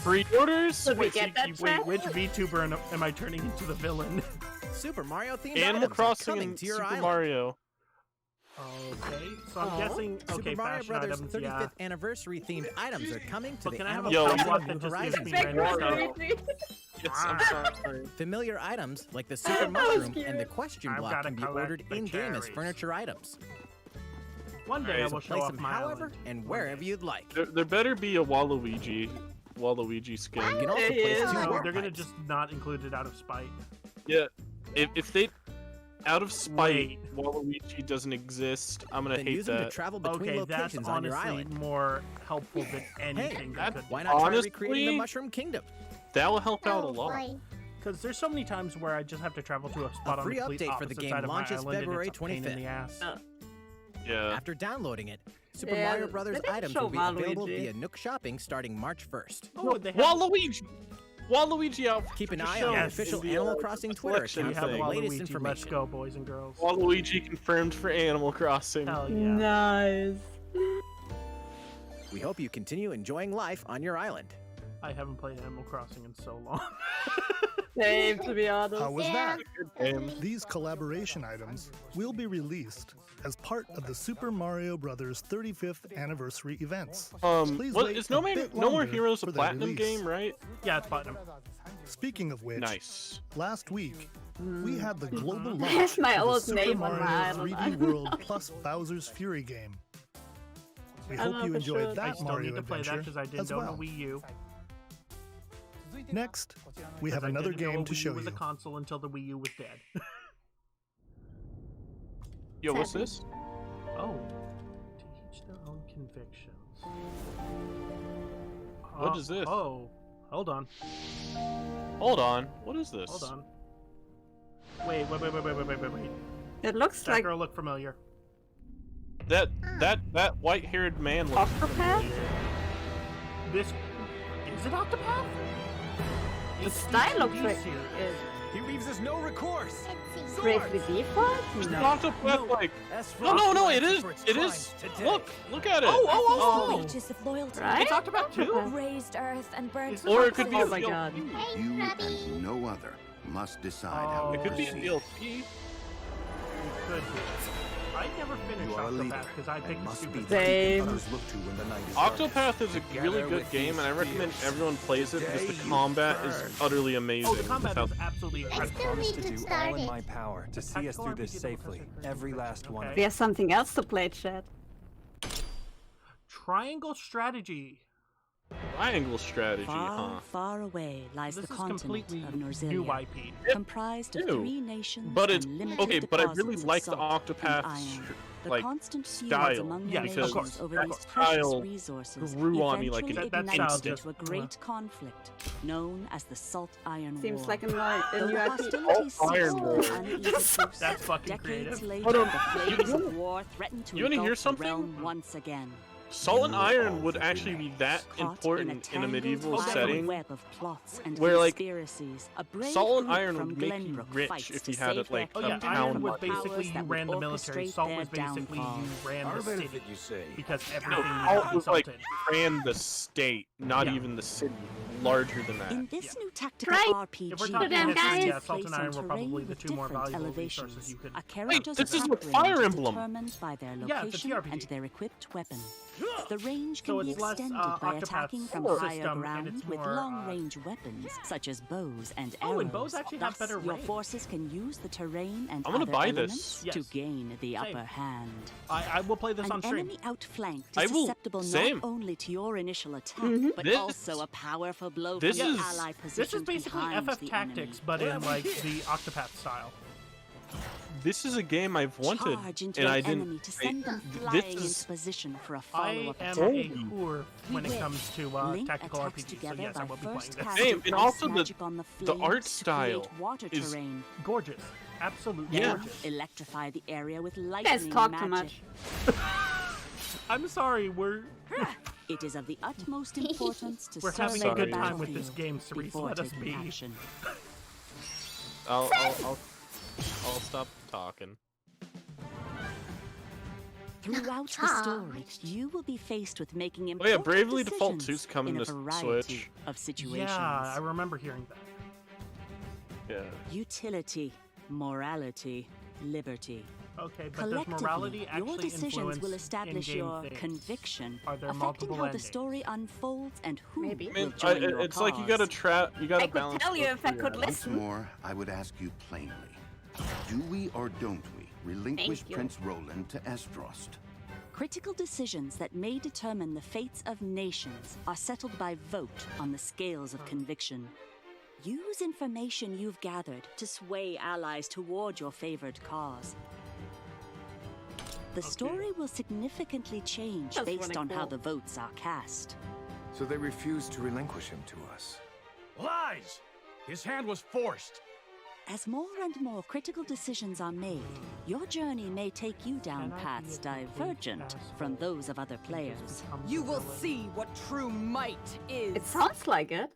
[SPEAKER 5] Pre-orders?
[SPEAKER 2] Did we
[SPEAKER 1] Wait,
[SPEAKER 2] get that,
[SPEAKER 1] wait,
[SPEAKER 2] chat?
[SPEAKER 1] which VTuber am I turning into the villain?
[SPEAKER 9] Super Mario themed
[SPEAKER 5] Animal
[SPEAKER 9] items are
[SPEAKER 5] Crossing
[SPEAKER 9] coming
[SPEAKER 5] and
[SPEAKER 9] to your
[SPEAKER 5] Super
[SPEAKER 9] island.
[SPEAKER 5] Mario.
[SPEAKER 1] Okay, so I'm guessing.
[SPEAKER 9] Super
[SPEAKER 1] Okay,
[SPEAKER 9] Mario
[SPEAKER 1] fashion
[SPEAKER 9] Brothers
[SPEAKER 1] items,
[SPEAKER 9] 35th
[SPEAKER 1] yeah.
[SPEAKER 9] anniversary themed items are coming to
[SPEAKER 1] Well,
[SPEAKER 9] the
[SPEAKER 1] can I have a
[SPEAKER 9] Animal
[SPEAKER 5] Yo,
[SPEAKER 9] Crossing
[SPEAKER 1] that
[SPEAKER 9] New
[SPEAKER 1] just gives
[SPEAKER 9] Horizons.
[SPEAKER 1] me
[SPEAKER 2] Big
[SPEAKER 1] random
[SPEAKER 2] Mario.
[SPEAKER 1] stuff?
[SPEAKER 5] Yes, I'm sorry.
[SPEAKER 9] Familiar items like the Super
[SPEAKER 2] That was
[SPEAKER 9] Mushroom
[SPEAKER 2] cute.
[SPEAKER 9] and the question
[SPEAKER 1] I've
[SPEAKER 9] block
[SPEAKER 1] gotta
[SPEAKER 9] can be
[SPEAKER 1] collect
[SPEAKER 9] ordered
[SPEAKER 1] the
[SPEAKER 9] in-game as
[SPEAKER 1] cherries.
[SPEAKER 9] furniture items.
[SPEAKER 1] One day I will show
[SPEAKER 9] Place
[SPEAKER 1] off
[SPEAKER 9] them
[SPEAKER 1] my
[SPEAKER 9] however
[SPEAKER 1] island.
[SPEAKER 9] and wherever you'd like.
[SPEAKER 5] There better be a Waluigi skin.
[SPEAKER 9] You can also
[SPEAKER 2] There he
[SPEAKER 9] place
[SPEAKER 2] is.
[SPEAKER 9] two
[SPEAKER 1] No,
[SPEAKER 9] warp
[SPEAKER 1] they're gonna
[SPEAKER 9] pipes.
[SPEAKER 1] just not include it out of spite.
[SPEAKER 5] Yeah, if they, out of spite,
[SPEAKER 1] Wait.
[SPEAKER 5] Waluigi doesn't exist, I'm gonna
[SPEAKER 9] Then
[SPEAKER 5] hate
[SPEAKER 9] use them to
[SPEAKER 5] that.
[SPEAKER 9] travel between
[SPEAKER 1] Okay, that's
[SPEAKER 9] locations on your
[SPEAKER 1] honestly
[SPEAKER 9] island.
[SPEAKER 1] more helpful than
[SPEAKER 9] Hey,
[SPEAKER 1] anything that could.
[SPEAKER 9] why not try
[SPEAKER 5] Honestly,
[SPEAKER 9] recreating the Mushroom Kingdom?
[SPEAKER 5] That will help out a
[SPEAKER 3] Oh,
[SPEAKER 5] lot.
[SPEAKER 3] boy.
[SPEAKER 1] Because there's so many times where I just have to travel to a spot
[SPEAKER 9] A
[SPEAKER 1] on
[SPEAKER 9] free
[SPEAKER 1] the complete
[SPEAKER 9] update for the
[SPEAKER 1] opposite
[SPEAKER 9] game
[SPEAKER 1] side of my
[SPEAKER 9] launches
[SPEAKER 1] island, and
[SPEAKER 9] February
[SPEAKER 1] it's a pain in
[SPEAKER 9] 25th.
[SPEAKER 1] the ass.
[SPEAKER 5] Yeah.
[SPEAKER 9] After downloading it, Super
[SPEAKER 2] Yeah,
[SPEAKER 9] Mario Brothers
[SPEAKER 2] they didn't
[SPEAKER 9] items
[SPEAKER 2] show
[SPEAKER 9] will be available
[SPEAKER 2] Waluigi.
[SPEAKER 9] via Nook Shopping starting March 1st.
[SPEAKER 1] Oh, they have
[SPEAKER 5] Waluigi out.
[SPEAKER 9] Keep an
[SPEAKER 5] just
[SPEAKER 9] eye
[SPEAKER 5] show
[SPEAKER 9] on the
[SPEAKER 1] Yes.
[SPEAKER 9] official
[SPEAKER 5] in the,
[SPEAKER 9] Animal Crossing Twitter
[SPEAKER 5] collection
[SPEAKER 1] we
[SPEAKER 9] account
[SPEAKER 1] have
[SPEAKER 9] for the
[SPEAKER 5] thing.
[SPEAKER 9] latest
[SPEAKER 1] Waluigi. Let's
[SPEAKER 9] information.
[SPEAKER 1] go, boys and girls.
[SPEAKER 5] Waluigi confirmed for Animal Crossing.
[SPEAKER 1] Hell yeah.
[SPEAKER 2] Nice.
[SPEAKER 9] We hope you continue enjoying life on your island.
[SPEAKER 1] I haven't played Animal Crossing in so long.
[SPEAKER 2] Same, to be honest.
[SPEAKER 8] How was
[SPEAKER 3] Yeah.
[SPEAKER 8] that? These collaboration items will be released as part of the Super Mario Brothers 35th anniversary events. Please
[SPEAKER 5] What
[SPEAKER 8] wait
[SPEAKER 5] is
[SPEAKER 8] a
[SPEAKER 5] No
[SPEAKER 8] bit
[SPEAKER 5] More
[SPEAKER 8] longer
[SPEAKER 5] Heroes a
[SPEAKER 8] for their
[SPEAKER 5] platinum
[SPEAKER 8] release.
[SPEAKER 5] game, right?
[SPEAKER 1] Yeah, it's platinum.
[SPEAKER 8] Speaking of which,
[SPEAKER 5] Nice.
[SPEAKER 8] last week we had the global
[SPEAKER 2] There's
[SPEAKER 8] launch
[SPEAKER 2] my
[SPEAKER 8] of the
[SPEAKER 2] old
[SPEAKER 8] Super
[SPEAKER 2] name on
[SPEAKER 8] Mario
[SPEAKER 2] my island.
[SPEAKER 8] 3D World plus Bowser's Fury game. We
[SPEAKER 2] I don't
[SPEAKER 8] hope
[SPEAKER 2] know
[SPEAKER 8] you
[SPEAKER 2] if I
[SPEAKER 8] enjoyed
[SPEAKER 2] should.
[SPEAKER 1] I
[SPEAKER 8] that
[SPEAKER 1] still
[SPEAKER 8] Mario
[SPEAKER 1] need to play that
[SPEAKER 8] adventure
[SPEAKER 1] because I didn't
[SPEAKER 8] as
[SPEAKER 1] own a
[SPEAKER 8] well.
[SPEAKER 1] Wii U.
[SPEAKER 8] Next, we have
[SPEAKER 1] I
[SPEAKER 8] another
[SPEAKER 1] didn't know
[SPEAKER 8] game
[SPEAKER 1] a
[SPEAKER 8] to
[SPEAKER 1] Wii
[SPEAKER 8] show
[SPEAKER 1] U was
[SPEAKER 8] you.
[SPEAKER 1] a console until the Wii U was dead.
[SPEAKER 5] Yo, what's this?
[SPEAKER 1] Oh, to each their own convictions.
[SPEAKER 5] What is this?
[SPEAKER 1] Oh, hold on.
[SPEAKER 5] Hold on. What is this?
[SPEAKER 1] Hold on. Wait.
[SPEAKER 2] It looks
[SPEAKER 1] That
[SPEAKER 2] like
[SPEAKER 1] girl look familiar.
[SPEAKER 5] That white-haired man looks
[SPEAKER 2] Octopath?
[SPEAKER 5] familiar.
[SPEAKER 1] This is it Octopath?
[SPEAKER 2] The style looks like
[SPEAKER 1] series.
[SPEAKER 9] He leaves us no recourse.
[SPEAKER 3] Let's see.
[SPEAKER 2] Bravely Default?
[SPEAKER 5] It's
[SPEAKER 2] No.
[SPEAKER 5] Octopath, like... No, it is. Look at it.
[SPEAKER 1] Oh.
[SPEAKER 6] Ages of loyalty.
[SPEAKER 2] Right?
[SPEAKER 1] It's Octopath 2?
[SPEAKER 6] Raised earth and burnt.
[SPEAKER 5] Or it could be
[SPEAKER 2] Oh
[SPEAKER 5] a
[SPEAKER 2] my
[SPEAKER 5] DLC.
[SPEAKER 2] god.
[SPEAKER 3] Hey,
[SPEAKER 10] You
[SPEAKER 3] Krabby.
[SPEAKER 10] and no other must decide how
[SPEAKER 1] Oh,
[SPEAKER 10] to
[SPEAKER 5] It could be a
[SPEAKER 10] proceed.
[SPEAKER 5] DLC.
[SPEAKER 1] Could be. I never finished
[SPEAKER 10] You are a leader,
[SPEAKER 1] Octopath because I picked the
[SPEAKER 10] must be
[SPEAKER 1] stupid.
[SPEAKER 10] the
[SPEAKER 2] Same.
[SPEAKER 10] others look to when the night is
[SPEAKER 5] Octopath is a really good game, and I recommend everyone plays it because the combat is utterly amazing.
[SPEAKER 1] Oh, the combat
[SPEAKER 5] without-
[SPEAKER 1] is absolutely
[SPEAKER 3] I
[SPEAKER 1] incredible.
[SPEAKER 3] still need to start it.
[SPEAKER 13] power to see us
[SPEAKER 1] Tactical
[SPEAKER 13] through this
[SPEAKER 1] RPG
[SPEAKER 13] safely, every last one of
[SPEAKER 2] We have something else to play, chat.
[SPEAKER 1] Triangle strategy.
[SPEAKER 5] Triangle strategy, huh?
[SPEAKER 6] Far away lies
[SPEAKER 1] This
[SPEAKER 6] the
[SPEAKER 1] is
[SPEAKER 6] continent
[SPEAKER 1] completely
[SPEAKER 6] of
[SPEAKER 1] new
[SPEAKER 6] Norzilia,
[SPEAKER 1] IP.
[SPEAKER 6] comprised of
[SPEAKER 5] Ew.
[SPEAKER 6] 3 nations
[SPEAKER 5] But it's
[SPEAKER 6] and limited
[SPEAKER 5] okay. But I
[SPEAKER 6] deposits
[SPEAKER 5] really
[SPEAKER 6] of
[SPEAKER 5] like the
[SPEAKER 6] salt and
[SPEAKER 5] Octopath
[SPEAKER 6] iron. The
[SPEAKER 5] like
[SPEAKER 6] constant feuds
[SPEAKER 5] style,
[SPEAKER 6] among
[SPEAKER 1] Yeah,
[SPEAKER 6] the
[SPEAKER 1] of
[SPEAKER 6] nations
[SPEAKER 1] course.
[SPEAKER 6] over
[SPEAKER 5] That
[SPEAKER 6] these
[SPEAKER 5] style
[SPEAKER 6] precious resources
[SPEAKER 5] grew on me like
[SPEAKER 6] eventually
[SPEAKER 5] an
[SPEAKER 1] That
[SPEAKER 6] ignited
[SPEAKER 1] style just-
[SPEAKER 6] into a great conflict known as the Salt Iron
[SPEAKER 2] Seems
[SPEAKER 6] War.
[SPEAKER 2] like a new
[SPEAKER 6] Though the
[SPEAKER 2] IP.
[SPEAKER 6] hostilities
[SPEAKER 5] Salt Iron
[SPEAKER 6] ceased
[SPEAKER 5] War.
[SPEAKER 6] with uneven truce,
[SPEAKER 1] That's fucking
[SPEAKER 6] decades
[SPEAKER 1] creative.
[SPEAKER 6] later,
[SPEAKER 5] Hold on.
[SPEAKER 6] the flames of war threatened to
[SPEAKER 5] You wanna hear
[SPEAKER 6] engulf the
[SPEAKER 5] something?
[SPEAKER 6] realm once again.
[SPEAKER 5] Salt and iron would actually be that
[SPEAKER 6] Caught
[SPEAKER 5] important in a
[SPEAKER 6] tangled
[SPEAKER 5] medieval
[SPEAKER 6] violent
[SPEAKER 5] setting.
[SPEAKER 6] web of plots and
[SPEAKER 5] where, like,
[SPEAKER 6] conspiracies, a brave
[SPEAKER 5] Salt and
[SPEAKER 6] group
[SPEAKER 5] iron
[SPEAKER 6] from
[SPEAKER 5] would make you
[SPEAKER 6] Glenbrook
[SPEAKER 5] rich
[SPEAKER 6] fights
[SPEAKER 5] if
[SPEAKER 6] to
[SPEAKER 5] you had
[SPEAKER 6] save
[SPEAKER 5] it like
[SPEAKER 1] Oh
[SPEAKER 6] their
[SPEAKER 1] yeah,
[SPEAKER 5] a
[SPEAKER 6] kingdom
[SPEAKER 1] iron
[SPEAKER 5] town.
[SPEAKER 6] from
[SPEAKER 1] was
[SPEAKER 6] powers
[SPEAKER 1] basically you
[SPEAKER 6] that would
[SPEAKER 1] ran the military.
[SPEAKER 6] orchestrate
[SPEAKER 1] Salt
[SPEAKER 6] their
[SPEAKER 1] was basically
[SPEAKER 6] downfall.
[SPEAKER 1] you ran the city
[SPEAKER 13] you say.
[SPEAKER 1] because
[SPEAKER 5] No,
[SPEAKER 1] everything
[SPEAKER 5] Salt
[SPEAKER 1] was
[SPEAKER 5] was like
[SPEAKER 1] salted.
[SPEAKER 5] ran the state, not
[SPEAKER 1] Yeah.
[SPEAKER 5] even the city. Larger than that.
[SPEAKER 6] In this new tactical
[SPEAKER 2] Right.
[SPEAKER 6] RPG,
[SPEAKER 1] If we're talking
[SPEAKER 2] them
[SPEAKER 1] history,
[SPEAKER 2] guys.
[SPEAKER 1] yeah, salt and
[SPEAKER 6] place
[SPEAKER 1] iron
[SPEAKER 6] on
[SPEAKER 1] were probably
[SPEAKER 6] terrain
[SPEAKER 1] the
[SPEAKER 6] with
[SPEAKER 1] two more
[SPEAKER 6] different
[SPEAKER 1] valuable
[SPEAKER 6] elevations.
[SPEAKER 1] resources you could.
[SPEAKER 6] A character's
[SPEAKER 5] this is
[SPEAKER 6] attack
[SPEAKER 5] with
[SPEAKER 6] range
[SPEAKER 5] Fire
[SPEAKER 6] is
[SPEAKER 5] Emblem.
[SPEAKER 6] determined by their
[SPEAKER 1] Yeah, it's a
[SPEAKER 6] location
[SPEAKER 1] TRPG.
[SPEAKER 6] and their equipped weapon. The range
[SPEAKER 1] So
[SPEAKER 6] can be
[SPEAKER 1] it's less,
[SPEAKER 6] extended by
[SPEAKER 1] Octopath's
[SPEAKER 6] attacking from
[SPEAKER 1] system,
[SPEAKER 6] higher
[SPEAKER 1] and
[SPEAKER 6] ground
[SPEAKER 1] it's
[SPEAKER 6] with
[SPEAKER 1] more,
[SPEAKER 6] long-range weapons such as bows and arrows.
[SPEAKER 1] Oh, and bows actually have
[SPEAKER 6] Thus,
[SPEAKER 1] better
[SPEAKER 6] your
[SPEAKER 1] range.
[SPEAKER 6] forces can use the terrain and
[SPEAKER 5] I'm gonna
[SPEAKER 6] other
[SPEAKER 5] buy
[SPEAKER 6] elements
[SPEAKER 5] this.
[SPEAKER 6] to
[SPEAKER 1] Yes.
[SPEAKER 6] gain the
[SPEAKER 1] Same.
[SPEAKER 6] upper hand.
[SPEAKER 1] I will play this
[SPEAKER 6] An
[SPEAKER 1] on stream.
[SPEAKER 6] enemy outflanked
[SPEAKER 5] I
[SPEAKER 6] is
[SPEAKER 5] will-
[SPEAKER 6] susceptible
[SPEAKER 5] same.
[SPEAKER 6] not only to your initial attack,
[SPEAKER 2] Mhm.
[SPEAKER 6] but
[SPEAKER 5] This-
[SPEAKER 6] also a powerful blow
[SPEAKER 5] this
[SPEAKER 6] from
[SPEAKER 5] is-
[SPEAKER 6] the ally
[SPEAKER 1] This is
[SPEAKER 6] positioned
[SPEAKER 1] basically
[SPEAKER 6] behind
[SPEAKER 1] FF
[SPEAKER 6] the
[SPEAKER 1] Tactics,
[SPEAKER 6] enemy.
[SPEAKER 1] but in like the Octopath style.
[SPEAKER 5] This is a game I've wanted,
[SPEAKER 6] Charge into
[SPEAKER 5] and
[SPEAKER 6] an
[SPEAKER 5] I didn't.
[SPEAKER 6] enemy to send them
[SPEAKER 5] this
[SPEAKER 6] flying
[SPEAKER 5] is-
[SPEAKER 6] into position for a
[SPEAKER 1] I
[SPEAKER 6] follow-up
[SPEAKER 1] am
[SPEAKER 6] attack.
[SPEAKER 1] a whore when it comes to
[SPEAKER 6] Link
[SPEAKER 1] tactical
[SPEAKER 6] attacks
[SPEAKER 1] RPGs, so
[SPEAKER 6] together
[SPEAKER 1] yes, I
[SPEAKER 6] by
[SPEAKER 1] will be playing
[SPEAKER 6] first
[SPEAKER 1] this.
[SPEAKER 6] casting
[SPEAKER 5] Same, and
[SPEAKER 6] ice
[SPEAKER 5] also
[SPEAKER 6] magic on the
[SPEAKER 5] the art
[SPEAKER 6] flames to
[SPEAKER 5] style
[SPEAKER 6] create water
[SPEAKER 5] is-
[SPEAKER 6] terrain.
[SPEAKER 1] Gorgeous, absolutely
[SPEAKER 5] Yeah.
[SPEAKER 1] gorgeous.
[SPEAKER 6] Electrify the area with
[SPEAKER 2] You
[SPEAKER 6] lightning
[SPEAKER 2] guys talk
[SPEAKER 6] magic.
[SPEAKER 2] too much.
[SPEAKER 1] I'm sorry, we're
[SPEAKER 6] It is of the utmost importance to
[SPEAKER 1] we're having a
[SPEAKER 6] survey
[SPEAKER 1] good
[SPEAKER 6] the
[SPEAKER 1] time with this
[SPEAKER 6] battlefield
[SPEAKER 1] game, Cerise.
[SPEAKER 6] before
[SPEAKER 1] Let us
[SPEAKER 6] taking
[SPEAKER 1] be.
[SPEAKER 6] action.
[SPEAKER 5] I'll stop talking.
[SPEAKER 14] Throughout the story, you will be faced with making
[SPEAKER 5] Oh
[SPEAKER 14] important
[SPEAKER 5] yeah, Bravely Default
[SPEAKER 14] decisions
[SPEAKER 5] 2's coming
[SPEAKER 14] in a
[SPEAKER 5] to
[SPEAKER 14] variety
[SPEAKER 5] Switch.
[SPEAKER 14] of situations.
[SPEAKER 1] Yeah, I remember hearing that.
[SPEAKER 5] Yeah.
[SPEAKER 14] Utility, morality, liberty.
[SPEAKER 1] Okay, but does
[SPEAKER 14] Collectively,
[SPEAKER 1] morality actually
[SPEAKER 14] your decisions
[SPEAKER 1] influence
[SPEAKER 14] will establish
[SPEAKER 1] in-game
[SPEAKER 14] your
[SPEAKER 1] things?
[SPEAKER 14] conviction,
[SPEAKER 1] Are there
[SPEAKER 14] affecting
[SPEAKER 1] multiple
[SPEAKER 14] how the
[SPEAKER 1] endings?
[SPEAKER 14] story unfolds and who
[SPEAKER 2] Maybe.
[SPEAKER 5] I
[SPEAKER 14] will
[SPEAKER 5] mean,
[SPEAKER 14] join your
[SPEAKER 5] it's like you
[SPEAKER 14] cause.
[SPEAKER 5] gotta
[SPEAKER 2] I could
[SPEAKER 5] balance.
[SPEAKER 2] tell you
[SPEAKER 5] both
[SPEAKER 2] if I
[SPEAKER 5] the,
[SPEAKER 2] could
[SPEAKER 10] Once
[SPEAKER 2] listen.
[SPEAKER 10] more, I would ask you plainly. Do we or don't we relinquish
[SPEAKER 2] Thank you.
[SPEAKER 10] Prince Roland to Estrost?
[SPEAKER 14] Critical decisions that may determine the fates of nations are settled by vote on the scales of conviction. Use information you've gathered to sway allies toward your favored cause. The story will significantly change
[SPEAKER 2] That's
[SPEAKER 14] based
[SPEAKER 2] really
[SPEAKER 14] on how
[SPEAKER 2] cool.
[SPEAKER 14] the votes are cast.
[SPEAKER 13] So they refused to relinquish him to us.
[SPEAKER 15] Lies! His hand was forced.
[SPEAKER 14] As more and more critical decisions are made, your journey may take you down paths divergent from those of other players.
[SPEAKER 4] You will see what true might is.
[SPEAKER 2] It sounds like it.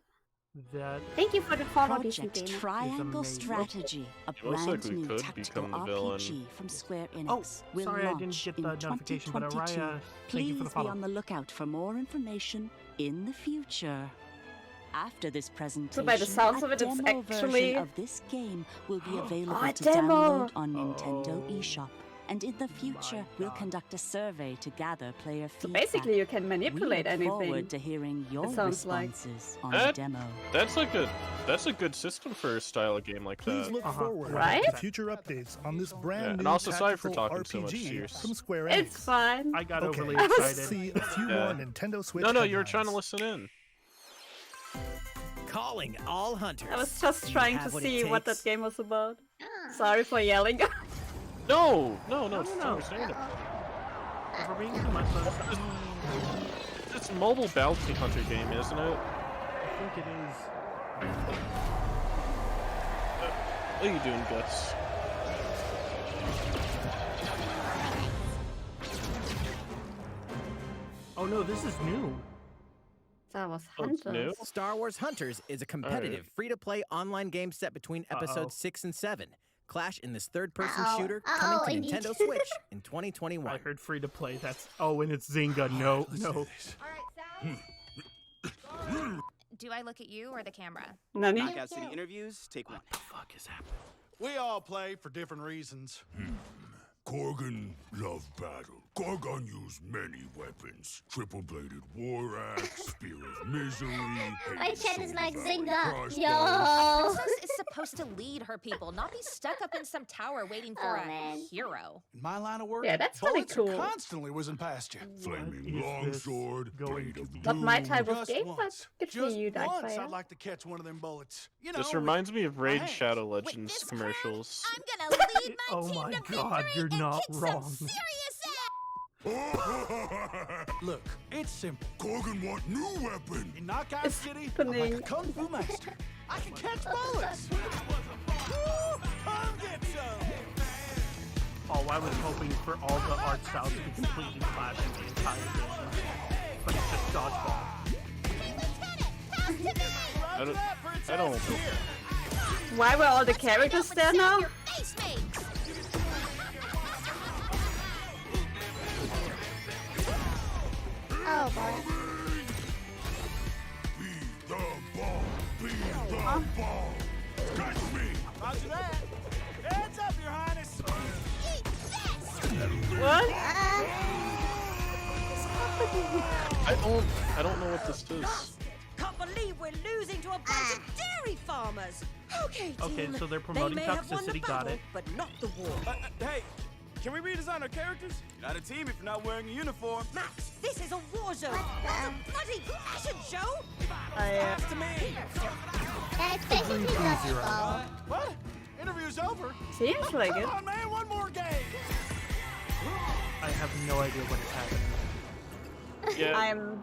[SPEAKER 1] That
[SPEAKER 2] Thank you for the follow, decent
[SPEAKER 14] Project
[SPEAKER 2] gamer.
[SPEAKER 14] Triangle
[SPEAKER 1] amazing.
[SPEAKER 14] Strategy, a
[SPEAKER 5] It looks like
[SPEAKER 14] brand
[SPEAKER 5] we
[SPEAKER 14] new
[SPEAKER 5] could
[SPEAKER 14] tactical
[SPEAKER 5] become the villain.
[SPEAKER 14] RPG from Square Enix,
[SPEAKER 1] Oh,
[SPEAKER 14] will
[SPEAKER 1] sorry I
[SPEAKER 14] launch
[SPEAKER 1] didn't get
[SPEAKER 14] in
[SPEAKER 1] the notification, but
[SPEAKER 14] 2022.
[SPEAKER 1] Araya, thank
[SPEAKER 14] Please
[SPEAKER 1] you for the
[SPEAKER 14] be
[SPEAKER 1] follow.
[SPEAKER 14] on the lookout for more information in the future. After this presentation,
[SPEAKER 2] So by the sounds
[SPEAKER 14] a
[SPEAKER 2] of it, it's
[SPEAKER 14] demo
[SPEAKER 2] actually-
[SPEAKER 14] version of this game will be available
[SPEAKER 2] a
[SPEAKER 14] to
[SPEAKER 2] demo!
[SPEAKER 14] download on Nintendo
[SPEAKER 1] Oh.
[SPEAKER 14] eShop. And in the future,
[SPEAKER 1] My
[SPEAKER 14] we'll
[SPEAKER 1] God.
[SPEAKER 14] conduct a survey to gather player
[SPEAKER 2] So
[SPEAKER 14] feedback.
[SPEAKER 2] basically, you can manipulate
[SPEAKER 14] we look
[SPEAKER 2] anything.
[SPEAKER 14] forward to hearing your
[SPEAKER 2] It sounds like.
[SPEAKER 14] responses on the
[SPEAKER 5] That-
[SPEAKER 14] demo.
[SPEAKER 5] That's a good system for a style of game like
[SPEAKER 8] Please
[SPEAKER 5] that.
[SPEAKER 8] look forward
[SPEAKER 2] Right?
[SPEAKER 8] to future updates on this brand
[SPEAKER 5] and
[SPEAKER 8] new
[SPEAKER 5] also sorry for
[SPEAKER 8] tactical
[SPEAKER 5] talking so much,
[SPEAKER 8] RPG
[SPEAKER 5] Serious.
[SPEAKER 8] from Square Enix.
[SPEAKER 2] It's fine.
[SPEAKER 1] I got
[SPEAKER 8] Okay,
[SPEAKER 1] overly
[SPEAKER 8] let's
[SPEAKER 1] excited.
[SPEAKER 8] see a few
[SPEAKER 5] Yeah.
[SPEAKER 8] more Nintendo Switch
[SPEAKER 5] No, you were trying to
[SPEAKER 8] headlines.
[SPEAKER 5] listen in.
[SPEAKER 9] Calling all hunters.
[SPEAKER 2] I was just
[SPEAKER 9] Do you
[SPEAKER 2] trying to
[SPEAKER 9] have what it
[SPEAKER 2] see what that
[SPEAKER 9] takes?
[SPEAKER 2] game was about. Sorry for yelling.
[SPEAKER 5] No, it's
[SPEAKER 1] no.
[SPEAKER 5] understandable.
[SPEAKER 1] If we're being too much, let's-
[SPEAKER 5] It's a mobile bounty hunter game, isn't it?
[SPEAKER 1] I think it is.
[SPEAKER 5] What are you doing, Gus?
[SPEAKER 1] Oh no, this is new.
[SPEAKER 2] That was
[SPEAKER 5] Oh, it's
[SPEAKER 2] Hunters.
[SPEAKER 5] new?
[SPEAKER 9] Star Wars Hunters is a competitive, free-to-play online game set between episodes 6 and 7. Clash in this third-person shooter coming to
[SPEAKER 3] indeed.
[SPEAKER 9] Nintendo Switch in
[SPEAKER 1] I
[SPEAKER 9] 2021.
[SPEAKER 1] heard free to play. That's and it's Zynga. No.
[SPEAKER 16] Do I look at you or the camera?
[SPEAKER 2] Nani?
[SPEAKER 17] Knockout City interviews, take one.
[SPEAKER 1] What the fuck is happening?
[SPEAKER 10] We all play for different reasons.
[SPEAKER 18] Korgan loved battle. Korgan used many weapons. Triple-bladed war axe, spear of misery.
[SPEAKER 3] My chat is like Zynga.
[SPEAKER 18] crossbow.
[SPEAKER 3] Yo.
[SPEAKER 16] Princess is supposed to lead her people, not be stuck up in some tower waiting for
[SPEAKER 3] Oh,
[SPEAKER 16] a
[SPEAKER 3] man.
[SPEAKER 16] hero.
[SPEAKER 10] In my line of work,
[SPEAKER 2] Yeah, that's pretty
[SPEAKER 10] bullets are
[SPEAKER 2] cool.
[SPEAKER 10] constantly whizzing past you.
[SPEAKER 18] Flaming
[SPEAKER 1] What is this
[SPEAKER 18] longsword,
[SPEAKER 1] going
[SPEAKER 18] blade
[SPEAKER 1] to
[SPEAKER 18] of
[SPEAKER 1] be?
[SPEAKER 2] Not my
[SPEAKER 18] doom.
[SPEAKER 2] type of
[SPEAKER 10] Just
[SPEAKER 2] game, but
[SPEAKER 10] once.
[SPEAKER 2] good for
[SPEAKER 10] Just
[SPEAKER 2] you,
[SPEAKER 10] once,
[SPEAKER 2] Darkfire.
[SPEAKER 10] I'd like to catch one of them bullets. You know,
[SPEAKER 5] This
[SPEAKER 10] with
[SPEAKER 5] reminds me of Raid
[SPEAKER 10] hands.
[SPEAKER 5] Shadow
[SPEAKER 16] With
[SPEAKER 5] Legends
[SPEAKER 16] this
[SPEAKER 5] commercials.
[SPEAKER 16] I'm gonna lead my
[SPEAKER 1] Oh
[SPEAKER 16] team
[SPEAKER 1] my
[SPEAKER 16] to
[SPEAKER 1] God,
[SPEAKER 16] victory
[SPEAKER 1] you're
[SPEAKER 16] and
[SPEAKER 1] not
[SPEAKER 16] kick
[SPEAKER 1] wrong.
[SPEAKER 16] some serious
[SPEAKER 10] Look, it's simple.
[SPEAKER 18] Korgan want new weapon.
[SPEAKER 10] In Knockout
[SPEAKER 2] It's
[SPEAKER 10] City, I'm like a
[SPEAKER 2] happening.
[SPEAKER 10] kung fu master. I can catch bullets. Woo, come get some.
[SPEAKER 1] Oh, I was hoping for all the art styles to be completely flashing the entire game. But it's just dodgeball.
[SPEAKER 5] I don't.
[SPEAKER 2] Why were all the characters there now?
[SPEAKER 16] your face makes.
[SPEAKER 3] Oh boy.
[SPEAKER 18] Be the ball. Be the ball. Catch me.
[SPEAKER 10] Roger that. Heads up, Your Highness.
[SPEAKER 2] What?
[SPEAKER 5] I don't know what this is.
[SPEAKER 4] Can't believe we're losing to a bunch of dairy farmers. Okay, team.
[SPEAKER 1] Okay, so they're promoting
[SPEAKER 4] they may have won the
[SPEAKER 1] toxicity, got
[SPEAKER 4] battle,
[SPEAKER 1] it.
[SPEAKER 4] but not the war.
[SPEAKER 10] Hey, can we redesign our characters? You're not a team if you're not wearing a uniform.
[SPEAKER 4] Max, this is a war zone. Not a bloody fashion show.
[SPEAKER 10] Pass to me.
[SPEAKER 3] That's basically dodgeball.
[SPEAKER 10] What? Interview's over.
[SPEAKER 2] Seems like it.
[SPEAKER 10] Come on, man, one more game.
[SPEAKER 1] I have no idea what is happening.
[SPEAKER 5] Yeah,
[SPEAKER 2] I'm.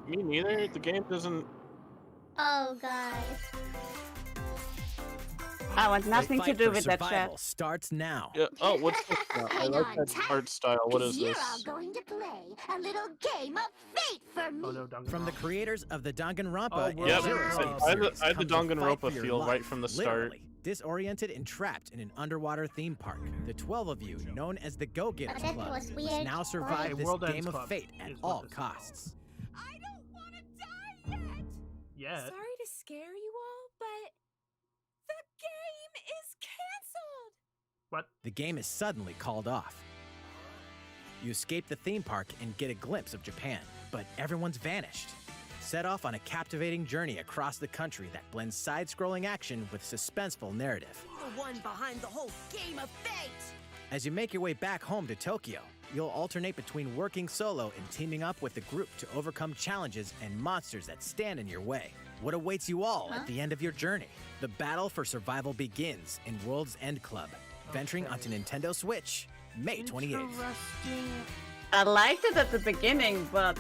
[SPEAKER 5] me neither. The game doesn't.
[SPEAKER 3] Oh, guys.
[SPEAKER 2] I want nothing to
[SPEAKER 9] Fight
[SPEAKER 2] do
[SPEAKER 9] for
[SPEAKER 2] with that
[SPEAKER 9] survival
[SPEAKER 2] chat.
[SPEAKER 9] starts now.
[SPEAKER 5] Yeah. Oh, what's this? I like that art style. What is
[SPEAKER 3] You're
[SPEAKER 5] this?
[SPEAKER 3] all going to play a little game of fate for me.
[SPEAKER 1] Oh no, Danganronpa.
[SPEAKER 9] From the creators of the Danganronpa
[SPEAKER 1] Oh,
[SPEAKER 9] and
[SPEAKER 5] Yep.
[SPEAKER 9] Zero Escape
[SPEAKER 5] I
[SPEAKER 9] series
[SPEAKER 5] had the
[SPEAKER 9] comes a fight for
[SPEAKER 5] Danganronpa
[SPEAKER 9] your
[SPEAKER 5] feel
[SPEAKER 9] life,
[SPEAKER 5] right from the start.
[SPEAKER 9] literally. Disoriented and trapped in an underwater theme park, the 12 of you, known as the Go-Getters
[SPEAKER 3] That
[SPEAKER 9] Club,
[SPEAKER 3] was
[SPEAKER 9] must
[SPEAKER 3] weird.
[SPEAKER 9] now survive
[SPEAKER 1] Okay,
[SPEAKER 9] this
[SPEAKER 1] World Ends
[SPEAKER 9] game of
[SPEAKER 1] Club
[SPEAKER 9] fate at
[SPEAKER 1] is what
[SPEAKER 9] all
[SPEAKER 1] this is
[SPEAKER 9] costs.
[SPEAKER 4] I don't want to die yet.
[SPEAKER 1] Yeah.
[SPEAKER 6] Sorry to scare you all, but the game is canceled.
[SPEAKER 1] What?
[SPEAKER 9] The game is suddenly called off. You escape the theme park and get a glimpse of Japan, but everyone's vanished. Set off on a captivating journey across the country that blends side-scrolling action with suspenseful narrative.
[SPEAKER 4] The one behind the whole game of fate.
[SPEAKER 9] As you make your way back home to Tokyo, you'll alternate between working solo and teaming up with the group to overcome challenges and monsters that stand in your way. What awaits you all at the end of your journey? The battle for survival begins in World's End Club, venturing onto Nintendo Switch, May 28th.
[SPEAKER 1] Interesting.
[SPEAKER 2] I liked it at the beginning, but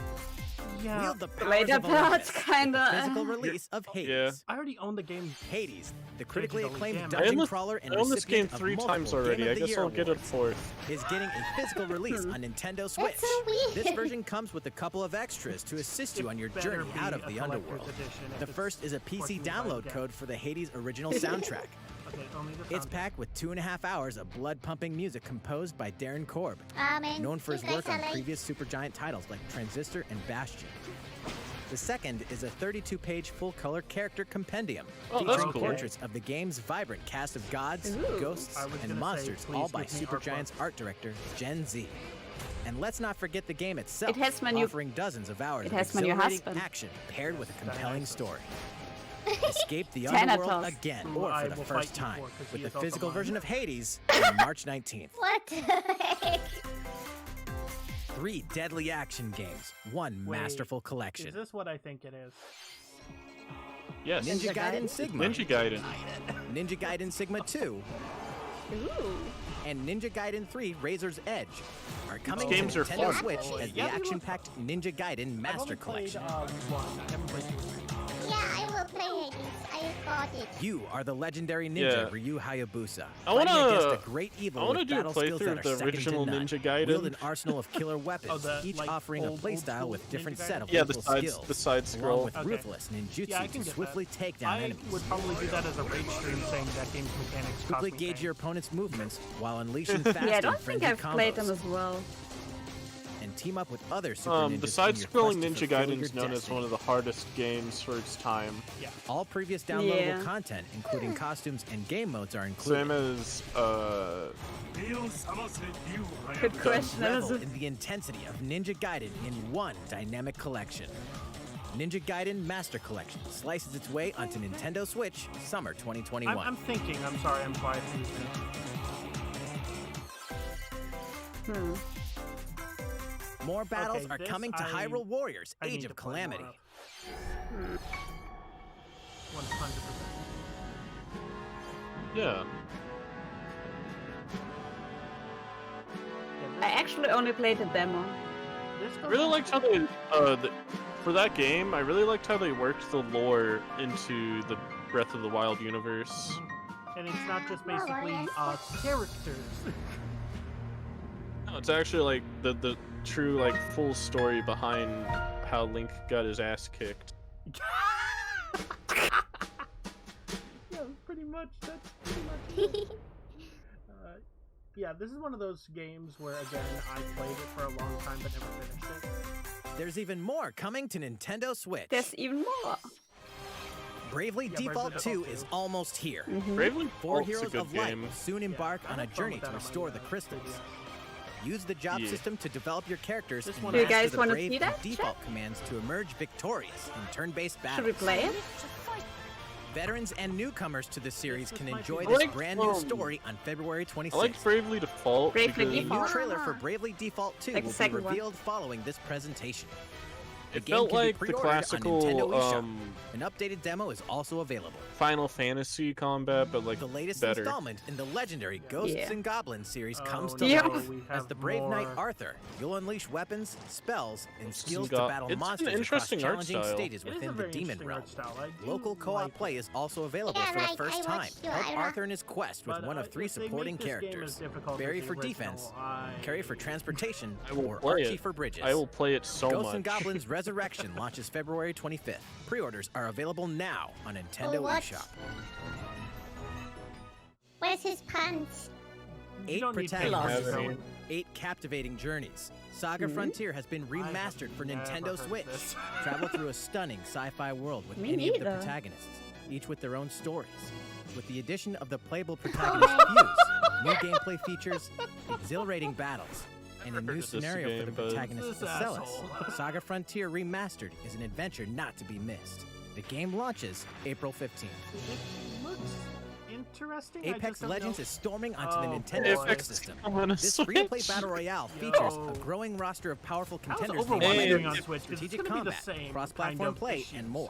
[SPEAKER 1] Yeah.
[SPEAKER 9] Wield the powers
[SPEAKER 2] later
[SPEAKER 9] of
[SPEAKER 2] parts
[SPEAKER 9] Olympus.
[SPEAKER 2] kinda.
[SPEAKER 9] Physical release of Hades.
[SPEAKER 5] Yeah.
[SPEAKER 1] I already own the game.
[SPEAKER 9] Hades, the critically
[SPEAKER 1] Digitally,
[SPEAKER 9] acclaimed
[SPEAKER 1] damn it.
[SPEAKER 9] dungeon crawler and
[SPEAKER 5] I own this game
[SPEAKER 9] recipient of
[SPEAKER 5] 3 times
[SPEAKER 9] multiple
[SPEAKER 5] already.
[SPEAKER 9] Game
[SPEAKER 5] I
[SPEAKER 9] of the
[SPEAKER 5] guess
[SPEAKER 9] Year
[SPEAKER 5] I'll get a
[SPEAKER 9] awards,
[SPEAKER 5] 4th.
[SPEAKER 9] is getting a physical release on Nintendo Switch.
[SPEAKER 3] That's so weird.
[SPEAKER 9] This version comes with a couple of extras to assist you
[SPEAKER 1] It
[SPEAKER 9] on your
[SPEAKER 1] better
[SPEAKER 9] journey
[SPEAKER 1] be
[SPEAKER 9] out of
[SPEAKER 1] a
[SPEAKER 9] the
[SPEAKER 1] collector's
[SPEAKER 9] underworld.
[SPEAKER 1] edition if
[SPEAKER 9] The
[SPEAKER 1] it's
[SPEAKER 9] first is a PC
[SPEAKER 1] forcing me to buy
[SPEAKER 9] download
[SPEAKER 1] the
[SPEAKER 9] code for the Hades original soundtrack.
[SPEAKER 1] Okay, only the
[SPEAKER 9] It's
[SPEAKER 1] soundtrack.
[SPEAKER 9] packed with 2.5 hours of blood-pumping music composed by Darren Korb,
[SPEAKER 3] Man,
[SPEAKER 9] known for his
[SPEAKER 3] you guys
[SPEAKER 9] work
[SPEAKER 3] are
[SPEAKER 9] on
[SPEAKER 3] like-
[SPEAKER 9] previous Supergiant titles like Transistor and Bastion. The second is a 32-page full-color character compendium
[SPEAKER 5] Oh, that's
[SPEAKER 9] featuring
[SPEAKER 5] cool.
[SPEAKER 9] portraits of the game's vibrant cast of gods,
[SPEAKER 2] Ooh.
[SPEAKER 9] ghosts,
[SPEAKER 1] I was
[SPEAKER 9] and
[SPEAKER 1] gonna
[SPEAKER 9] monsters,
[SPEAKER 1] say,
[SPEAKER 9] all
[SPEAKER 1] please
[SPEAKER 9] by
[SPEAKER 1] give me
[SPEAKER 9] Supergiant's
[SPEAKER 1] artwork.
[SPEAKER 9] art director, Gen Z. And let's not forget the game itself,
[SPEAKER 2] It has my new-
[SPEAKER 9] offering dozens of hours
[SPEAKER 2] It
[SPEAKER 9] of
[SPEAKER 2] has my new
[SPEAKER 9] exhilarating
[SPEAKER 2] husband.
[SPEAKER 9] action paired with a compelling story. Escape the
[SPEAKER 2] Thanatos.
[SPEAKER 9] underworld again,
[SPEAKER 1] Who
[SPEAKER 9] or
[SPEAKER 1] I
[SPEAKER 9] for the
[SPEAKER 1] will
[SPEAKER 9] first
[SPEAKER 1] fight you
[SPEAKER 9] time,
[SPEAKER 1] for, 'cause
[SPEAKER 9] with
[SPEAKER 1] he
[SPEAKER 9] the
[SPEAKER 1] is also
[SPEAKER 9] physical
[SPEAKER 1] mine.
[SPEAKER 9] version of Hades on March 19th.
[SPEAKER 3] What the heck?
[SPEAKER 9] 3 deadly action games, 1
[SPEAKER 1] Wait,
[SPEAKER 9] masterful collection.
[SPEAKER 1] Is this what I think it is?
[SPEAKER 5] Yes.
[SPEAKER 9] Ninja Gaiden Sigma,
[SPEAKER 5] Ninja Gaiden.
[SPEAKER 9] Ninja Gaiden Sigma 2,
[SPEAKER 2] Ooh.
[SPEAKER 9] and Ninja Gaiden 3 Razor's Edge are coming
[SPEAKER 5] games
[SPEAKER 9] to
[SPEAKER 5] are
[SPEAKER 9] Nintendo
[SPEAKER 5] fun.
[SPEAKER 9] Switch as the
[SPEAKER 1] Yeah, they look
[SPEAKER 9] action-packed Ninja Gaiden
[SPEAKER 1] I've
[SPEAKER 9] Master
[SPEAKER 1] only played,
[SPEAKER 9] Collection.
[SPEAKER 1] one. I haven't played 2 or 3.
[SPEAKER 3] Yeah, I will play Hades. I got it.
[SPEAKER 9] You are the legendary ninja
[SPEAKER 5] Yeah.
[SPEAKER 9] Ryu Hayabusa,
[SPEAKER 5] I wanna-
[SPEAKER 9] fighting against a great evil
[SPEAKER 5] I wanna
[SPEAKER 9] with
[SPEAKER 5] do a
[SPEAKER 9] battle skills
[SPEAKER 5] playthrough
[SPEAKER 9] that
[SPEAKER 5] of
[SPEAKER 9] are
[SPEAKER 5] the
[SPEAKER 9] second
[SPEAKER 5] original
[SPEAKER 9] to none.
[SPEAKER 5] Ninja Gaiden.
[SPEAKER 9] Wield an arsenal of killer weapons,
[SPEAKER 1] Oh, the,
[SPEAKER 9] each
[SPEAKER 1] like,
[SPEAKER 9] offering a
[SPEAKER 1] old
[SPEAKER 9] playstyle
[SPEAKER 1] school
[SPEAKER 9] with different
[SPEAKER 1] Ninja
[SPEAKER 9] set of
[SPEAKER 1] Gaiden?
[SPEAKER 5] Yeah, the
[SPEAKER 9] lethal
[SPEAKER 5] side
[SPEAKER 9] skills,
[SPEAKER 5] side
[SPEAKER 9] along
[SPEAKER 5] scroll.
[SPEAKER 9] with
[SPEAKER 1] Okay.
[SPEAKER 9] ruthless ninjutsu
[SPEAKER 1] Yeah, I can
[SPEAKER 9] to
[SPEAKER 1] get
[SPEAKER 9] swiftly
[SPEAKER 1] that.
[SPEAKER 9] take down
[SPEAKER 1] I
[SPEAKER 9] enemies.
[SPEAKER 1] would probably do that as a rage stream, saying that game's mechanics cost
[SPEAKER 9] Quickly
[SPEAKER 1] me
[SPEAKER 9] gauge
[SPEAKER 1] pain.
[SPEAKER 9] your opponent's movements while unleashing fast
[SPEAKER 2] Yeah, I don't
[SPEAKER 9] and
[SPEAKER 2] think
[SPEAKER 9] frenzied
[SPEAKER 2] I've played
[SPEAKER 9] combos,
[SPEAKER 2] them as well.
[SPEAKER 9] and team up with other super ninjas
[SPEAKER 5] The
[SPEAKER 9] in your
[SPEAKER 5] side-scrolling
[SPEAKER 9] quest to
[SPEAKER 5] Ninja
[SPEAKER 9] fulfill
[SPEAKER 5] Gaiden
[SPEAKER 9] your
[SPEAKER 5] is known as
[SPEAKER 9] destiny.
[SPEAKER 5] one of the hardest games for its time.
[SPEAKER 1] Yeah.
[SPEAKER 9] All previous downloadable
[SPEAKER 2] Yeah.
[SPEAKER 9] content, including costumes and game modes, are included.
[SPEAKER 5] Same as
[SPEAKER 2] Good question. That was
[SPEAKER 9] Revel
[SPEAKER 2] a-
[SPEAKER 9] in the intensity of Ninja Gaiden in one dynamic collection. Ninja Gaiden Master Collection slices its way onto Nintendo Switch summer 2021.
[SPEAKER 1] I'm thinking. I'm sorry. I'm quiet.
[SPEAKER 9] More battles
[SPEAKER 1] Okay,
[SPEAKER 9] are
[SPEAKER 1] this
[SPEAKER 9] coming to
[SPEAKER 1] I-
[SPEAKER 9] Hyrule Warriors:
[SPEAKER 1] I need
[SPEAKER 9] Age
[SPEAKER 1] to
[SPEAKER 9] of
[SPEAKER 1] play more
[SPEAKER 9] Calamity.
[SPEAKER 1] of. 100%.
[SPEAKER 5] yeah.
[SPEAKER 2] I actually only played the demo.
[SPEAKER 5] I really liked how they for that game. I really liked how they worked the lore into the Breath of the Wild universe.
[SPEAKER 1] And it's not just basically characters.
[SPEAKER 5] No, it's actually like the true like full story behind how Link got his ass kicked.
[SPEAKER 1] Yeah, pretty much. That's pretty much it. Yeah, this is one of those games where, again, I played it for a long time but never finished it.
[SPEAKER 9] There's even more coming to Nintendo Switch.
[SPEAKER 2] There's even more.
[SPEAKER 9] Bravely
[SPEAKER 1] Yeah,
[SPEAKER 9] Default
[SPEAKER 1] Bravely
[SPEAKER 9] 2
[SPEAKER 1] Default
[SPEAKER 9] is
[SPEAKER 1] 2.
[SPEAKER 9] almost here.
[SPEAKER 5] Bravely
[SPEAKER 9] Four
[SPEAKER 5] Default's a
[SPEAKER 9] heroes
[SPEAKER 5] good
[SPEAKER 9] of light
[SPEAKER 5] game.
[SPEAKER 9] will soon embark on a
[SPEAKER 1] I have fun
[SPEAKER 9] journey
[SPEAKER 1] with
[SPEAKER 9] to
[SPEAKER 1] that on
[SPEAKER 9] restore
[SPEAKER 1] my,
[SPEAKER 9] the crystals.
[SPEAKER 1] 3DS.
[SPEAKER 9] Use the job
[SPEAKER 5] Yeah.
[SPEAKER 9] system to develop your characters
[SPEAKER 1] This
[SPEAKER 9] and
[SPEAKER 1] one-
[SPEAKER 2] Do you
[SPEAKER 9] master
[SPEAKER 2] guys
[SPEAKER 9] the
[SPEAKER 2] wanna
[SPEAKER 9] brave
[SPEAKER 2] see
[SPEAKER 9] and
[SPEAKER 2] that,
[SPEAKER 9] default commands to emerge victorious in turn-based
[SPEAKER 2] Should
[SPEAKER 9] battles.
[SPEAKER 2] we play it?
[SPEAKER 9] Veterans and newcomers to the series
[SPEAKER 1] This
[SPEAKER 9] can
[SPEAKER 1] might
[SPEAKER 9] enjoy
[SPEAKER 1] be-
[SPEAKER 9] this
[SPEAKER 5] I like,
[SPEAKER 9] brand new
[SPEAKER 5] um,
[SPEAKER 9] story on February 26th.
[SPEAKER 5] I like Bravely Default.
[SPEAKER 2] Bravely
[SPEAKER 5] because-
[SPEAKER 9] A new
[SPEAKER 2] Default.
[SPEAKER 9] trailer for Bravely Default 2
[SPEAKER 2] Like the
[SPEAKER 9] will be
[SPEAKER 2] second one.
[SPEAKER 9] revealed following this presentation. The
[SPEAKER 5] It
[SPEAKER 9] game
[SPEAKER 5] felt
[SPEAKER 9] can be
[SPEAKER 5] like the
[SPEAKER 9] pre-ordered on
[SPEAKER 5] classical
[SPEAKER 9] Nintendo eShop. An updated demo is also available.
[SPEAKER 5] Final Fantasy combat, but like
[SPEAKER 9] The latest
[SPEAKER 5] better.
[SPEAKER 9] installment in the legendary Ghosts
[SPEAKER 2] Yeah.
[SPEAKER 9] and Goblins series comes
[SPEAKER 1] Oh,
[SPEAKER 9] to
[SPEAKER 1] no,
[SPEAKER 9] life.
[SPEAKER 1] we
[SPEAKER 9] As
[SPEAKER 1] have
[SPEAKER 9] the brave knight
[SPEAKER 1] more.
[SPEAKER 9] Arthur, you'll unleash weapons, spells, and
[SPEAKER 5] Ghosts and
[SPEAKER 9] skills to
[SPEAKER 5] Go-
[SPEAKER 9] battle
[SPEAKER 5] it's an
[SPEAKER 9] monsters across
[SPEAKER 5] interesting art
[SPEAKER 9] challenging
[SPEAKER 5] style.
[SPEAKER 9] stages
[SPEAKER 1] It is a
[SPEAKER 9] within the
[SPEAKER 1] very
[SPEAKER 9] demon
[SPEAKER 1] interesting
[SPEAKER 9] realm.
[SPEAKER 1] art style. I do
[SPEAKER 9] Local co-op
[SPEAKER 1] like
[SPEAKER 9] play is also available
[SPEAKER 3] Yeah,
[SPEAKER 9] for the
[SPEAKER 3] like,
[SPEAKER 9] first
[SPEAKER 3] I
[SPEAKER 9] time.
[SPEAKER 3] watched you,
[SPEAKER 9] Help
[SPEAKER 3] Ira.
[SPEAKER 9] Arthur in his quest with
[SPEAKER 1] But,
[SPEAKER 9] one of 3
[SPEAKER 1] if they make
[SPEAKER 9] supporting
[SPEAKER 1] this game as
[SPEAKER 9] characters.
[SPEAKER 1] difficult
[SPEAKER 9] Barry
[SPEAKER 1] as the
[SPEAKER 9] for
[SPEAKER 1] original,
[SPEAKER 9] defense,
[SPEAKER 1] I-
[SPEAKER 9] Carrie for transportation,
[SPEAKER 5] I will
[SPEAKER 9] or
[SPEAKER 5] play
[SPEAKER 9] Archie
[SPEAKER 5] it.
[SPEAKER 9] for bridges.
[SPEAKER 5] I will play it so
[SPEAKER 9] Ghosts
[SPEAKER 5] much.
[SPEAKER 9] and Goblins Resurrection launches February 25th. Pre-orders are available now on Nintendo
[SPEAKER 3] what?
[SPEAKER 9] eShop.
[SPEAKER 3] Where's his pants?
[SPEAKER 1] You
[SPEAKER 9] 8
[SPEAKER 1] don't need to
[SPEAKER 9] protagonists,
[SPEAKER 1] have it.
[SPEAKER 9] 8 captivating journeys. Saga Frontier has been remastered for
[SPEAKER 1] never
[SPEAKER 9] Nintendo
[SPEAKER 1] heard of
[SPEAKER 9] Switch.
[SPEAKER 1] this.
[SPEAKER 9] Travel through a stunning sci-fi world with
[SPEAKER 2] Me
[SPEAKER 9] any of the
[SPEAKER 2] neither.
[SPEAKER 9] protagonists, each with their own stories. With the addition of the playable protagonist Fuse, new gameplay features, exhilarating battles, and a
[SPEAKER 5] Never
[SPEAKER 9] new
[SPEAKER 5] heard of this
[SPEAKER 9] scenario for
[SPEAKER 5] game,
[SPEAKER 9] the
[SPEAKER 5] but-
[SPEAKER 9] protagonist
[SPEAKER 1] This
[SPEAKER 9] Acellus,
[SPEAKER 1] asshole.
[SPEAKER 9] Saga Frontier Remastered is an adventure not to be missed. The game launches April 15th.
[SPEAKER 1] It looks interesting. I
[SPEAKER 9] Apex
[SPEAKER 1] just don't
[SPEAKER 9] Legends
[SPEAKER 1] know.
[SPEAKER 9] is storming onto the
[SPEAKER 1] Oh,
[SPEAKER 9] Nintendo
[SPEAKER 1] boy.
[SPEAKER 9] Switch system.
[SPEAKER 5] on a
[SPEAKER 9] This free-to-play
[SPEAKER 5] Switch.
[SPEAKER 9] battle royale
[SPEAKER 1] Yo.
[SPEAKER 9] features a growing roster of powerful
[SPEAKER 1] That was
[SPEAKER 9] contenders
[SPEAKER 1] overwhelming
[SPEAKER 5] Hey,
[SPEAKER 1] on Switch because it's
[SPEAKER 9] strategic
[SPEAKER 1] going to be the
[SPEAKER 9] combat,
[SPEAKER 1] same
[SPEAKER 9] cross-platform
[SPEAKER 1] kind of
[SPEAKER 9] play,
[SPEAKER 1] issues.
[SPEAKER 9] and more.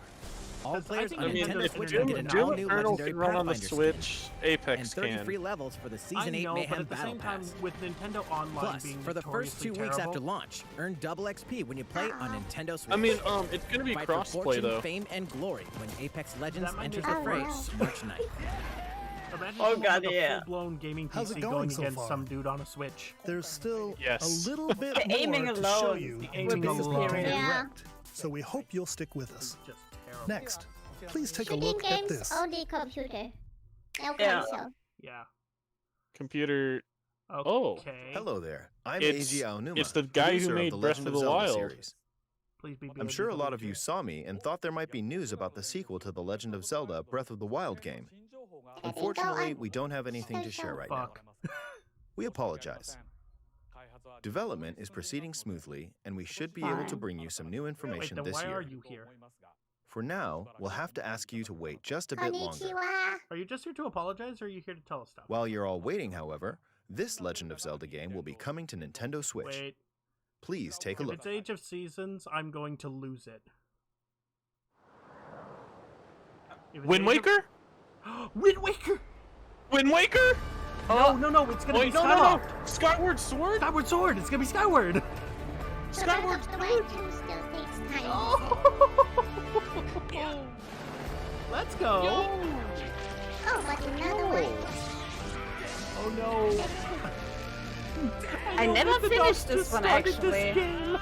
[SPEAKER 9] All
[SPEAKER 1] 'Cause I
[SPEAKER 9] players
[SPEAKER 1] think
[SPEAKER 9] on
[SPEAKER 5] I mean,
[SPEAKER 9] Nintendo
[SPEAKER 5] if
[SPEAKER 9] Switch
[SPEAKER 5] Doom,
[SPEAKER 9] can get an
[SPEAKER 5] Doom
[SPEAKER 9] all-new
[SPEAKER 5] Eternal
[SPEAKER 9] legendary
[SPEAKER 5] can run on the
[SPEAKER 9] Pathfinder skin
[SPEAKER 5] Switch,
[SPEAKER 9] and
[SPEAKER 5] Apex
[SPEAKER 9] 30
[SPEAKER 5] can.
[SPEAKER 9] free levels for the
[SPEAKER 1] I
[SPEAKER 9] Season 8
[SPEAKER 1] know, but
[SPEAKER 9] Mayhem
[SPEAKER 1] at the
[SPEAKER 9] Battle
[SPEAKER 1] same time,
[SPEAKER 9] Pass.
[SPEAKER 1] with Nintendo Online
[SPEAKER 9] Plus,
[SPEAKER 1] being
[SPEAKER 9] for the first 2 weeks after
[SPEAKER 1] notoriously
[SPEAKER 9] launch, earn double XP when you play on Nintendo Switch.
[SPEAKER 5] I mean, it's gonna be
[SPEAKER 9] Fight for
[SPEAKER 5] crossplay
[SPEAKER 9] fortune,
[SPEAKER 5] though.
[SPEAKER 9] fame, and glory when Apex Legends
[SPEAKER 1] That might
[SPEAKER 9] enters
[SPEAKER 1] make
[SPEAKER 9] the
[SPEAKER 1] it
[SPEAKER 9] fray
[SPEAKER 1] worse.
[SPEAKER 9] March 9th.
[SPEAKER 1] Imagine
[SPEAKER 2] Oh,
[SPEAKER 1] someone
[SPEAKER 2] God,
[SPEAKER 1] with
[SPEAKER 2] yeah.
[SPEAKER 1] a full-blown gaming
[SPEAKER 8] How's
[SPEAKER 1] PC
[SPEAKER 8] it
[SPEAKER 1] going
[SPEAKER 8] going so
[SPEAKER 1] against
[SPEAKER 8] far?
[SPEAKER 1] some dude on a Switch.
[SPEAKER 8] There's still
[SPEAKER 5] Yes.
[SPEAKER 8] a little bit
[SPEAKER 2] The aiming
[SPEAKER 8] more to show
[SPEAKER 2] alone,
[SPEAKER 8] you
[SPEAKER 1] the
[SPEAKER 8] in
[SPEAKER 1] aiming
[SPEAKER 8] today's
[SPEAKER 1] alone.
[SPEAKER 8] Nintendo
[SPEAKER 3] Yeah.
[SPEAKER 8] Direct, so we hope you'll stick with us.
[SPEAKER 1] Just terrible.
[SPEAKER 8] Next, please take a
[SPEAKER 3] Shooting
[SPEAKER 8] look at
[SPEAKER 3] games
[SPEAKER 8] this.
[SPEAKER 3] on the computer. No
[SPEAKER 2] Yeah.
[SPEAKER 3] console.
[SPEAKER 1] Yeah.
[SPEAKER 5] Computer.
[SPEAKER 1] Okay.
[SPEAKER 17] Hello there. I'm
[SPEAKER 5] It's-
[SPEAKER 17] Eiji Aonuma,
[SPEAKER 5] it's the guy who
[SPEAKER 17] producer
[SPEAKER 5] made
[SPEAKER 17] of the
[SPEAKER 5] Breath
[SPEAKER 17] Legend
[SPEAKER 5] of
[SPEAKER 17] of
[SPEAKER 5] the
[SPEAKER 17] Zelda
[SPEAKER 5] Wild.
[SPEAKER 17] series.
[SPEAKER 1] Please be
[SPEAKER 17] I'm sure a lot of you saw me and thought there might be news about the sequel to The Legend of Zelda Breath of the Wild game. Unfortunately, we don't have anything to share right now. We apologize. Development is proceeding smoothly, and we should be able to bring you some new
[SPEAKER 1] Wait,
[SPEAKER 17] information
[SPEAKER 1] then
[SPEAKER 17] this
[SPEAKER 1] why
[SPEAKER 17] year.
[SPEAKER 1] are you here?
[SPEAKER 17] For now, we'll have to ask you to wait just a bit longer.
[SPEAKER 3] Konnichiwa.
[SPEAKER 1] Are you just here to apologize, or are you here to tell us stuff?
[SPEAKER 17] While you're all waiting, however, this Legend of Zelda game will be coming to Nintendo Switch.
[SPEAKER 1] Wait.
[SPEAKER 17] Please take a
[SPEAKER 1] If
[SPEAKER 17] look.
[SPEAKER 1] it's Age of Seasons, I'm going to lose it. If it's
[SPEAKER 5] Wind
[SPEAKER 1] Age of-
[SPEAKER 5] Waker?
[SPEAKER 1] Wind Waker!
[SPEAKER 5] Wind Waker?
[SPEAKER 1] Oh no, it's gonna
[SPEAKER 5] Wait,
[SPEAKER 1] be
[SPEAKER 5] no,
[SPEAKER 1] Skyloft.
[SPEAKER 5] Skyward Sword?
[SPEAKER 1] Skyward Sword! It's gonna be Skyward!
[SPEAKER 3] Skyward Sword 2 still takes time.
[SPEAKER 1] Let's go!
[SPEAKER 3] Oh, but another one.
[SPEAKER 1] Oh no!
[SPEAKER 2] I never
[SPEAKER 1] that the
[SPEAKER 2] finished
[SPEAKER 1] dogs
[SPEAKER 2] this
[SPEAKER 1] just
[SPEAKER 2] one,
[SPEAKER 1] started
[SPEAKER 2] actually.
[SPEAKER 1] This game.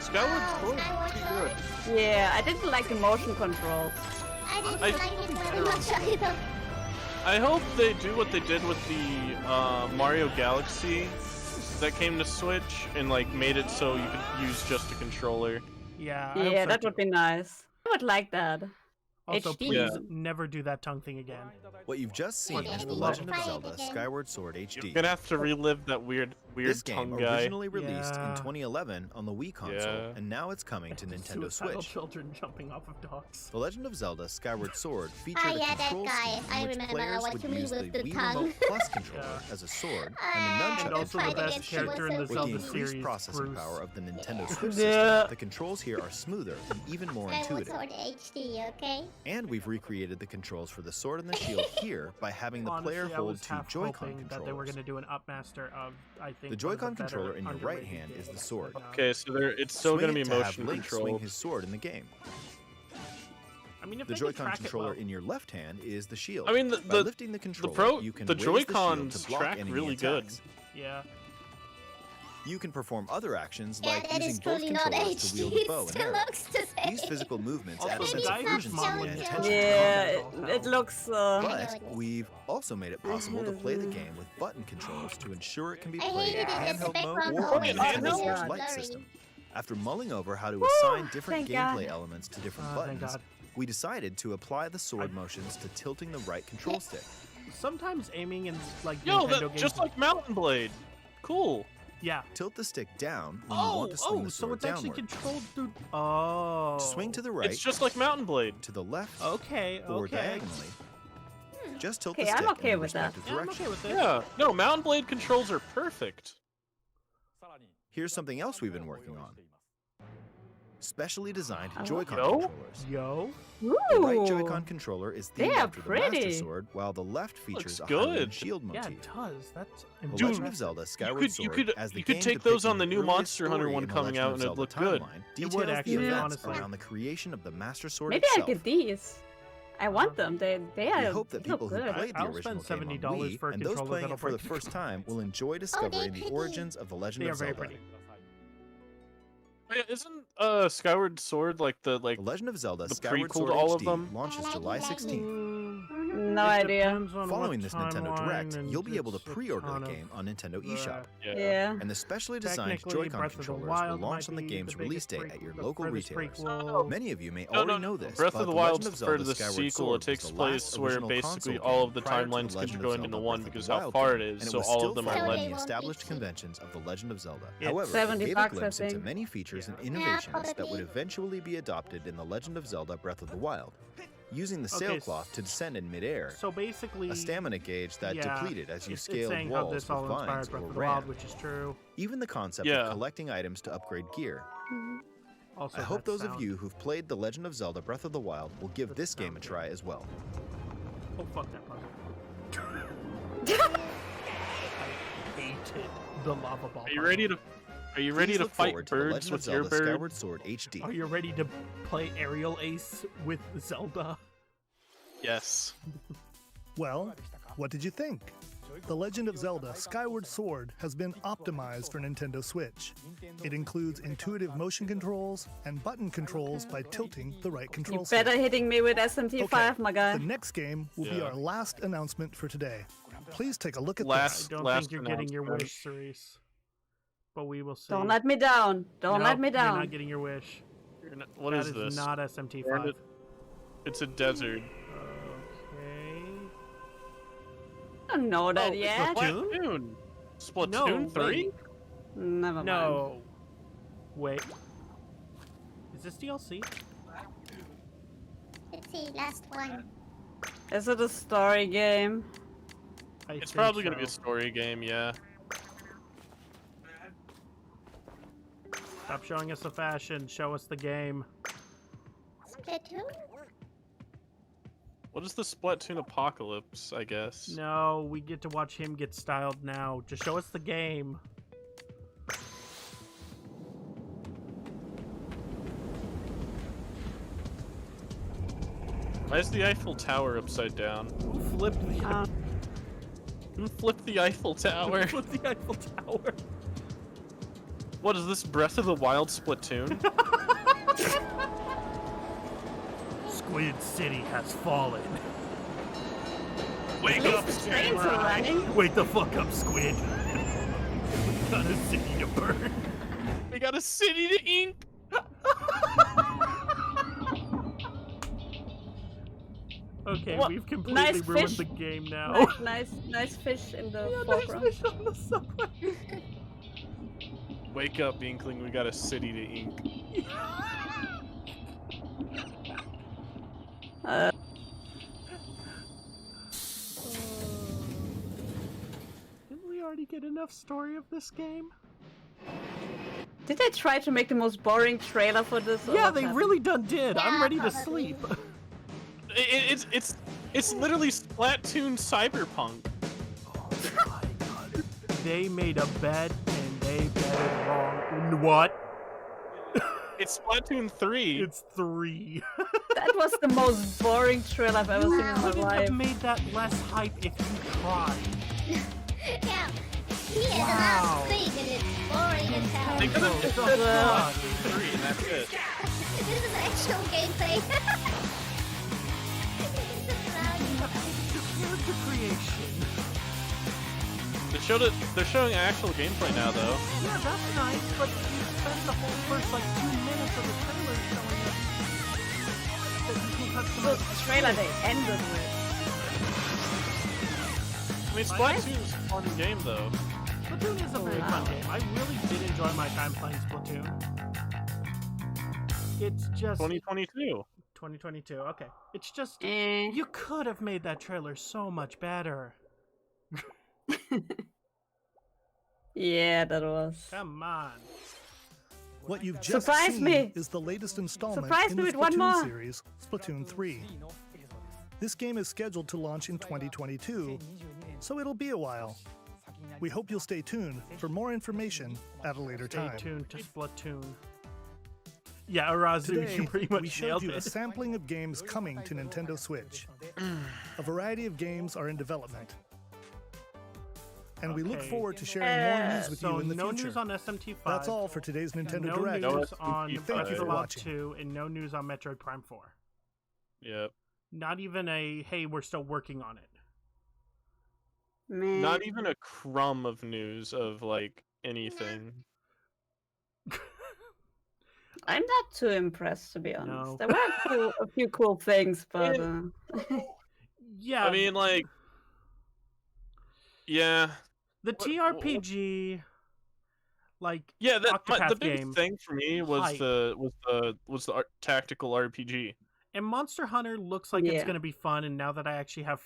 [SPEAKER 5] Skyward
[SPEAKER 3] Oh,
[SPEAKER 5] Sword?
[SPEAKER 3] Skyward
[SPEAKER 5] Pretty
[SPEAKER 3] Sword.
[SPEAKER 5] good.
[SPEAKER 2] Yeah, I didn't like the motion controls.
[SPEAKER 3] I didn't
[SPEAKER 5] I-
[SPEAKER 3] like it very much either.
[SPEAKER 5] I hope they do what they did with the Mario Galaxy that came to Switch and like made it so you could use just a controller.
[SPEAKER 1] Yeah, I hope
[SPEAKER 2] Yeah,
[SPEAKER 1] so,
[SPEAKER 2] that
[SPEAKER 1] too.
[SPEAKER 2] would be nice. I would like that.
[SPEAKER 1] Also,
[SPEAKER 2] HD.
[SPEAKER 1] please
[SPEAKER 5] Yeah.
[SPEAKER 1] never do that tongue thing again.
[SPEAKER 17] What you've just seen is The
[SPEAKER 3] Yeah.
[SPEAKER 17] Legend of
[SPEAKER 3] Yeah.
[SPEAKER 17] Zelda
[SPEAKER 3] Yeah.
[SPEAKER 17] Skyward Sword HD.
[SPEAKER 5] You're gonna have to relive that weird
[SPEAKER 17] This game
[SPEAKER 5] tongue guy.
[SPEAKER 17] originally released
[SPEAKER 1] Yeah.
[SPEAKER 17] in 2011 on the Wii console,
[SPEAKER 5] Yeah.
[SPEAKER 17] and now it's coming to Nintendo
[SPEAKER 1] Suicidal
[SPEAKER 17] Switch.
[SPEAKER 1] children jumping off of dogs.
[SPEAKER 17] The Legend of Zelda Skyward Sword featured
[SPEAKER 3] Ah,
[SPEAKER 17] a
[SPEAKER 3] yeah, that
[SPEAKER 17] control
[SPEAKER 3] guy.
[SPEAKER 17] scheme
[SPEAKER 3] I
[SPEAKER 17] in which
[SPEAKER 3] remember
[SPEAKER 17] players
[SPEAKER 3] what
[SPEAKER 17] would
[SPEAKER 3] you mean
[SPEAKER 17] use the
[SPEAKER 3] with the
[SPEAKER 17] Wii
[SPEAKER 3] tongue.
[SPEAKER 17] Remote Plus controller as a sword and the
[SPEAKER 1] And
[SPEAKER 17] nunchuck
[SPEAKER 1] also the
[SPEAKER 3] tried
[SPEAKER 1] best
[SPEAKER 3] against
[SPEAKER 1] character in the
[SPEAKER 17] With the
[SPEAKER 1] Zelda
[SPEAKER 17] increased
[SPEAKER 1] series,
[SPEAKER 17] processing
[SPEAKER 1] Bruce.
[SPEAKER 17] power of the Nintendo Switch
[SPEAKER 2] Yeah.
[SPEAKER 17] system, the controls here are smoother and even more
[SPEAKER 3] Skyward
[SPEAKER 17] intuitive.
[SPEAKER 3] Sword HD, okay?
[SPEAKER 17] And we've recreated the controls for the sword and the shield here by having the
[SPEAKER 1] Honestly,
[SPEAKER 17] player
[SPEAKER 1] I
[SPEAKER 17] hold
[SPEAKER 1] was
[SPEAKER 17] two
[SPEAKER 1] half
[SPEAKER 17] Joy-Con
[SPEAKER 1] hoping that they were
[SPEAKER 17] controllers.
[SPEAKER 1] going to do an upmaster of, I think,
[SPEAKER 17] The
[SPEAKER 1] one of
[SPEAKER 17] Joy-Con
[SPEAKER 1] better
[SPEAKER 17] controller in your right
[SPEAKER 1] underrated
[SPEAKER 17] hand is the
[SPEAKER 1] games,
[SPEAKER 17] sword.
[SPEAKER 1] but,
[SPEAKER 5] Okay, so it's still
[SPEAKER 17] Swing
[SPEAKER 5] gonna be
[SPEAKER 17] it to have
[SPEAKER 5] motion
[SPEAKER 17] Link swing
[SPEAKER 5] controlled.
[SPEAKER 17] his sword in the game.
[SPEAKER 1] I mean, if
[SPEAKER 17] The
[SPEAKER 1] they could
[SPEAKER 17] Joy-Con
[SPEAKER 1] track it
[SPEAKER 17] controller
[SPEAKER 1] well.
[SPEAKER 17] in your left hand is the shield.
[SPEAKER 5] I mean,
[SPEAKER 17] By lifting the controller, you can
[SPEAKER 5] the
[SPEAKER 17] raise the shield
[SPEAKER 5] Joy-Cons
[SPEAKER 17] to block
[SPEAKER 5] track
[SPEAKER 17] enemy
[SPEAKER 5] really good.
[SPEAKER 17] attacks.
[SPEAKER 1] Yeah.
[SPEAKER 17] You can perform other actions
[SPEAKER 3] Yeah,
[SPEAKER 17] like
[SPEAKER 3] that
[SPEAKER 17] using
[SPEAKER 3] is
[SPEAKER 17] both
[SPEAKER 3] truly not
[SPEAKER 17] controllers to
[SPEAKER 3] HD.
[SPEAKER 17] wield a bow
[SPEAKER 3] It
[SPEAKER 17] and
[SPEAKER 3] still
[SPEAKER 17] arrow.
[SPEAKER 3] looks the same.
[SPEAKER 17] These physical movements
[SPEAKER 1] Also,
[SPEAKER 17] add a
[SPEAKER 1] the
[SPEAKER 17] sense
[SPEAKER 1] guy
[SPEAKER 17] of
[SPEAKER 1] who's
[SPEAKER 17] urgency
[SPEAKER 1] modeling
[SPEAKER 17] and
[SPEAKER 1] it
[SPEAKER 17] attention.
[SPEAKER 2] Yeah,
[SPEAKER 1] to combat
[SPEAKER 2] it looks.
[SPEAKER 17] But we've also made it possible to play the game with button controls to ensure it can be
[SPEAKER 3] I
[SPEAKER 17] played
[SPEAKER 3] hated
[SPEAKER 17] in
[SPEAKER 3] it as the
[SPEAKER 17] handheld mode
[SPEAKER 3] background
[SPEAKER 17] or on the
[SPEAKER 3] noise.
[SPEAKER 17] Nintendo
[SPEAKER 3] Oh,
[SPEAKER 17] Switch
[SPEAKER 3] yeah.
[SPEAKER 17] Lite
[SPEAKER 3] Blurry.
[SPEAKER 17] system. After mulling over how to assign different
[SPEAKER 2] thank God.
[SPEAKER 17] gameplay elements to different
[SPEAKER 1] Thank
[SPEAKER 17] buttons,
[SPEAKER 1] God.
[SPEAKER 17] we decided to apply the sword motions to tilting the right control stick.
[SPEAKER 1] Sometimes aiming in, like,
[SPEAKER 5] Yo,
[SPEAKER 1] Nintendo
[SPEAKER 5] that
[SPEAKER 1] games...
[SPEAKER 5] just like Mountain Blade. Cool.
[SPEAKER 1] Yeah.
[SPEAKER 17] Tilt the stick down when you want to swing the
[SPEAKER 1] so
[SPEAKER 17] sword
[SPEAKER 1] it's actually
[SPEAKER 17] downward.
[SPEAKER 1] controlled through... Oh.
[SPEAKER 17] Swing to the right,
[SPEAKER 5] It's just like Mountain Blade.
[SPEAKER 17] to the left,
[SPEAKER 1] Okay,
[SPEAKER 17] or
[SPEAKER 1] okay.
[SPEAKER 17] diagonally. Just tilt
[SPEAKER 2] Okay,
[SPEAKER 17] the
[SPEAKER 2] I'm
[SPEAKER 17] stick
[SPEAKER 2] okay
[SPEAKER 17] in the
[SPEAKER 2] with that.
[SPEAKER 17] respective
[SPEAKER 1] Yeah, I'm
[SPEAKER 17] direction.
[SPEAKER 1] okay with this.
[SPEAKER 5] Yeah. No, Mountain Blade controls are perfect.
[SPEAKER 17] Here's something else we've been working on. specially designed
[SPEAKER 1] Oh.
[SPEAKER 17] Joy-Con
[SPEAKER 1] Yo?
[SPEAKER 17] controllers.
[SPEAKER 1] Yo.
[SPEAKER 17] The right
[SPEAKER 2] Ooh.
[SPEAKER 17] Joy-Con controller is
[SPEAKER 2] They
[SPEAKER 17] themed
[SPEAKER 2] are
[SPEAKER 17] after the Master
[SPEAKER 2] pretty.
[SPEAKER 17] Sword, while the left features
[SPEAKER 5] Looks
[SPEAKER 17] a Highland
[SPEAKER 5] good.
[SPEAKER 17] shield
[SPEAKER 1] Yeah,
[SPEAKER 17] motif.
[SPEAKER 1] it does. That's
[SPEAKER 17] The
[SPEAKER 5] Dude,
[SPEAKER 17] Legend of Zelda Skyward Sword, as the
[SPEAKER 5] you could
[SPEAKER 17] game
[SPEAKER 5] take those on the
[SPEAKER 17] depicting
[SPEAKER 5] new
[SPEAKER 17] earliest
[SPEAKER 5] Monster Hunter
[SPEAKER 17] story
[SPEAKER 5] one
[SPEAKER 17] in the
[SPEAKER 5] coming
[SPEAKER 17] Legend
[SPEAKER 5] out
[SPEAKER 17] of
[SPEAKER 5] and it'd
[SPEAKER 17] Zelda
[SPEAKER 5] look good.
[SPEAKER 17] timeline,
[SPEAKER 1] It
[SPEAKER 17] details
[SPEAKER 1] would
[SPEAKER 17] the
[SPEAKER 1] actually,
[SPEAKER 17] events
[SPEAKER 1] honestly.
[SPEAKER 17] around the creation of the Master Sword
[SPEAKER 2] Maybe
[SPEAKER 17] itself.
[SPEAKER 2] I get these. I want them. They
[SPEAKER 17] We
[SPEAKER 2] are.
[SPEAKER 17] hope that
[SPEAKER 2] they look
[SPEAKER 17] people who
[SPEAKER 2] good.
[SPEAKER 17] played the
[SPEAKER 1] I'll
[SPEAKER 17] original
[SPEAKER 1] spend
[SPEAKER 17] game on
[SPEAKER 1] $70
[SPEAKER 17] Wii
[SPEAKER 1] for a
[SPEAKER 17] and those
[SPEAKER 1] controller
[SPEAKER 17] playing
[SPEAKER 1] that'll
[SPEAKER 17] it for the
[SPEAKER 1] break
[SPEAKER 17] first time will enjoy discovering the origins of the Legend
[SPEAKER 1] They
[SPEAKER 17] of
[SPEAKER 1] are very
[SPEAKER 17] Zelda.
[SPEAKER 1] pretty.
[SPEAKER 5] Wait, isn't Skyward Sword like the
[SPEAKER 17] The Legend of Zelda
[SPEAKER 5] the
[SPEAKER 17] Skyward
[SPEAKER 5] prequel
[SPEAKER 17] Sword
[SPEAKER 5] to all of
[SPEAKER 17] HD
[SPEAKER 5] them?
[SPEAKER 17] launches July 16th.
[SPEAKER 2] No idea.
[SPEAKER 17] Following this Nintendo Direct, you'll be able to pre-order the game on Nintendo eShop.
[SPEAKER 2] Yeah.
[SPEAKER 17] And the specially designed
[SPEAKER 1] Technically,
[SPEAKER 17] Joy-Con
[SPEAKER 1] Breath of the
[SPEAKER 17] controllers
[SPEAKER 1] Wild
[SPEAKER 17] will launch
[SPEAKER 1] might
[SPEAKER 17] on the
[SPEAKER 1] be
[SPEAKER 17] game's
[SPEAKER 1] the
[SPEAKER 17] release
[SPEAKER 1] biggest
[SPEAKER 17] date at your
[SPEAKER 1] the
[SPEAKER 17] local
[SPEAKER 1] furthest
[SPEAKER 17] retailers.
[SPEAKER 1] prequel.
[SPEAKER 17] Many of you may
[SPEAKER 5] No,
[SPEAKER 17] already know this,
[SPEAKER 5] Breath
[SPEAKER 17] but
[SPEAKER 5] of the
[SPEAKER 17] Legend
[SPEAKER 5] Wild's
[SPEAKER 17] of
[SPEAKER 5] for
[SPEAKER 17] Zelda
[SPEAKER 5] the
[SPEAKER 17] Skyward
[SPEAKER 5] sequel.
[SPEAKER 17] Sword
[SPEAKER 5] It takes
[SPEAKER 17] was the
[SPEAKER 5] place
[SPEAKER 17] last
[SPEAKER 5] where
[SPEAKER 17] original
[SPEAKER 5] basically
[SPEAKER 17] console
[SPEAKER 5] all
[SPEAKER 17] game
[SPEAKER 5] of the
[SPEAKER 17] prior to
[SPEAKER 5] timelines
[SPEAKER 17] Legend
[SPEAKER 5] could
[SPEAKER 17] of
[SPEAKER 5] join
[SPEAKER 17] Zelda
[SPEAKER 5] into
[SPEAKER 17] Breath
[SPEAKER 5] one
[SPEAKER 17] of the
[SPEAKER 5] because how
[SPEAKER 17] Wild
[SPEAKER 5] far
[SPEAKER 17] game,
[SPEAKER 5] it
[SPEAKER 17] and
[SPEAKER 5] is,
[SPEAKER 17] it
[SPEAKER 5] so
[SPEAKER 17] was
[SPEAKER 5] all
[SPEAKER 17] still
[SPEAKER 5] of them are
[SPEAKER 17] following
[SPEAKER 5] like
[SPEAKER 17] the established conventions of the Legend of Zelda.
[SPEAKER 1] It's
[SPEAKER 17] However, it
[SPEAKER 2] 70
[SPEAKER 17] gave a
[SPEAKER 2] bucks, I
[SPEAKER 17] glimpse into
[SPEAKER 2] think.
[SPEAKER 17] many features and innovations that would eventually be adopted in the Legend of Zelda Breath of the Wild. Using the
[SPEAKER 1] Okay,
[SPEAKER 17] sailcloth to descend in midair,
[SPEAKER 1] So basically,
[SPEAKER 17] a stamina gauge that
[SPEAKER 1] yeah,
[SPEAKER 17] depleted as you
[SPEAKER 1] it's
[SPEAKER 17] scaled
[SPEAKER 1] saying how
[SPEAKER 17] walls
[SPEAKER 1] this
[SPEAKER 17] with
[SPEAKER 1] all
[SPEAKER 17] vines
[SPEAKER 1] inspired
[SPEAKER 17] or
[SPEAKER 1] Breath of the
[SPEAKER 17] ran.
[SPEAKER 1] Wild, which is true.
[SPEAKER 17] Even the concept
[SPEAKER 5] Yeah.
[SPEAKER 17] of collecting items to upgrade gear.
[SPEAKER 1] Also,
[SPEAKER 17] I hope
[SPEAKER 1] that
[SPEAKER 17] those
[SPEAKER 1] sound.
[SPEAKER 17] of you who've played The Legend of Zelda Breath of the Wild will give this game a try as well.
[SPEAKER 1] Oh fuck that puzzle! I hated the lava ball.
[SPEAKER 5] Are you ready to? Are you ready
[SPEAKER 17] Please
[SPEAKER 5] to
[SPEAKER 17] look
[SPEAKER 5] fight
[SPEAKER 17] forward to The
[SPEAKER 5] birds
[SPEAKER 17] Legend of
[SPEAKER 5] with your
[SPEAKER 17] Zelda
[SPEAKER 5] bird?
[SPEAKER 17] Skyward Sword HD.
[SPEAKER 1] Are you ready to play Aerial Ace with Zelda?
[SPEAKER 5] Yes.
[SPEAKER 8] Well, what did you think? The Legend of Zelda Skyward Sword has been optimized for Nintendo Switch. It includes intuitive motion controls and button controls by tilting the right
[SPEAKER 2] You
[SPEAKER 8] control
[SPEAKER 2] better
[SPEAKER 8] stick.
[SPEAKER 2] hitting me with SMT5, my guy.
[SPEAKER 8] The next game will be
[SPEAKER 5] Yeah.
[SPEAKER 8] our last announcement for today. Please take a look at
[SPEAKER 1] I
[SPEAKER 5] Last-
[SPEAKER 8] this.
[SPEAKER 1] don't
[SPEAKER 5] Last
[SPEAKER 1] think you're getting your
[SPEAKER 5] announcement.
[SPEAKER 1] wish, Cerise. But we will see.
[SPEAKER 2] Don't let me down. Don't let me
[SPEAKER 1] You're
[SPEAKER 2] down.
[SPEAKER 1] not getting your wish.
[SPEAKER 5] What
[SPEAKER 1] That
[SPEAKER 5] is this?
[SPEAKER 1] not SMT5.
[SPEAKER 5] It's a desert.
[SPEAKER 1] Okay.
[SPEAKER 2] I don't know that
[SPEAKER 5] Oh, it's
[SPEAKER 2] yet.
[SPEAKER 5] Splatoon. Splatoon
[SPEAKER 1] No,
[SPEAKER 5] 3?
[SPEAKER 2] Never mind.
[SPEAKER 1] No. Wait. Is this DLC?
[SPEAKER 3] Let's see, last one.
[SPEAKER 2] Is it a story game?
[SPEAKER 5] It's probably going to be a story game, yeah.
[SPEAKER 1] Stop showing us the fashion. Show us the game.
[SPEAKER 3] Splatoon?
[SPEAKER 5] What is the Splatoon apocalypse, I guess?
[SPEAKER 1] No, we get to watch him get styled now. Just show us the game.
[SPEAKER 5] Why is the Eiffel Tower upside down?
[SPEAKER 1] Who flipped the
[SPEAKER 5] Who flipped the Eiffel Tower?
[SPEAKER 1] Who flipped the Eiffel Tower?
[SPEAKER 5] What is this, Breath of the Wild Splatoon?
[SPEAKER 1] Squid City has fallen.
[SPEAKER 5] Wake
[SPEAKER 2] At
[SPEAKER 5] up,
[SPEAKER 2] least the trains are running.
[SPEAKER 1] Wake the fuck up, Squid. We got a city to burn.
[SPEAKER 5] We got a city to ink!
[SPEAKER 1] Okay,
[SPEAKER 2] What?
[SPEAKER 1] we've completely
[SPEAKER 2] Nice
[SPEAKER 1] ruined
[SPEAKER 2] fish.
[SPEAKER 1] the game now.
[SPEAKER 2] Nice fish in the
[SPEAKER 1] Yeah,
[SPEAKER 2] foreground.
[SPEAKER 1] nice fish on the subway.
[SPEAKER 5] Wake up, Inkling, we got a city to ink.
[SPEAKER 1] Didn't we already get enough story of this game?
[SPEAKER 2] Did they try to make the most boring trailer for this? or
[SPEAKER 1] Yeah,
[SPEAKER 2] what
[SPEAKER 1] they
[SPEAKER 2] happened?
[SPEAKER 1] really done did. I'm
[SPEAKER 3] Yeah,
[SPEAKER 1] ready to
[SPEAKER 3] probably.
[SPEAKER 1] sleep.
[SPEAKER 5] It's literally Splatoon Cyberpunk.
[SPEAKER 1] They made a bet and they bet it wrong. What?
[SPEAKER 5] It's Splatoon 3.
[SPEAKER 1] It's 3.
[SPEAKER 2] That was the most boring trailer I've ever seen in my
[SPEAKER 1] Couldn't
[SPEAKER 2] life.
[SPEAKER 1] have made that less hype if you tried.
[SPEAKER 3] Yeah. He is
[SPEAKER 1] Wow.
[SPEAKER 3] an ass and it's boring as hell.
[SPEAKER 5] They could have just said Splatoon 3 and that's it.
[SPEAKER 3] This is actual gameplay.
[SPEAKER 1] Character creation.
[SPEAKER 5] They're showing actual gameplay now, though.
[SPEAKER 1] Yeah, that's nice, but you spend the whole first like 2 minutes of the trailer showing us that you can customize
[SPEAKER 2] The trailer they ended with.
[SPEAKER 5] I mean, Splatoon's a fun game, though.
[SPEAKER 1] Splatoon is a very fun game. I really did enjoy my time playing Splatoon. It's just
[SPEAKER 5] 2022.
[SPEAKER 1] 2022. Okay, it's just you could have made that trailer so much better.
[SPEAKER 2] Yeah, that was.
[SPEAKER 1] Come on.
[SPEAKER 8] What you've just
[SPEAKER 2] Surprise
[SPEAKER 8] seen
[SPEAKER 2] me.
[SPEAKER 8] is the latest installment
[SPEAKER 2] Surprise
[SPEAKER 8] in
[SPEAKER 2] me
[SPEAKER 8] the
[SPEAKER 2] with one
[SPEAKER 8] Splatoon
[SPEAKER 2] more.
[SPEAKER 8] series, Splatoon 3. This game is scheduled to launch in 2022, so it'll be a while. We hope you'll stay tuned for more information at a later
[SPEAKER 1] Stay
[SPEAKER 8] time.
[SPEAKER 1] tuned to Splatoon. Yeah, Arazu, you
[SPEAKER 8] Today,
[SPEAKER 1] pretty much
[SPEAKER 8] we showed
[SPEAKER 1] nailed
[SPEAKER 8] you a
[SPEAKER 1] it.
[SPEAKER 8] sampling of games coming to Nintendo Switch. A variety of games are in development. And we look
[SPEAKER 1] Okay.
[SPEAKER 8] forward to sharing more news with
[SPEAKER 1] So
[SPEAKER 8] you in the
[SPEAKER 1] no
[SPEAKER 8] future.
[SPEAKER 1] news on SMT5.
[SPEAKER 8] That's all for today's Nintendo
[SPEAKER 1] no
[SPEAKER 8] Direct.
[SPEAKER 1] news on
[SPEAKER 8] Thank
[SPEAKER 1] Breath
[SPEAKER 8] you
[SPEAKER 1] of
[SPEAKER 8] for
[SPEAKER 1] the Wild
[SPEAKER 8] watching.
[SPEAKER 1] 2, and no news on Metroid Prime 4.
[SPEAKER 5] Yep.
[SPEAKER 1] Not even a, hey, we're still working on it.
[SPEAKER 2] Man.
[SPEAKER 5] Not even a crumb of news of like anything.
[SPEAKER 2] I'm not too impressed, to be honest.
[SPEAKER 1] No.
[SPEAKER 2] There were a few cool things, but
[SPEAKER 1] Yeah.
[SPEAKER 5] I mean, like, yeah.
[SPEAKER 1] The TRPG, like,
[SPEAKER 5] Yeah, the
[SPEAKER 1] Octopath
[SPEAKER 5] big
[SPEAKER 1] game,
[SPEAKER 5] thing for me was
[SPEAKER 1] hype.
[SPEAKER 5] the tactical RPG.
[SPEAKER 1] And Monster Hunter looks like it's
[SPEAKER 2] Yeah.
[SPEAKER 1] going to be fun, and now that I actually have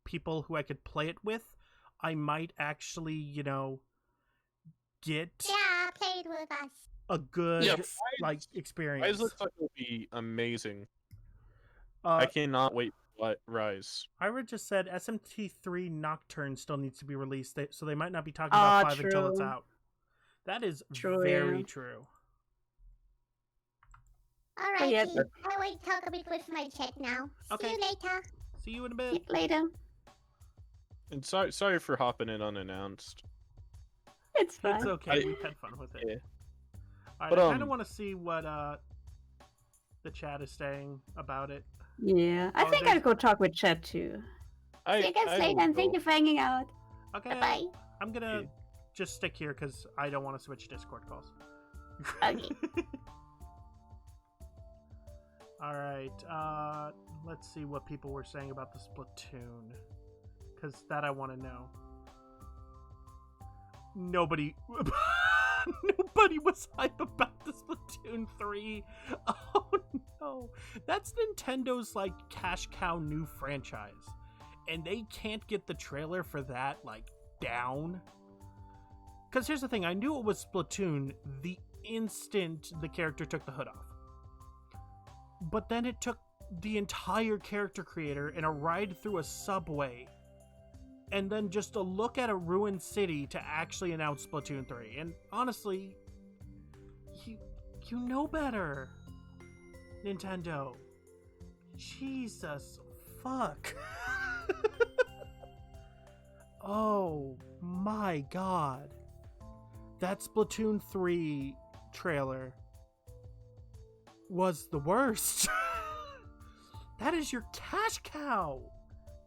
[SPEAKER 1] people who I could play it with, I might actually, you know, get
[SPEAKER 3] Yeah, play it with us.
[SPEAKER 1] a good
[SPEAKER 5] Yeah,
[SPEAKER 1] like
[SPEAKER 5] Rise
[SPEAKER 1] experience.
[SPEAKER 5] looks like it'll be amazing.
[SPEAKER 1] Uh,
[SPEAKER 5] I cannot wait for Rise.
[SPEAKER 1] Ira just said SMT3 Nocturne still needs to be released, so they might not be talking about 5 until it's
[SPEAKER 2] true.
[SPEAKER 1] out. That is
[SPEAKER 2] True,
[SPEAKER 1] very
[SPEAKER 2] yeah.
[SPEAKER 1] true.
[SPEAKER 3] Alrighty,
[SPEAKER 2] yeah.
[SPEAKER 3] I will talk a bit with my chat now.
[SPEAKER 1] Okay.
[SPEAKER 3] See you later.
[SPEAKER 1] See you in a bit.
[SPEAKER 2] later.
[SPEAKER 5] And sorry for hopping in unannounced.
[SPEAKER 2] It's fine.
[SPEAKER 1] It's okay. We had fun with it.
[SPEAKER 5] Yeah.
[SPEAKER 1] Alright,
[SPEAKER 5] But,
[SPEAKER 1] I kind of want to see what the chat is saying about it.
[SPEAKER 2] Yeah, I
[SPEAKER 1] Oh,
[SPEAKER 2] think
[SPEAKER 1] there's-
[SPEAKER 2] I'll go talk with chat too. See you guys later, and thank you for hanging out.
[SPEAKER 1] Okay.
[SPEAKER 2] Bye-bye.
[SPEAKER 1] I'm gonna just stick here because I don't want to switch Discord calls.
[SPEAKER 2] Okay.
[SPEAKER 1] Alright, let's see what people were saying about the Splatoon. Because that I want to know. Nobody was hype about the Splatoon 3. Oh no. That's Nintendo's, like, cash cow new franchise. And they can't get the trailer for that, like, down. Because here's the thing, I knew it was Splatoon the instant the character took the hood off. But then it took the entire character creator and a ride through a subway, and then just a look at a ruined city to actually announce Splatoon 3. And honestly, you know better, Nintendo. Jesus fuck. Oh my god. That Splatoon 3 trailer was the worst. That is your cash cow.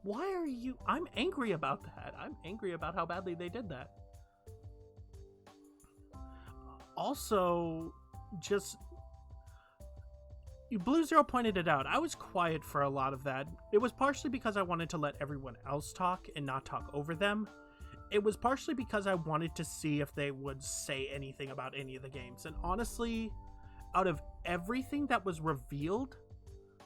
[SPEAKER 1] Why are you... I'm angry about that. I'm angry about how badly they did that. Also, just... Blue Zero pointed it out. I was quiet for a lot of that. It was partially because I wanted to let everyone else talk and not talk over them. It was partially because I wanted to see if they would say anything about any of the games. And honestly, out of everything that was revealed,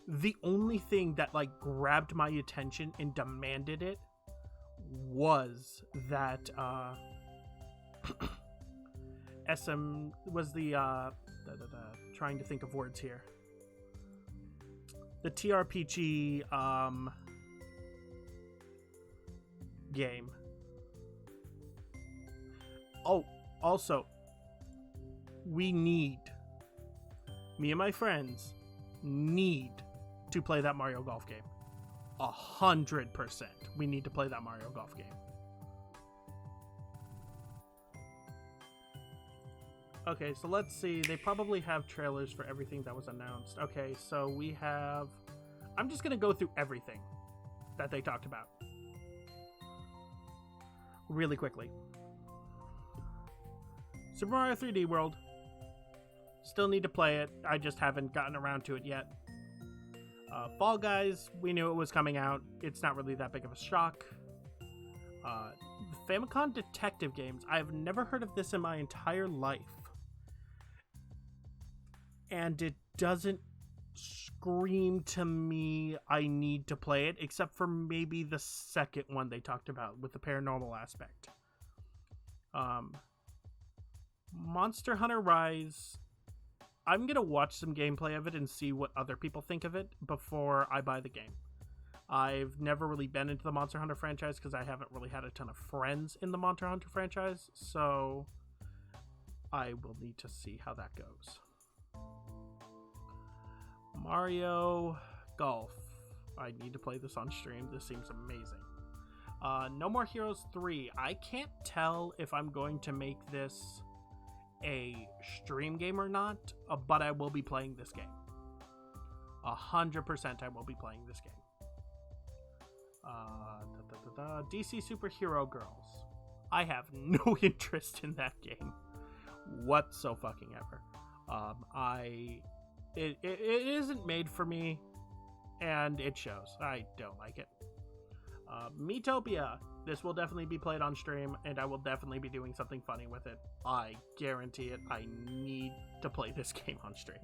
[SPEAKER 1] the only thing that, like, grabbed my attention and demanded it was that SM was the trying to think of words here. The TRPG game. Oh, also, me and my friends need to play that Mario Golf game. 100%. We need to play that Mario Golf game. Okay, so let's see. They probably have trailers for everything that was announced. Okay, so we have... I'm just going to go through everything that they talked about really quickly. Super Mario 3D World. Still need to play it. I just haven't gotten around to it yet. Fall Guys, we knew it was coming out. It's not really that big of a shock. Famicom Detective Games. I've never heard of this in my entire life. And it doesn't scream to me I need to play it, except for maybe the second one they talked about with the paranormal aspect. Monster Hunter Rise I'm gonna watch some gameplay of it and see what other people think of it before I buy the game. I've never really been into the Monster Hunter franchise because I haven't really had a ton of friends in the Monster Hunter franchise, so I will need to see how that goes. Mario Golf. I need to play this on stream. This seems amazing. No More Heroes 3. I can't tell if I'm going to make this a stream game or not, but I will be playing this game. 100% I will be playing this game. DC Superhero Girls. I have no interest in that game whatsoever. It isn't made for me, and it shows. I don't like it. Miitopia. This will definitely be played on stream, and I will definitely be doing something funny with it. I guarantee it. I need to play this game on stream.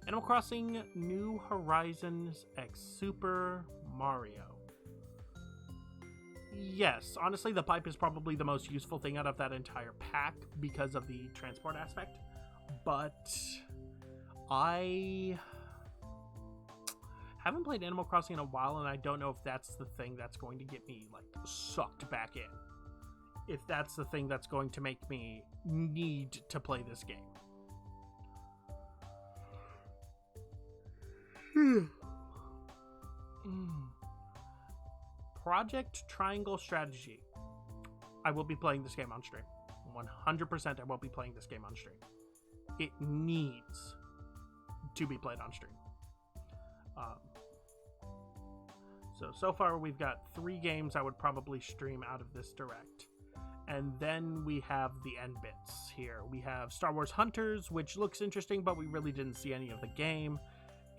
[SPEAKER 1] Animal Crossing New Horizons X Super Mario. Yes, honestly, the pipe is probably the most useful thing out of that entire pack because of the transport aspect. But I haven't played Animal Crossing in a while, and I don't know if that's the thing that's going to get me, like, sucked back in. If that's the thing that's going to make me need to play this game. Project Triangle Strategy. I will be playing this game on stream. 100% I will be playing this game on stream. It needs to be played on stream. So far we've got 3 games I would probably stream out of this direct. And then we have the end bits here. We have Star Wars Hunters, which looks interesting, but we really didn't see any of the game.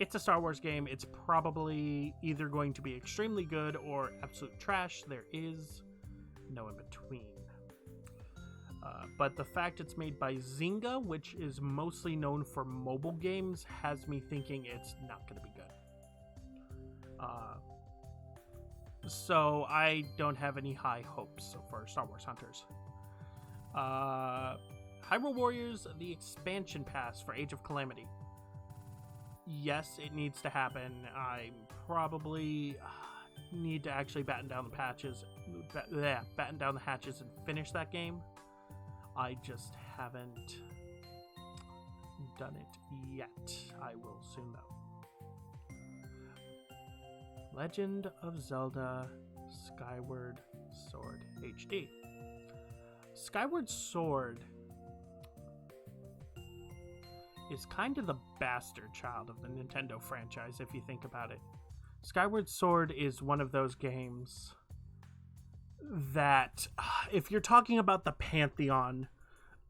[SPEAKER 1] It's a Star Wars game. It's probably either going to be extremely good or absolute trash. There is no in between. But the fact it's made by Zynga, which is mostly known for mobile games, has me thinking it's not going to be good. So I don't have any high hopes for Star Wars Hunters. Hyrule Warriors, the expansion pass for Age of Calamity. Yes, it needs to happen. I probably need to actually batten down the hatches and finish that game. I just haven't done it yet. I will soon though. Legend of Zelda Skyward Sword HD. Skyward Sword is kind of the bastard child of the Nintendo franchise, if you think about it. Skyward Sword is one of those games that, if you're talking about the pantheon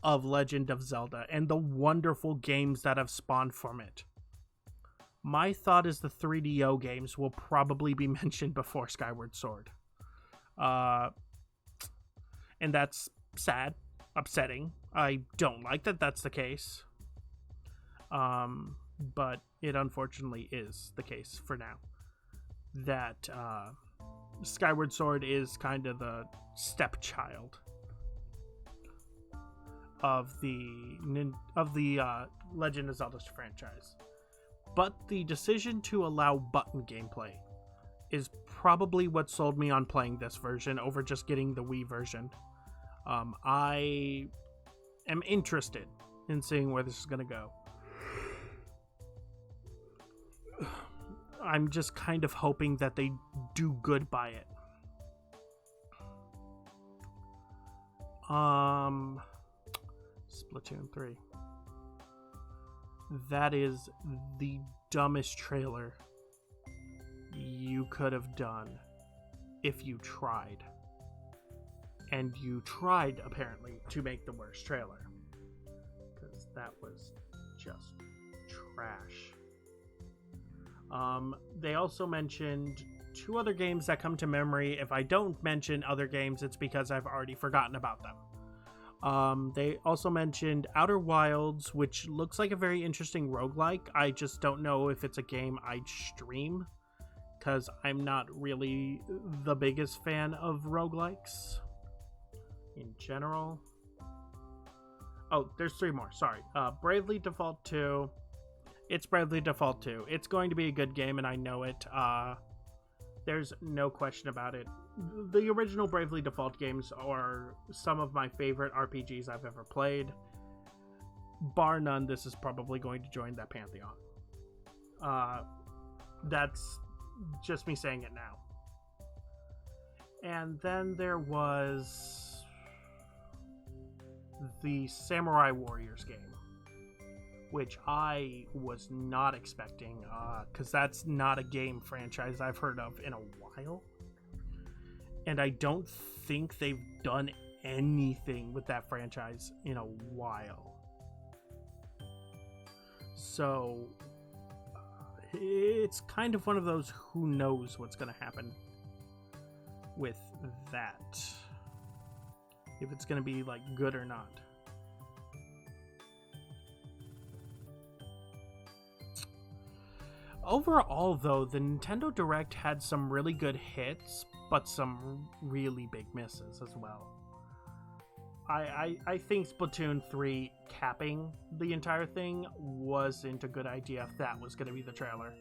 [SPEAKER 1] of Legend of Zelda and the wonderful games that have spawned from it, my thought is the 3DO games will probably be mentioned before Skyward Sword. And that's sad, upsetting. I don't like that that's the case. But it unfortunately is the case for now. That Skyward Sword is kind of the stepchild of the Legend of Zelda franchise. But the decision to allow button gameplay is probably what sold me on playing this version over just getting the Wii version. I am interested in seeing where this is going to go. I'm just kind of hoping that they do good by it. Splatoon 3. That is the dumbest trailer you could have done if you tried. And you tried, apparently, to make the worst trailer. Because that was just trash. They also mentioned 2 other games that come to memory. If I don't mention other games, it's because I've already forgotten about them. They also mentioned Outer Wilds, which looks like a very interesting roguelike. I just don't know if it's a game I'd stream, because I'm not really the biggest fan of roguelikes in general. Oh, there's 3 more. Sorry. Bravely Default 2. It's Bravely Default 2. It's going to be a good game, and I know it. There's no question about it. The original Bravely Default games are some of my favorite RPGs I've ever played. Bar none, this is probably going to join that pantheon. That's just me saying it now. And then there was the Samurai Warriors game, which I was not expecting, because that's not a game franchise I've heard of in a while. And I don't think they've done anything with that franchise in a while. So it's kind of one of those who knows what's going to happen with that. If it's going to be like good or not. Overall, though, the Nintendo Direct had some really good hits, but some really big misses as well. I think Splatoon 3 capping the entire thing wasn't a good idea if that was going to be the trailer.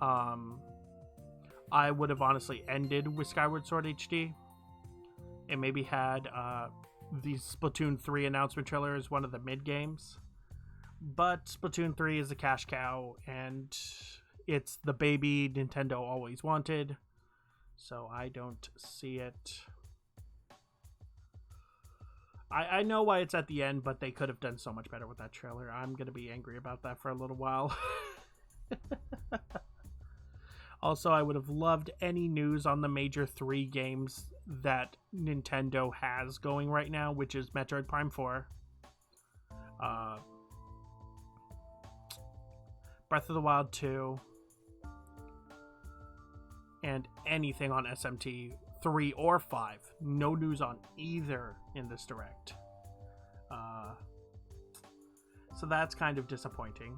[SPEAKER 1] I would have honestly ended with Skyward Sword HD and maybe had the Splatoon 3 announcement trailer as one of the mid-games. But Splatoon 3 is a cash cow, and it's the baby Nintendo always wanted, so I don't see it. I know why it's at the end, but they could have done so much better with that trailer. I'm going to be angry about that for a little while. Also, I would have loved any news on the major 3 games that Nintendo has going right now, which is Metroid Prime 4, Breath of the Wild 2, and anything on SMT 3 or 5. No news on either in this Direct. So that's kind of disappointing.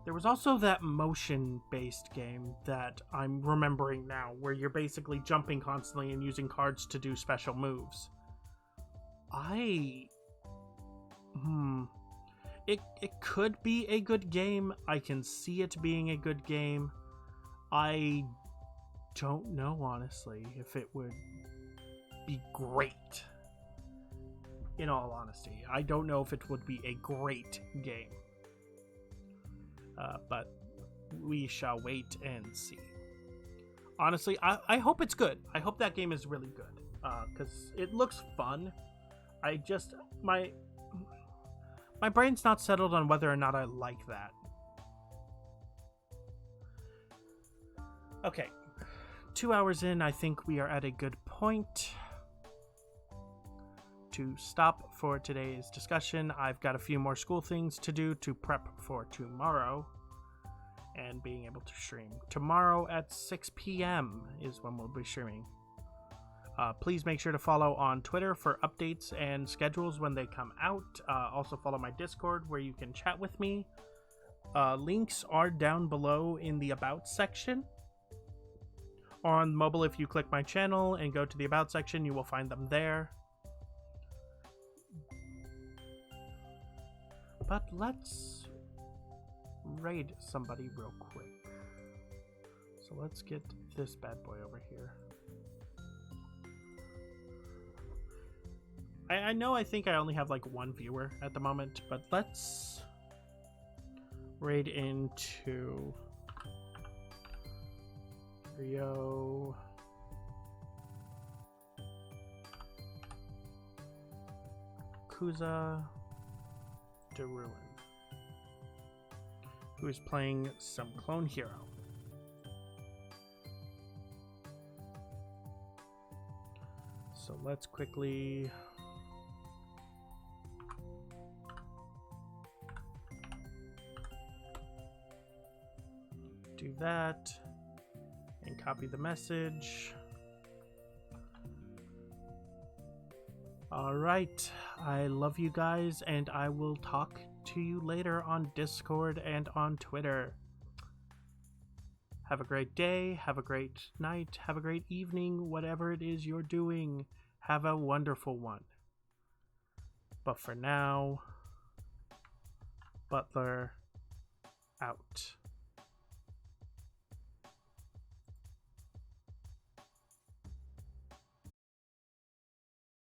[SPEAKER 1] There was also that motion-based game that I'm remembering now, where you're basically jumping constantly and using cards to do special moves. It could be a good game. I can see it being a good game. I don't know, honestly, if it would be great. In all honesty, I don't know if it would be a great game. But we shall wait and see. Honestly, I hope it's good. I hope that game is really good. Because it looks fun. My brain's not settled on whether or not I like that. Okay. 2 hours in, I think we are at a good point to stop for today's discussion. I've got a few more school things to do to prep for tomorrow and being able to stream. Tomorrow at 6 p.m. is when we'll be streaming. Please make sure to follow on Twitter for updates and schedules when they come out. Also follow my Discord where you can chat with me. Links are down below in the About section. On mobile, if you click my channel and go to the About section, you will find them there. But let's raid somebody real quick. So let's get this bad boy over here. I know I think I only have like 1 viewer at the moment, but let's raid into Rio Kuza de Ruin, who is playing some Clone Hero. So let's quickly do that and copy the message. All right, I love you guys, and I will talk to you later on Discord and on Twitter. Have a great day, have a great night, have a great evening, whatever it is you're doing. Have a wonderful one. But for now, Butler out.